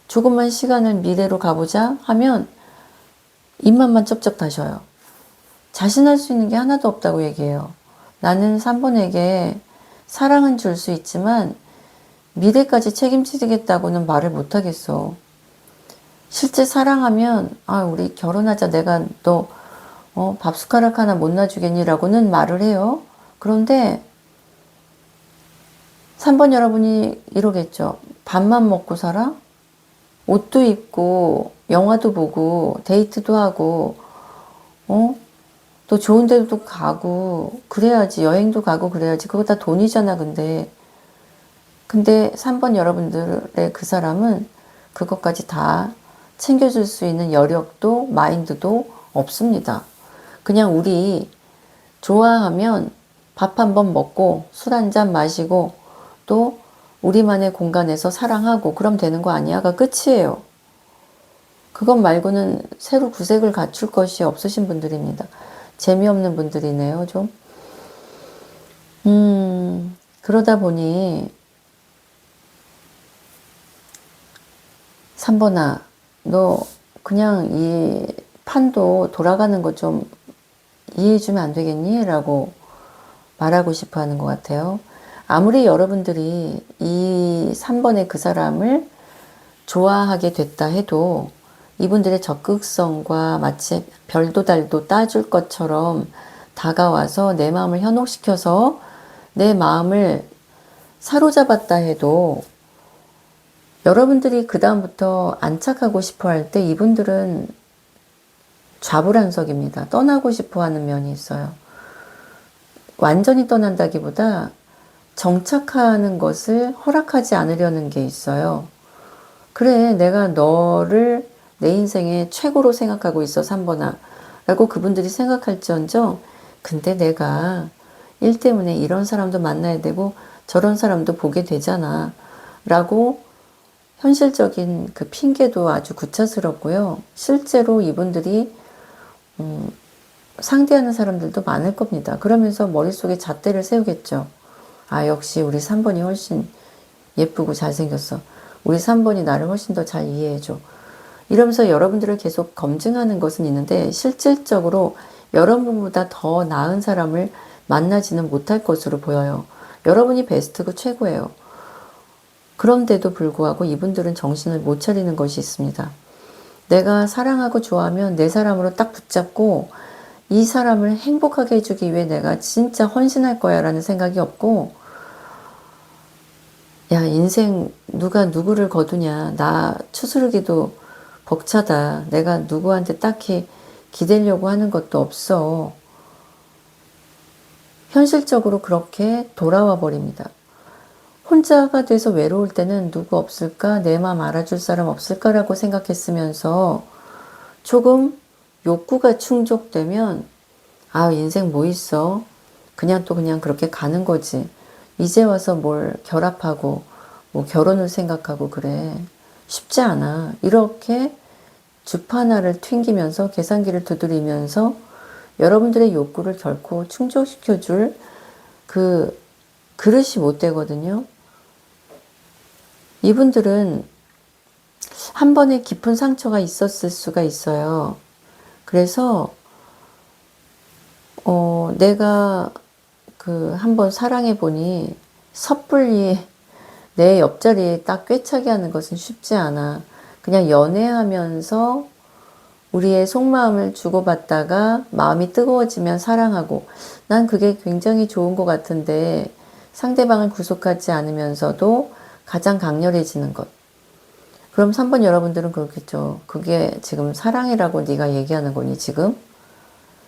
조금만 시간을 미래로 가보자 하면 입맛만 쩝쩝 다셔요. 자신할 수 있는 게 하나도 없다고 얘기해요. 나는 3번에게 사랑은 줄 수 있지만 미래까지 책임지겠다고는 말을 못하겠어. 실제 사랑하면 우리 결혼하자. 내가 너 밥 숟가락 하나 못 놔주겠니? 라고는 말을 해요. 그런데 3번 여러분이 이러겠죠. 밥만 먹고 살아? 옷도 입고 영화도 보고 데이트도 하고 또 좋은 데도 가고 그래야지. 여행도 가고 그래야지. 그거 다 돈이잖아. 근데 3번 여러분들의 그 사람은 그것까지 다 챙겨줄 수 있는 여력도 마인드도 없습니다. 그냥 우리 좋아하면 밥 한 번 먹고 술 한 잔 마시고 또 우리만의 공간에서 사랑하고 그럼 되는 거 아니야가 끝이에요. 그것 말고는 새로 구색을 갖출 것이 없으신 분들입니다. 재미없는 분들이네요, 좀. 그러다 보니 3번아, 너 그냥 이 판도 돌아가는 거 좀 이해해주면 안 되겠니? 라고 말하고 싶어 하는 것 같아요. 아무리 여러분들이 이 3번의 그 사람을 좋아하게 됐다 해도 이분들의 적극성과 마치 별도 달도 따줄 것처럼 다가와서 내 마음을 현혹시켜서 내 마음을 사로잡았다 해도 여러분들이 그 다음부터 안착하고 싶어 할 때 이분들은 좌불안석입니다. 떠나고 싶어 하는 면이 있어요. 완전히 떠난다기보다 정착하는 것을 허락하지 않으려는 게 있어요. 그래, 내가 너를 내 인생의 최고로 생각하고 있어, 3번아. 라고 그분들이 생각할지언정, 근데 내가 일 때문에 이런 사람도 만나야 되고 저런 사람도 보게 되잖아. 라고 현실적인 그 핑계도 아주 구차스럽고요. 실제로 이분들이 상대하는 사람들도 많을 겁니다. 그러면서 머릿속에 잣대를 세우겠죠. 아, 역시 우리 3번이 훨씬 예쁘고 잘생겼어. 우리 3번이 나를 훨씬 더 잘 이해해줘. 이러면서 여러분들을 계속 검증하는 것은 있는데 실질적으로 여러분보다 더 나은 사람을 만나지는 못할 것으로 보여요. 여러분이 베스트고 최고예요. 그런데도 불구하고 이분들은 정신을 못 차리는 것이 있습니다. 내가 사랑하고 좋아하면 내 사람으로 딱 붙잡고 이 사람을 행복하게 해주기 위해 내가 진짜 헌신할 거야 라는 생각이 없고, 야, 인생 누가 누구를 거두냐, 나 추스르기도 벅차다, 내가 누구한테 딱히 기대려고 하는 것도 없어. 현실적으로 그렇게 돌아와 버립니다. 혼자가 돼서 외로울 때는 누구 없을까, 내 마음 알아줄 사람 없을까라고 생각했으면서 조금 욕구가 충족되면 아, 인생 뭐 있어? 그냥 또 그냥 그렇게 가는 거지. 이제 와서 뭘 결합하고 뭐 결혼을 생각하고 그래. 쉽지 않아. 이렇게 주파나를 튕기면서 계산기를 두드리면서 여러분들의 욕구를 결코 충족시켜줄 그 그릇이 못 되거든요. 이분들은 한 번에 깊은 상처가 있었을 수가 있어요. 그래서 내가 그 한번 사랑해 보니 섣불리 내 옆자리에 딱 꿰차게 하는 것은 쉽지 않아. 그냥 연애하면서 우리의 속마음을 주고받다가 마음이 뜨거워지면 사랑하고, 난 그게 굉장히 좋은 것 같은데 상대방을 구속하지 않으면서도 가장 강렬해지는 것. 그럼 3번 여러분들은 그렇겠죠. 그게 지금 사랑이라고 네가 얘기하는 거니 지금?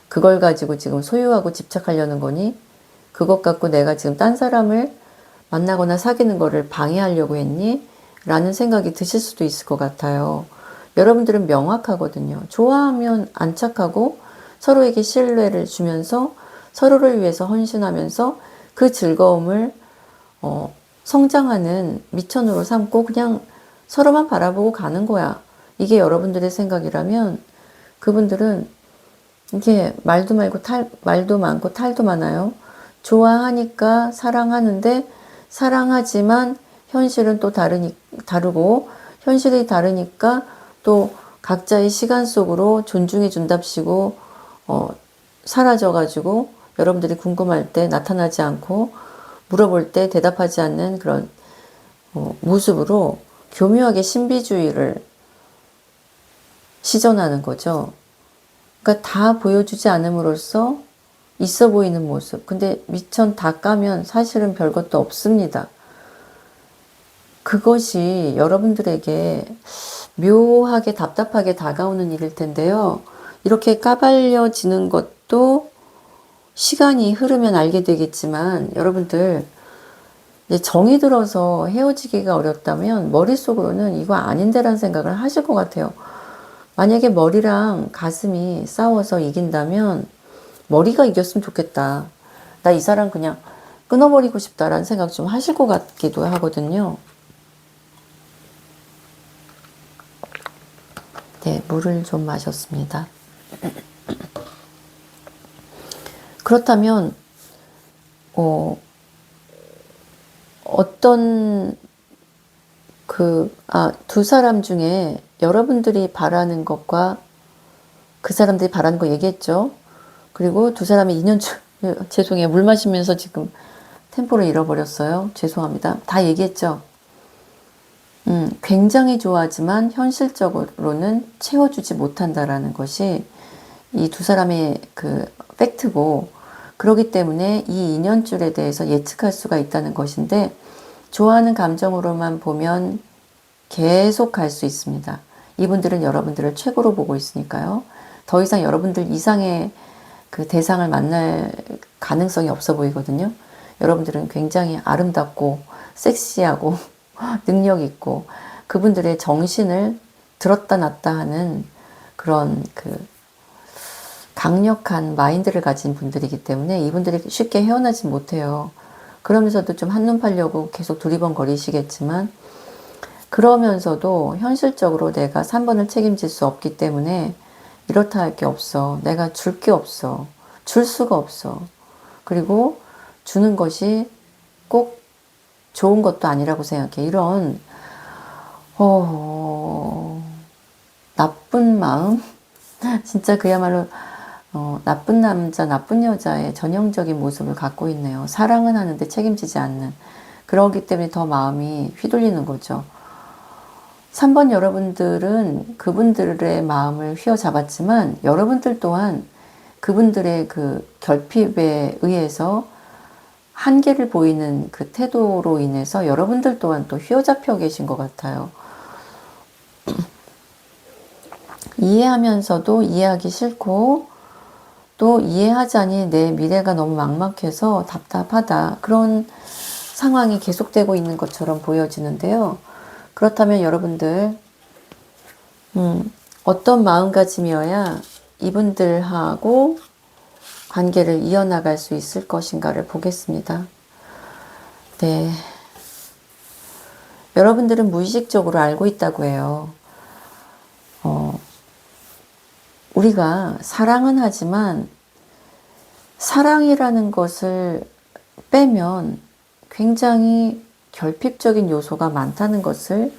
그걸 가지고 지금 소유하고 집착하려는 거니? 그것 갖고 내가 지금 딴 사람을 만나거나 사귀는 거를 방해하려고 했니? 라는 생각이 드실 수도 있을 것 같아요. 여러분들은 명확하거든요. 좋아하면 안착하고 서로에게 신뢰를 주면서 서로를 위해서 헌신하면서 그 즐거움을 성장하는 미천으로 삼고 그냥 서로만 바라보고 가는 거야. 이게 여러분들의 생각이라면 그분들은 이게 말도 많고 탈도 많아요. 좋아하니까 사랑하는데 사랑하지만 현실은 또 다르고 현실이 다르니까 또 각자의 시간 속으로 존중해 준답시고 사라져가지고 여러분들이 궁금할 때 나타나지 않고 물어볼 때 대답하지 않는 그런 모습으로 교묘하게 신비주의를 시전하는 거죠. 그러니까 다 보여주지 않음으로써 있어 보이는 모습. 근데 미천 다 까면 사실은 별것도 없습니다. 그것이 여러분들에게 묘하게 답답하게 다가오는 일일 텐데요. 이렇게 까발려지는 것도 시간이 흐르면 알게 되겠지만 여러분들 정이 들어서 헤어지기가 어렵다면 머릿속으로는 이거 아닌데라는 생각을 하실 것 같아요. 만약에 머리랑 가슴이 싸워서 이긴다면 머리가 이겼으면 좋겠다 나 이 사람 그냥 끊어버리고 싶다라는 생각 좀 하실 것 같기도 하거든요. 네, 물을 좀 마셨습니다. 그렇다면 어떤 두 사람 중에 여러분들이 바라는 것과 그 사람들이 바라는 거 얘기했죠. 그리고 두 사람의 인연줄, 죄송해요. 물 마시면서 지금 템포를 잃어버렸어요. 죄송합니다. 다 얘기했죠. 굉장히 좋아하지만 현실적으로는 채워주지 못한다라는 것이 이 두 사람의 그 팩트고, 그렇기 때문에 이 인연줄에 대해서 예측할 수가 있다는 것인데, 좋아하는 감정으로만 보면 계속 갈 수 있습니다. 이분들은 여러분들을 최고로 보고 있으니까요. 더 이상 여러분들 이상의 그 대상을 만날 가능성이 없어 보이거든요. 여러분들은 굉장히 아름답고 섹시하고 능력 있고 그분들의 정신을 들었다 놨다 하는 그런 그 강력한 마인드를 가진 분들이기 때문에 이분들이 쉽게 헤어나지 못해요. 그러면서도 좀 한눈 팔려고 계속 두리번거리시겠지만, 그러면서도 현실적으로 내가 3번을 책임질 수 없기 때문에 이렇다 할 게 없어. 내가 줄 게 없어. 줄 수가 없어. 그리고 주는 것이 꼭 좋은 것도 아니라고 생각해. 이런 나쁜 마음? 진짜 그야말로 나쁜 남자, 나쁜 여자의 전형적인 모습을 갖고 있네요. 사랑은 하는데 책임지지 않는. 그러기 때문에 더 마음이 휘둘리는 거죠. 3번 여러분들은 그분들의 마음을 휘어잡았지만 여러분들 또한 그분들의 그 결핍에 의해서 한계를 보이는 그 태도로 인해서 여러분들 또한 또 휘어잡혀 계신 것 같아요. 이해하면서도 이해하기 싫고, 또 이해하자니 내 미래가 너무 막막해서 답답하다. 그런 상황이 계속되고 있는 것처럼 보여지는데요. 그렇다면 여러분들 어떤 마음가짐이어야 이분들하고 관계를 이어나갈 수 있을 것인가를 보겠습니다. 네, 여러분들은 무의식적으로 알고 있다고 해요. 우리가 사랑은 하지만 사랑이라는 것을 빼면 굉장히 결핍적인 요소가 많다는 것을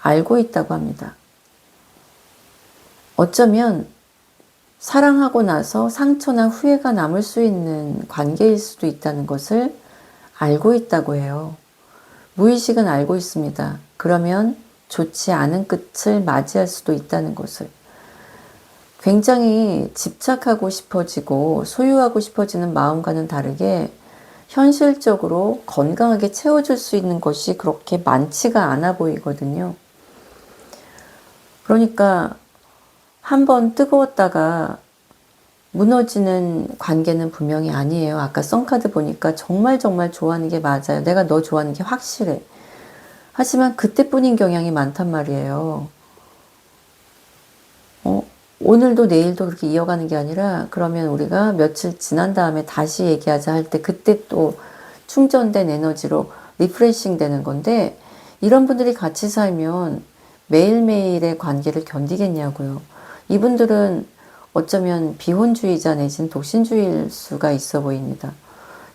알고 있다고 합니다. 어쩌면 사랑하고 나서 상처나 후회가 남을 수 있는 관계일 수도 있다는 것을 알고 있다고 해요. 무의식은 알고 있습니다. 그러면 좋지 않은 끝을 맞이할 수도 있다는 것을. 굉장히 집착하고 싶어지고 소유하고 싶어지는 마음과는 다르게 현실적으로 건강하게 채워줄 수 있는 것이 그렇게 많지가 않아 보이거든요. 그러니까 한번 뜨거웠다가 무너지는 관계는 분명히 아니에요. 아까 썬카드 보니까 정말 좋아하는 게 맞아요. 내가 너 좋아하는 게 확실해. 하지만 그때뿐인 경향이 많단 말이에요. 오늘도 내일도 그렇게 이어가는 게 아니라, 그러면 우리가 며칠 지난 다음에 다시 얘기하자 할 때 그때 또 충전된 에너지로 리프레싱 되는 건데, 이런 분들이 같이 살면 매일매일의 관계를 견디겠냐고요. 이분들은 어쩌면 비혼주의자 내지는 독신주의일 수가 있어 보입니다.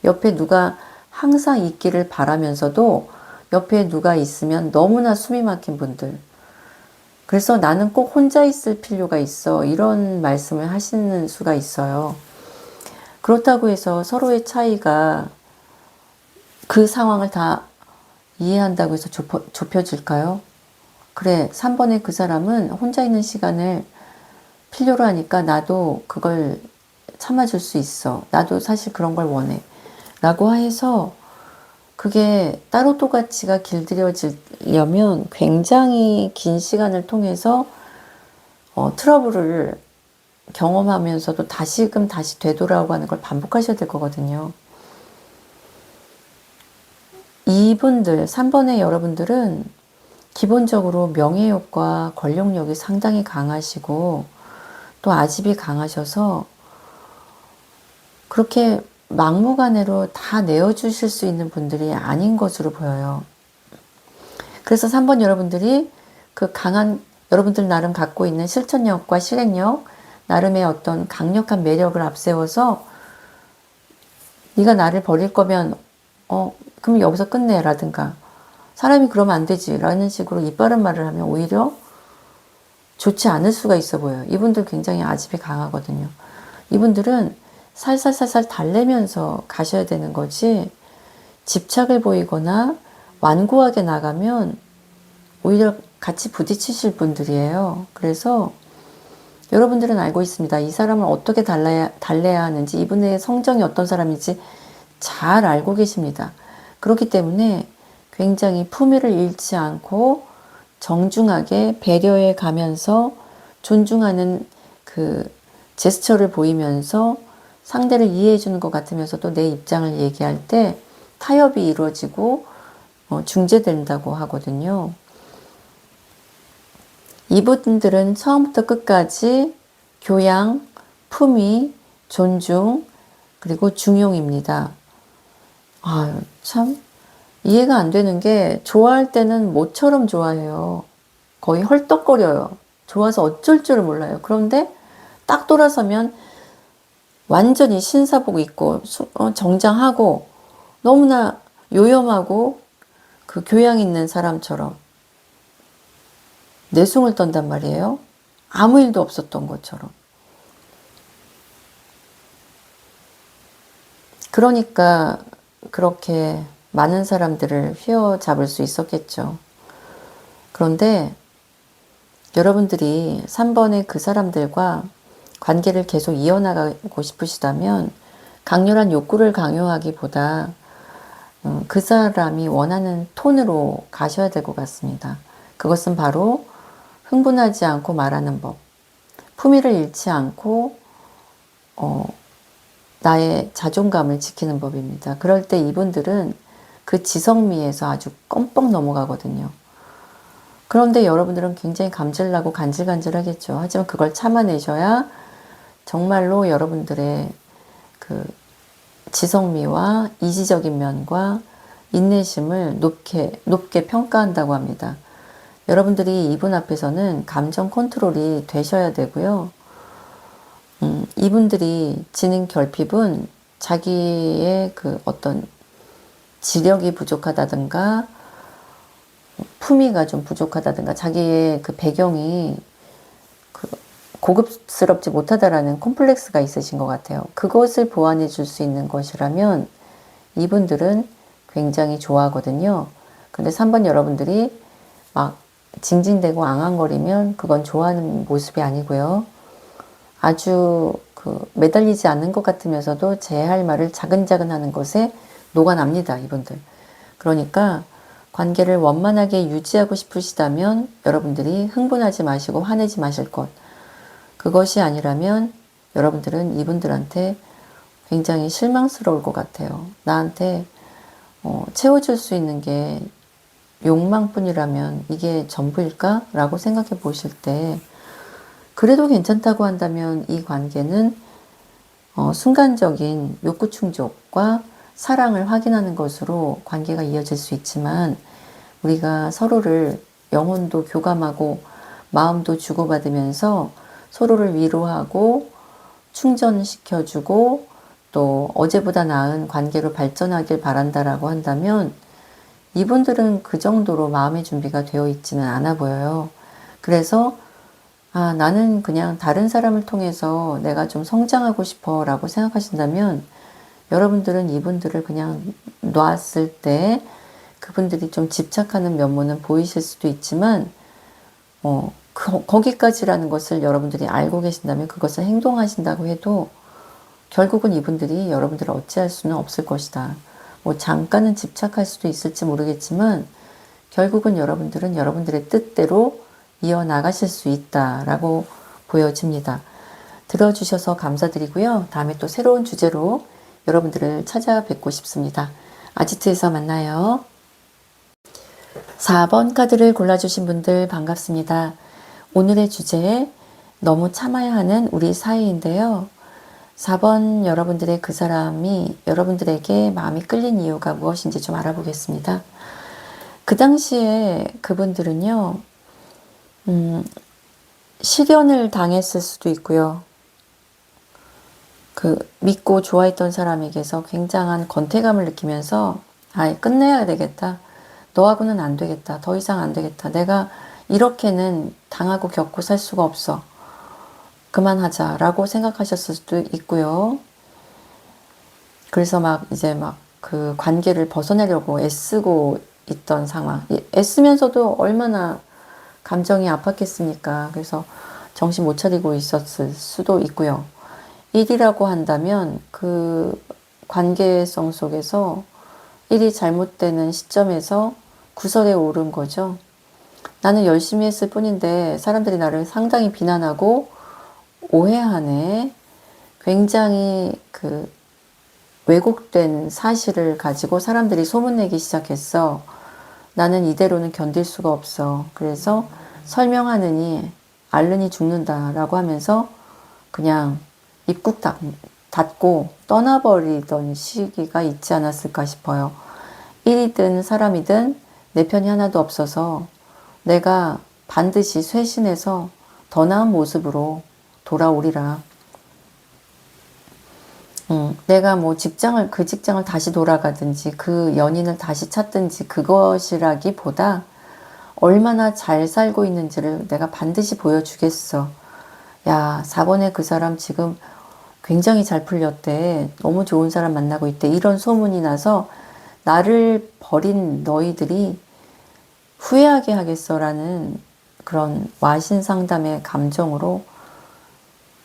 옆에 누가 항상 있기를 바라면서도 옆에 누가 있으면 너무나 숨이 막힌 분들. 그래서 나는 꼭 혼자 있을 필요가 있어. 이런 말씀을 하시는 수가 있어요. 그렇다고 해서 서로의 차이가 그 상황을 다 이해한다고 해서 좁혀질까요? 그래, 3번의 그 사람은 혼자 있는 시간을 필요로 하니까 나도 그걸 참아줄 수 있어. 나도 사실 그런 걸 원해. 라고 해서 그게 따로 또가치가 길들여지려면 굉장히 긴 시간을 통해서 트러블을 경험하면서도 다시금 다시 되돌아오고 하는 걸 반복하셔야 될 거거든요. 이분들, 3번의 여러분들은 기본적으로 명예욕과 권력욕이 상당히 강하시고 또 아집이 강하셔서 그렇게 막무가내로 다 내어주실 수 있는 분들이 아닌 것으로 보여요. 그래서 3번 여러분들이 그 강한, 여러분들 나름 갖고 있는 실천력과 실행력, 나름의 어떤 강력한 매력을 앞세워서 네가 나를 버릴 거면 그럼 여기서 끝내 라든가, 사람이 그러면 안 되지 라는 식으로 이빠른 말을 하면 오히려 좋지 않을 수가 있어 보여요. 이분들 굉장히 아집이 강하거든요. 이분들은 살살살살 달래면서 가셔야 되는 거지, 집착을 보이거나 완고하게 나가면 오히려 같이 부딪히실 분들이에요. 그래서 여러분들은 알고 있습니다. 이 사람을 어떻게 달래야 하는지, 이분의 성정이 어떤 사람인지 잘 알고 계십니다. 그렇기 때문에 굉장히 품위를 잃지 않고 정중하게 배려해 가면서 존중하는 그 제스처를 보이면서 상대를 이해해 주는 것 같으면서도 내 입장을 얘기할 때 타협이 이루어지고 중재된다고 하거든요. 이분들은 처음부터 끝까지 교양, 품위, 존중, 그리고 중용입니다. 참 이해가 안 되는 게, 좋아할 때는 모처럼 좋아해요. 거의 헐떡거려요. 좋아서 어쩔 줄을 몰라요. 그런데 딱 돌아서면 완전히 신사복 입고 정장하고 너무나 요염하고 그 교양 있는 사람처럼 내숭을 떤단 말이에요. 아무 일도 없었던 것처럼. 그러니까 그렇게 많은 사람들을 휘어잡을 수 있었겠죠. 그런데 여러분들이 3번의 그 사람들과 관계를 계속 이어나가고 싶으시다면 강렬한 욕구를 강요하기보다 그 사람이 원하는 톤으로 가셔야 될 것 같습니다. 그것은 바로 흥분하지 않고 말하는 법, 품위를 잃지 않고 나의 자존감을 지키는 법입니다. 그럴 때 이분들은 그 지성미에서 아주 껌뻑 넘어가거든요. 그런데 여러분들은 굉장히 감질나고 간질간질하겠죠. 하지만 그걸 참아내셔야 정말로 여러분들의 그 지성미와 이지적인 면과 인내심을 높게 평가한다고 합니다. 여러분들이 이분 앞에서는 감정 컨트롤이 되셔야 되고요. 이분들이 지닌 결핍은 자기의 그 어떤 지력이 부족하다든가 품위가 좀 부족하다든가 자기의 그 배경이 그 고급스럽지 못하다라는 콤플렉스가 있으신 것 같아요. 그것을 보완해 줄 수 있는 것이라면 이분들은 굉장히 좋아하거든요. 근데 3번 여러분들이 막 징징대고 앙앙거리면 그건 좋아하는 모습이 아니고요. 아주 매달리지 않는 것 같으면서도 제 할 말을 자근자근 하는 것에 녹아납니다, 이분들. 그러니까 관계를 원만하게 유지하고 싶으시다면 여러분들이 흥분하지 마시고 화내지 마실 것. 그것이 아니라면 여러분들은 이분들한테 굉장히 실망스러울 것 같아요. 나한테 채워줄 수 있는 게 욕망뿐이라면 이게 전부일까? 라고 생각해 보실 때, 그래도 괜찮다고 한다면 이 관계는 순간적인 욕구 충족과 사랑을 확인하는 것으로 관계가 이어질 수 있지만, 우리가 서로를 영혼도 교감하고 마음도 주고받으면서 서로를 위로하고 충전시켜주고 또 어제보다 나은 관계로 발전하길 바란다라고 한다면 이분들은 그 정도로 마음의 준비가 되어 있지는 않아 보여요. 그래서 나는 그냥 다른 사람을 통해서 내가 좀 성장하고 싶어 라고 생각하신다면 여러분들은 이분들을 그냥 놨을 때 그분들이 좀 집착하는 면모는 보이실 수도 있지만 거기까지라는 것을 여러분들이 알고 계신다면 그것을 행동하신다고 해도 결국은 이분들이 여러분들을 어찌할 수는 없을 것이다. 뭐 잠깐은 집착할 수도 있을지 모르겠지만 결국은 여러분들은 여러분들의 뜻대로 이어나가실 수 있다라고 보여집니다. 들어주셔서 감사드리고요. 다음에 또 새로운 주제로 여러분들을 찾아뵙고 싶습니다. 아지트에서 만나요. 4번 카드를 골라주신 분들 반갑습니다. 오늘의 주제, 너무 참아야 하는 우리 사이인데요. 4번 여러분들의 그 사람이 여러분들에게 마음이 끌린 이유가 무엇인지 좀 알아보겠습니다. 그 당시에 그분들은요, 실연을 당했을 수도 있고요. 그 믿고 좋아했던 사람에게서 굉장한 권태감을 느끼면서 아예 끝내야 되겠다. 너하고는 안 되겠다. 더 이상 안 되겠다. 내가 이렇게는 당하고 겪고 살 수가 없어. 그만하자라고 생각하셨을 수도 있고요. 그래서 막 이제 막 그 관계를 벗어내려고 애쓰고 있던 상황. 애쓰면서도 얼마나 감정이 아팠겠습니까? 그래서 정신 못 차리고 있었을 수도 있고요. 일이라고 한다면 그 관계성 속에서 일이 잘못되는 시점에서 구설에 오른 거죠. 나는 열심히 했을 뿐인데 사람들이 나를 상당히 비난하고 오해하네. 굉장히 그 왜곡된 사실을 가지고 사람들이 소문내기 시작했어. 나는 이대로는 견딜 수가 없어. 그래서 설명하느니 앓느니 죽는다라고 하면서 그냥 입국 닫고 떠나버리던 시기가 있지 않았을까 싶어요. 일이든 사람이든 내 편이 하나도 없어서 내가 반드시 쇄신해서 더 나은 모습으로 돌아오리라. 내가 뭐 그 직장을 다시 돌아가든지 그 연인을 다시 찾든지 그것이라기보다 얼마나 잘 살고 있는지를 내가 반드시 보여주겠어. 야, 4번에 그 사람 지금 굉장히 잘 풀렸대. 너무 좋은 사람 만나고 있대. 이런 소문이 나서 나를 버린 너희들이 후회하게 하겠어라는 그런 와신상담의 감정으로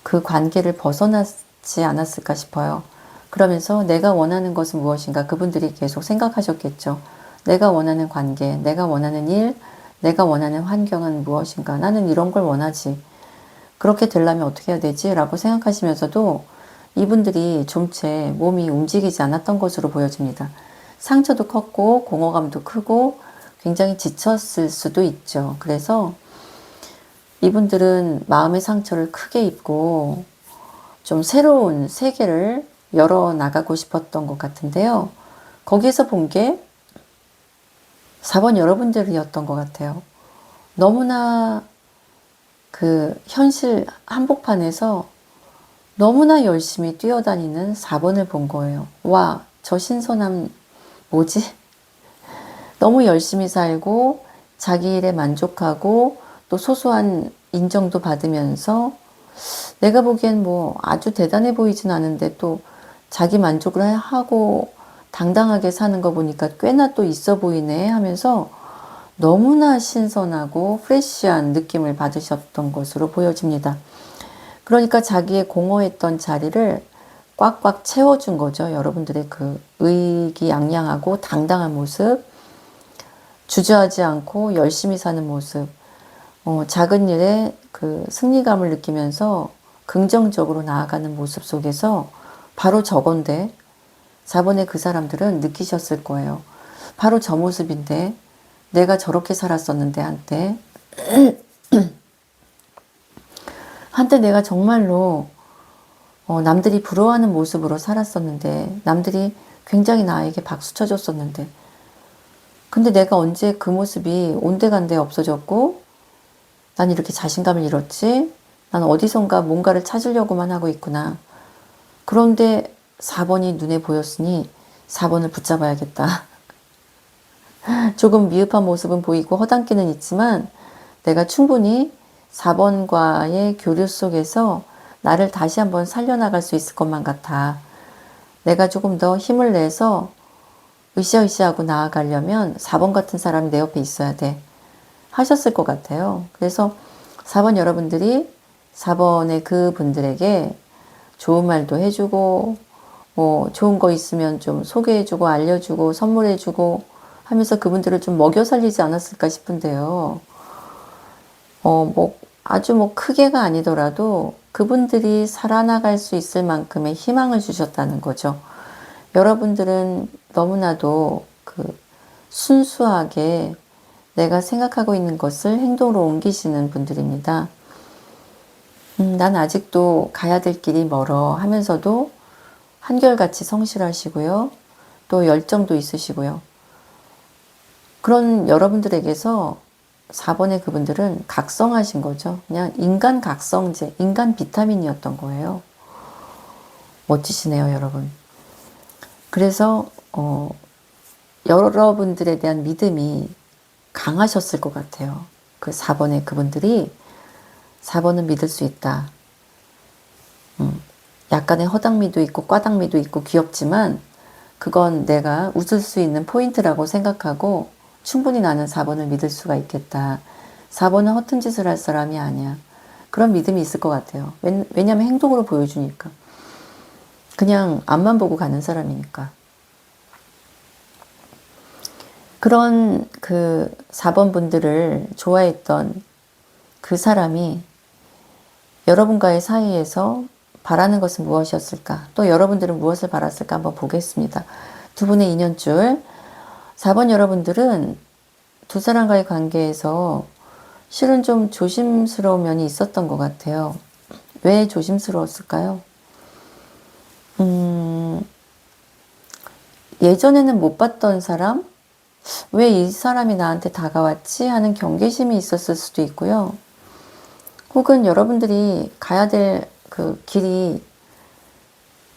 그 관계를 벗어나지 않았을까 싶어요. 그러면서 내가 원하는 것은 무엇인가 그분들이 계속 생각하셨겠죠. 내가 원하는 관계, 내가 원하는 일, 내가 원하는 환경은 무엇인가. 나는 이런 걸 원하지. 그렇게 되려면 어떻게 해야 되지? 라고 생각하시면서도 이분들이 좀채 몸이 움직이지 않았던 것으로 보여집니다. 상처도 컸고 공허감도 크고 굉장히 지쳤을 수도 있죠. 그래서 이분들은 마음의 상처를 크게 입고 좀 새로운 세계를 열어나가고 싶었던 것 같은데요. 거기에서 본 게 4번 여러분들이었던 것 같아요. 너무나 그 현실 한복판에서 너무나 열심히 뛰어다니는 4번을 본 거예요. 와, 저 신선함 뭐지? 너무 열심히 살고 자기 일에 만족하고 또 소소한 인정도 받으면서 내가 보기엔 뭐 아주 대단해 보이진 않은데 또 자기 만족을 하고 당당하게 사는 거 보니까 꽤나 또 있어 보이네 하면서 너무나 신선하고 프레시한 느낌을 받으셨던 것으로 보여집니다. 그러니까 자기의 공허했던 자리를 꽉꽉 채워준 거죠. 여러분들의 그 의기양양하고 당당한 모습, 주저하지 않고 열심히 사는 모습, 작은 일에 그 승리감을 느끼면서 긍정적으로 나아가는 모습 속에서 바로 저건데 4번의 그 사람들은 느끼셨을 거예요. 바로 저 모습인데 내가 저렇게 살았었는데 한때 내가 정말로 남들이 부러워하는 모습으로 살았었는데 남들이 굉장히 나에게 박수 쳐줬었는데 근데 내가 언제 그 모습이 온데간데 없어졌고 난 이렇게 자신감을 잃었지? 난 어디선가 뭔가를 찾으려고만 하고 있구나. 그런데 4번이 눈에 보였으니 4번을 붙잡아야겠다. 조금 미흡한 모습은 보이고 허당기는 있지만 내가 충분히 4번과의 교류 속에서 나를 다시 한번 살려나갈 수 있을 것만 같아. 내가 조금 더 힘을 내서 으쌰으쌰하고 나아가려면 4번 같은 사람이 내 옆에 있어야 돼. 하셨을 것 같아요. 그래서 4번 여러분들이 4번의 그 분들에게 좋은 말도 해주고 뭐 좋은 거 있으면 좀 소개해주고 알려주고 선물해주고 하면서 그분들을 좀 먹여 살리지 않았을까 싶은데요. 뭐 아주 뭐 크게가 아니더라도 그분들이 살아나갈 수 있을 만큼의 희망을 주셨다는 거죠. 여러분들은 너무나도 그 순수하게 내가 생각하고 있는 것을 행동으로 옮기시는 분들입니다. 난 아직도 가야 될 길이 멀어 하면서도 한결같이 성실하시고요. 또 열정도 있으시고요. 그런 여러분들에게서 4번의 그분들은 각성하신 거죠. 그냥 인간 각성제, 인간 비타민이었던 거예요. 멋지시네요, 여러분. 그래서 여러분들에 대한 믿음이 강하셨을 것 같아요. 그 4번의 그분들이 4번은 믿을 수 있다. 약간의 허당미도 있고 꽈당미도 있고 귀엽지만 그건 내가 웃을 수 있는 포인트라고 생각하고 충분히 나는 4번을 믿을 수가 있겠다. 4번은 허튼 짓을 할 사람이 아니야. 그런 믿음이 있을 것 같아요. 왜냐하면 행동으로 보여주니까. 그냥 앞만 보고 가는 사람이니까. 그런 그 4번 분들을 좋아했던 그 사람이 여러분과의 사이에서 바라는 것은 무엇이었을까? 또 여러분들은 무엇을 바랐을까? 한번 보겠습니다. 두 분의 인연줄. 4번 여러분들은 두 사람과의 관계에서 실은 좀 조심스러운 면이 있었던 것 같아요. 왜 조심스러웠을까요? 예전에는 못 봤던 사람? 왜 이 사람이 나한테 다가왔지? 하는 경계심이 있었을 수도 있고요. 혹은 여러분들이 가야 될 그 길이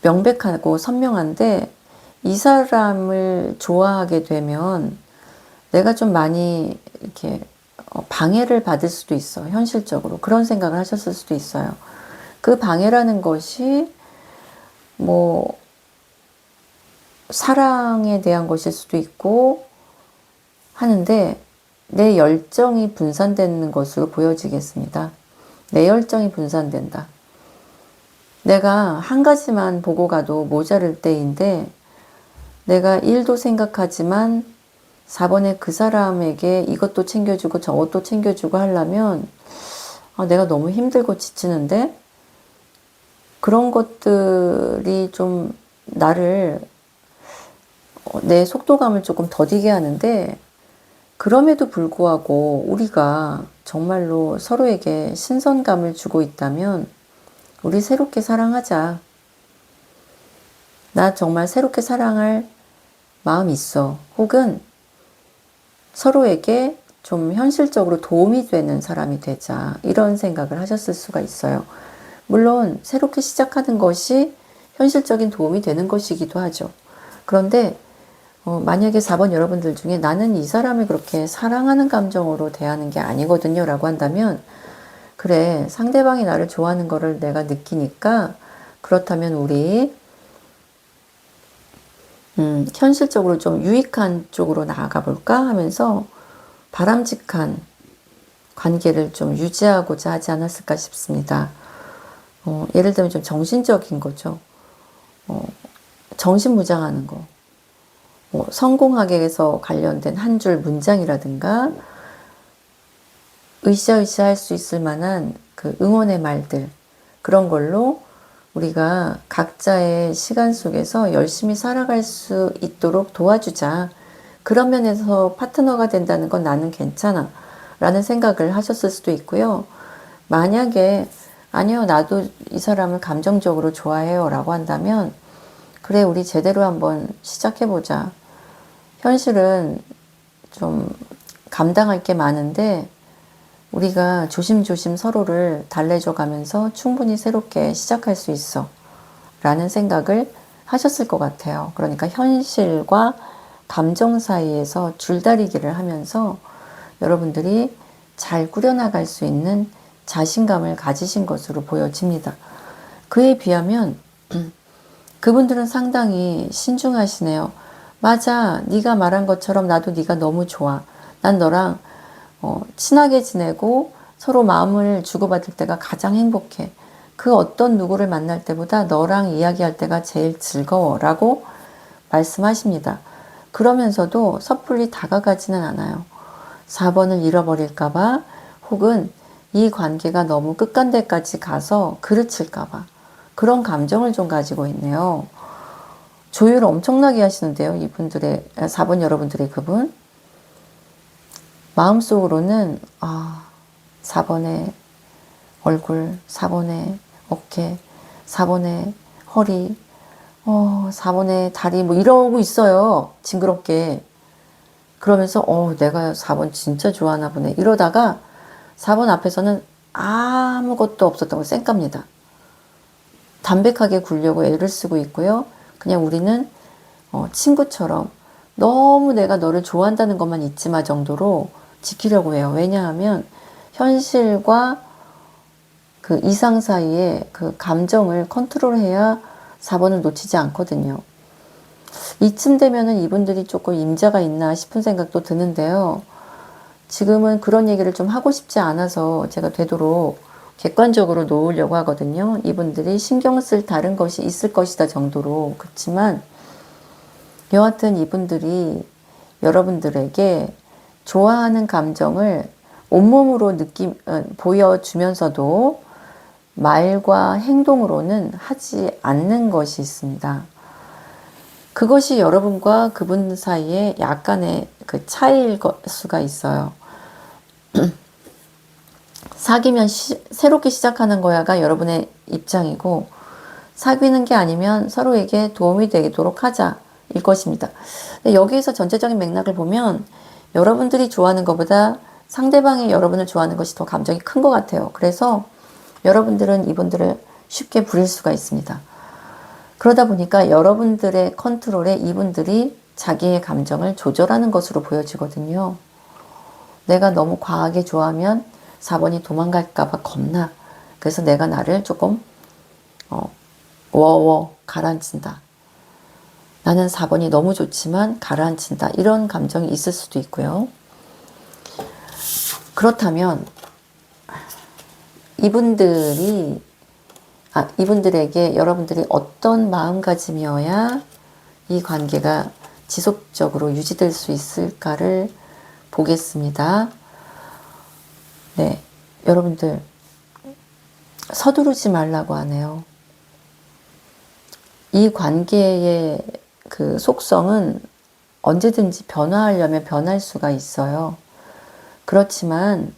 명백하고 선명한데 이 사람을 좋아하게 되면 내가 좀 많이 이렇게 방해를 받을 수도 있어. 현실적으로. 그런 생각을 하셨을 수도 있어요. 그 방해라는 것이 뭐 사랑에 대한 것일 수도 있고 하는데 내 열정이 분산되는 것으로 보여지겠습니다. 내 열정이 분산된다. 내가 한 가지만 보고 가도 모자랄 때인데 내가 일도 생각하지만 4번에 그 사람에게 이것도 챙겨주고 저것도 챙겨주고 하려면 내가 너무 힘들고 지치는데 그런 것들이 좀 나를 내 속도감을 조금 더디게 하는데 그럼에도 불구하고 우리가 정말로 서로에게 신선감을 주고 있다면 우리 새롭게 사랑하자. 나 정말 새롭게 사랑할 마음 있어. 혹은 서로에게 좀 현실적으로 도움이 되는 사람이 되자. 이런 생각을 하셨을 수가 있어요. 물론 새롭게 시작하는 것이 현실적인 도움이 되는 것이기도 하죠. 그런데 만약에 4번 여러분들 중에 나는 이 사람을 그렇게 사랑하는 감정으로 대하는 게 아니거든요 라고 한다면 그래 상대방이 나를 좋아하는 거를 내가 느끼니까 그렇다면 우리 현실적으로 좀 유익한 쪽으로 나아가 볼까 하면서 바람직한 관계를 좀 유지하고자 하지 않았을까 싶습니다. 예를 들면 좀 정신적인 거죠. 정신무장하는 거. 성공하게 해서 관련된 한 줄 문장이라든가 으쌰으쌰 할 수 있을 만한 그 응원의 말들 그런 걸로 우리가 각자의 시간 속에서 열심히 살아갈 수 있도록 도와주자. 그런 면에서 파트너가 된다는 건 나는 괜찮아 라는 생각을 하셨을 수도 있고요. 만약에 아니요 나도 이 사람을 감정적으로 좋아해요 라고 한다면 그래 우리 제대로 한번 시작해보자. 현실은 좀 감당할 게 많은데 우리가 조심조심 서로를 달래줘 가면서 충분히 새롭게 시작할 수 있어 라는 생각을 하셨을 것 같아요. 그러니까 현실과 감정 사이에서 줄다리기를 하면서 여러분들이 잘 꾸려나갈 수 있는 자신감을 가지신 것으로 보여집니다. 그에 비하면 그분들은 상당히 신중하시네요. 맞아. 네가 말한 것처럼 나도 네가 너무 좋아. 난 너랑 친하게 지내고 서로 마음을 주고받을 때가 가장 행복해. 그 어떤 누구를 만날 때보다 너랑 이야기할 때가 제일 즐거워 라고 말씀하십니다. 그러면서도 섣불리 다가가지는 않아요. 4번을 잃어버릴까봐 혹은 이 관계가 너무 끝간데까지 가서 그르칠까봐 그런 감정을 좀 가지고 있네요. 조율을 엄청나게 하시는데요. 이분들의 4번 여러분들의 그분 마음속으로는 4번에 얼굴, 4번에 어깨, 4번에 허리, 4번에 다리 뭐 이러고 있어요. 징그럽게. 그러면서 내가 4번 진짜 좋아하나 보네. 이러다가 4번 앞에서는 아무것도 없었던 걸 쌩깝니다. 담백하게 굴려고 애를 쓰고 있고요. 그냥 우리는 친구처럼 너무 내가 너를 좋아한다는 것만 잊지 마 정도로 지키려고 해요. 왜냐하면 현실과 그 이상 사이에 그 감정을 컨트롤해야 4번을 놓치지 않거든요. 이쯤 되면은 이분들이 조금 임자가 있나 싶은 생각도 드는데요. 지금은 그런 얘기를 좀 하고 싶지 않아서 제가 되도록 객관적으로 놓으려고 하거든요. 이분들이 신경 쓸 다른 것이 있을 것이다 정도로. 그렇지만 여하튼 이분들이 여러분들에게 좋아하는 감정을 온몸으로 보여주면서도 말과 행동으로는 하지 않는 것이 있습니다. 그것이 여러분과 그분 사이에 약간의 그 차이일 수가 있어요. 사귀면 새롭게 시작하는 거야가 여러분의 입장이고, 사귀는 게 아니면 서로에게 도움이 되도록 하자 일 것입니다. 여기에서 전체적인 맥락을 보면 여러분들이 좋아하는 것보다 상대방이 여러분을 좋아하는 것이 더 감정이 큰 것 같아요. 그래서 여러분들은 이분들을 쉽게 부릴 수가 있습니다. 그러다 보니까 여러분들의 컨트롤에 이분들이 자기의 감정을 조절하는 것으로 보여지거든요. 내가 너무 과하게 좋아하면 4번이 도망갈까봐 겁나. 그래서 내가 나를 조금 가라앉힌다. 나는 4번이 너무 좋지만 가라앉힌다. 이런 감정이 있을 수도 있고요. 그렇다면 이분들에게 여러분들이 어떤 마음가짐이어야 이 관계가 지속적으로 유지될 수 있을까를 보겠습니다. 네, 여러분들 서두르지 말라고 하네요. 이 관계의 그 속성은 언제든지 변화하려면 변할 수가 있어요. 그렇지만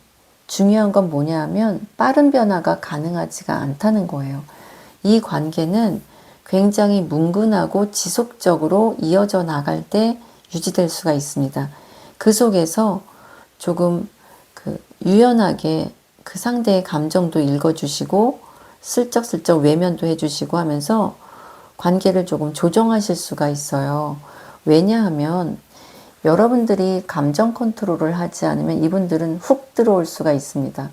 중요한 건 뭐냐 하면 빠른 변화가 가능하지가 않다는 거예요. 이 관계는 굉장히 뭉근하고 지속적으로 이어져 나갈 때 유지될 수가 있습니다. 그 속에서 조금 유연하게 그 상대의 감정도 읽어주시고 슬쩍슬쩍 외면도 해주시고 하면서 관계를 조금 조정하실 수가 있어요. 왜냐하면 여러분들이 감정 컨트롤을 하지 않으면 이분들은 훅 들어올 수가 있습니다.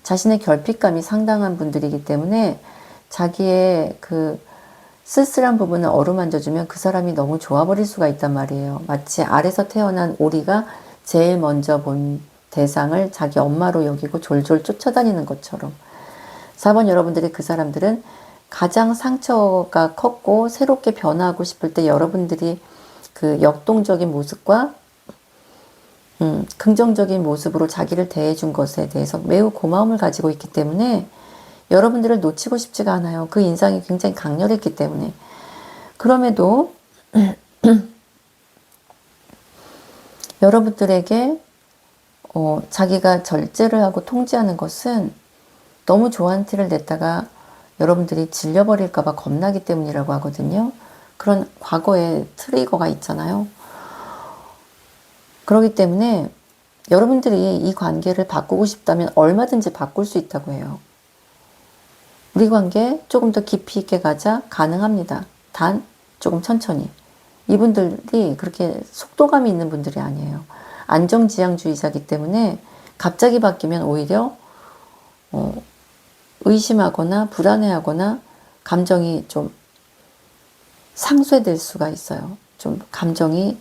자신의 결핍감이 상당한 분들이기 때문에 자기의 그 쓸쓸한 부분을 어루만져주면 그 사람이 너무 좋아버릴 수가 있단 말이에요. 마치 알에서 태어난 오리가 제일 먼저 본 대상을 자기 엄마로 여기고 졸졸 쫓아다니는 것처럼 4번 여러분들이 그 사람들은 가장 상처가 컸고 새롭게 변화하고 싶을 때 여러분들이 그 역동적인 모습과 긍정적인 모습으로 자기를 대해준 것에 대해서 매우 고마움을 가지고 있기 때문에 여러분들을 놓치고 싶지가 않아요. 그 인상이 굉장히 강렬했기 때문에. 그럼에도 여러분들에게 자기가 절제를 하고 통제하는 것은 너무 좋아하는 티를 냈다가 여러분들이 질려버릴까봐 겁나기 때문이라고 하거든요. 그런 과거의 트리거가 있잖아요. 그렇기 때문에 여러분들이 이 관계를 바꾸고 싶다면 얼마든지 바꿀 수 있다고 해요. 우리 관계 조금 더 깊이 있게 가자 가능합니다. 단 조금 천천히. 이분들이 그렇게 속도감이 있는 분들이 아니에요. 안정지향주의자이기 때문에 갑자기 바뀌면 오히려 의심하거나 불안해하거나 감정이 좀 상쇄될 수가 있어요. 좀 감정이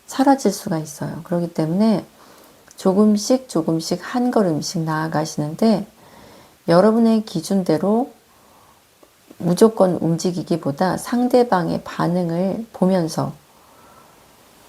사라질 수가 있어요. 그렇기 때문에 조금씩 한 걸음씩 나아가시는데 여러분의 기준대로 무조건 움직이기보다 상대방의 반응을 보면서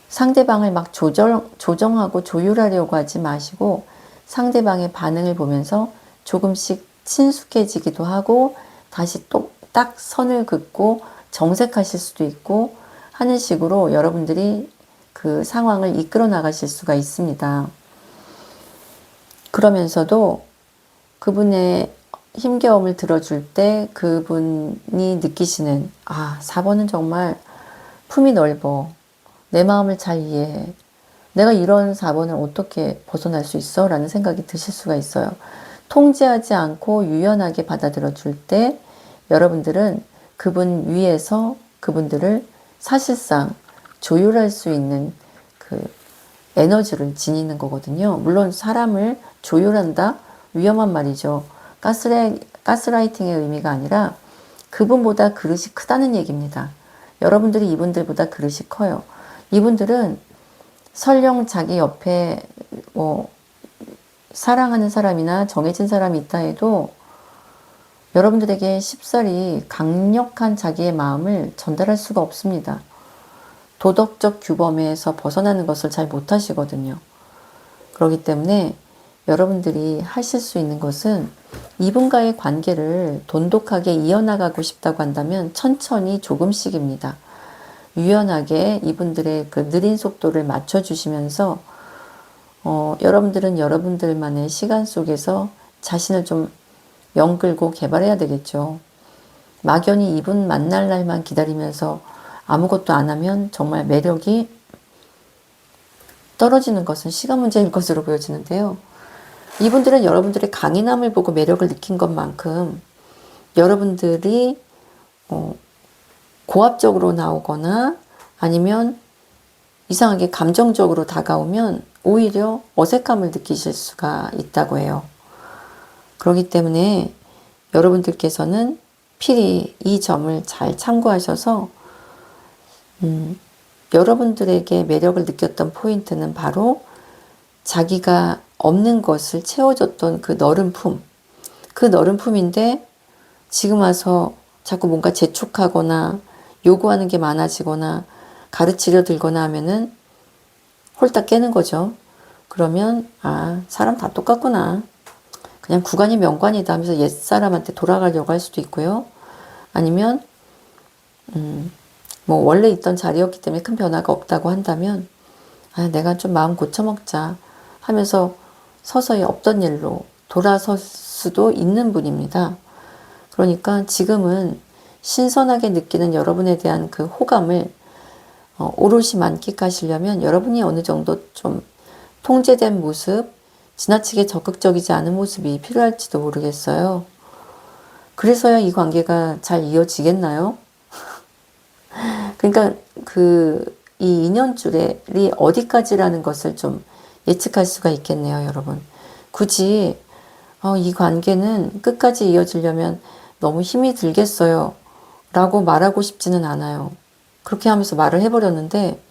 상대방을 막 조정하고 조율하려고 하지 마시고 상대방의 반응을 보면서 조금씩 친숙해지기도 하고 다시 또 딱 선을 긋고 정색하실 수도 있고 하는 식으로 여러분들이 그 상황을 이끌어 나가실 수가 있습니다. 그러면서도 그분의 힘겨움을 들어줄 때 그분이 느끼시는, 아, 4번은 정말 품이 넓어. 내 마음을 잘 이해해. 내가 이런 4번을 어떻게 벗어날 수 있어? 라는 생각이 드실 수가 있어요. 통제하지 않고 유연하게 받아들여 줄 때 여러분들은 그분 위에서 그분들을 사실상 조율할 수 있는 그 에너지를 지니는 거거든요. 물론 사람을 조율한다? 위험한 말이죠. 가스라이팅의 의미가 아니라 그분보다 그릇이 크다는 얘기입니다. 여러분들이 이분들보다 그릇이 커요. 이분들은 설령 자기 옆에 뭐 사랑하는 사람이나 정해진 사람이 있다 해도 여러분들에게 쉽사리 강력한 자기의 마음을 전달할 수가 없습니다. 도덕적 규범에서 벗어나는 것을 잘 못하시거든요. 그렇기 때문에 여러분들이 하실 수 있는 것은 이분과의 관계를 돈독하게 이어나가고 싶다고 한다면 천천히 조금씩입니다. 유연하게 이분들의 그 느린 속도를 맞춰주시면서 여러분들은 여러분들만의 시간 속에서 자신을 좀 연끌고 개발해야 되겠죠. 막연히 이분 만날 날만 기다리면서 아무것도 안 하면 정말 매력이 떨어지는 것은 시간 문제일 것으로 보여지는데요. 이분들은 여러분들의 강인함을 보고 매력을 느낀 것만큼 여러분들이 고압적으로 나오거나 아니면 이상하게 감정적으로 다가오면 오히려 어색함을 느끼실 수가 있다고 해요. 그렇기 때문에 여러분들께서는 필히 이 점을 잘 참고하셔서 여러분들에게 매력을 느꼈던 포인트는 바로 자기가 없는 것을 채워줬던 그 너른 품. 그 너른 품인데 지금 와서 자꾸 뭔가 재촉하거나 요구하는 게 많아지거나 가르치려 들거나 하면은 홀딱 깨는 거죠. 그러면 아, 사람 다 똑같구나. 그냥 구간이 명관이다 하면서 옛사람한테 돌아가려고 할 수도 있고요. 아니면 뭐 원래 있던 자리였기 때문에 큰 변화가 없다고 한다면 아, 내가 좀 마음 고쳐먹자 하면서 서서히 없던 일로 돌아설 수도 있는 분입니다. 그러니까 지금은 신선하게 느끼는 여러분에 대한 그 호감을 오롯이 만끽하시려면 여러분이 어느 정도 좀 통제된 모습, 지나치게 적극적이지 않은 모습이 필요할지도 모르겠어요. 그래서야 이 관계가 잘 이어지겠나요? 그러니까 이 인연줄이 어디까지라는 것을 좀 예측할 수가 있겠네요, 여러분. 굳이 이 관계는 끝까지 이어지려면 너무 힘이 들겠어요 라고 말하고 싶지는 않아요. 그렇게 하면서 말을 해버렸는데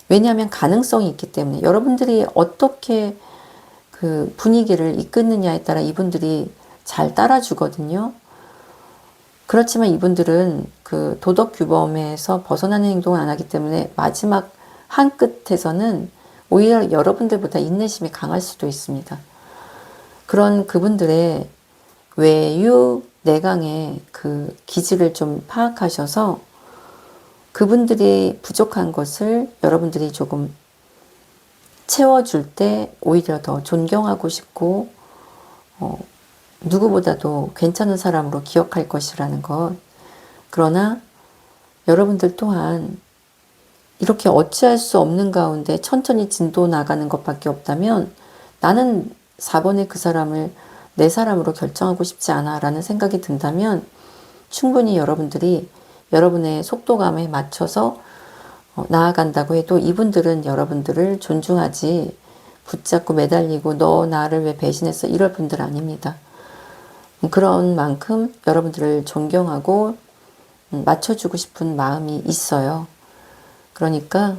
왜냐하면 가능성이 있기 때문에 여러분들이 어떻게 그 분위기를 이끄느냐에 따라 이분들이 잘 따라주거든요. 그렇지만 이분들은 그 도덕 규범에서 벗어나는 행동을 안 하기 때문에 마지막 한 끝에서는 오히려 여러분들보다 인내심이 강할 수도 있습니다. 그런 그분들의 외유 내강의 그 기질을 좀 파악하셔서 그분들이 부족한 것을 여러분들이 조금 채워줄 때 오히려 더 존경하고 싶고 누구보다도 괜찮은 사람으로 기억할 것이라는 것. 그러나 여러분들 또한 이렇게 어찌할 수 없는 가운데 천천히 진도 나가는 것밖에 없다면 나는 4번의 그 사람을 내 사람으로 결정하고 싶지 않아 라는 생각이 든다면 충분히 여러분들이 여러분의 속도감에 맞춰서 나아간다고 해도 이분들은 여러분들을 존중하지 붙잡고 매달리고 너 나를 왜 배신했어 이럴 분들 아닙니다. 그런 만큼 여러분들을 존경하고 맞춰주고 싶은 마음이 있어요. 그러니까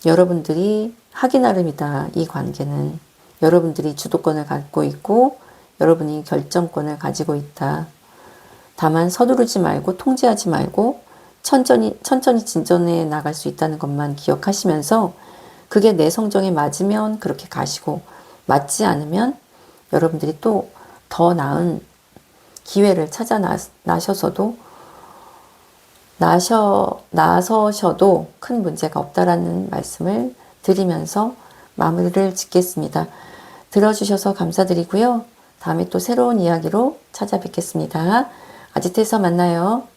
여러분들이 하기 나름이다. 이 관계는 여러분들이 주도권을 갖고 있고 여러분이 결정권을 가지고 있다. 다만 서두르지 말고 통제하지 말고 천천히 진전해 나갈 수 있다는 것만 기억하시면서 그게 내 성정에 맞으면 그렇게 가시고 맞지 않으면 여러분들이 또 더 나은 기회를 찾아 나서셔도 큰 문제가 없다라는 말씀을 드리면서 마무리를 짓겠습니다. 들어주셔서 감사드리고요. 다음에 또 새로운 이야기로 찾아뵙겠습니다. 아지트에서 만나요.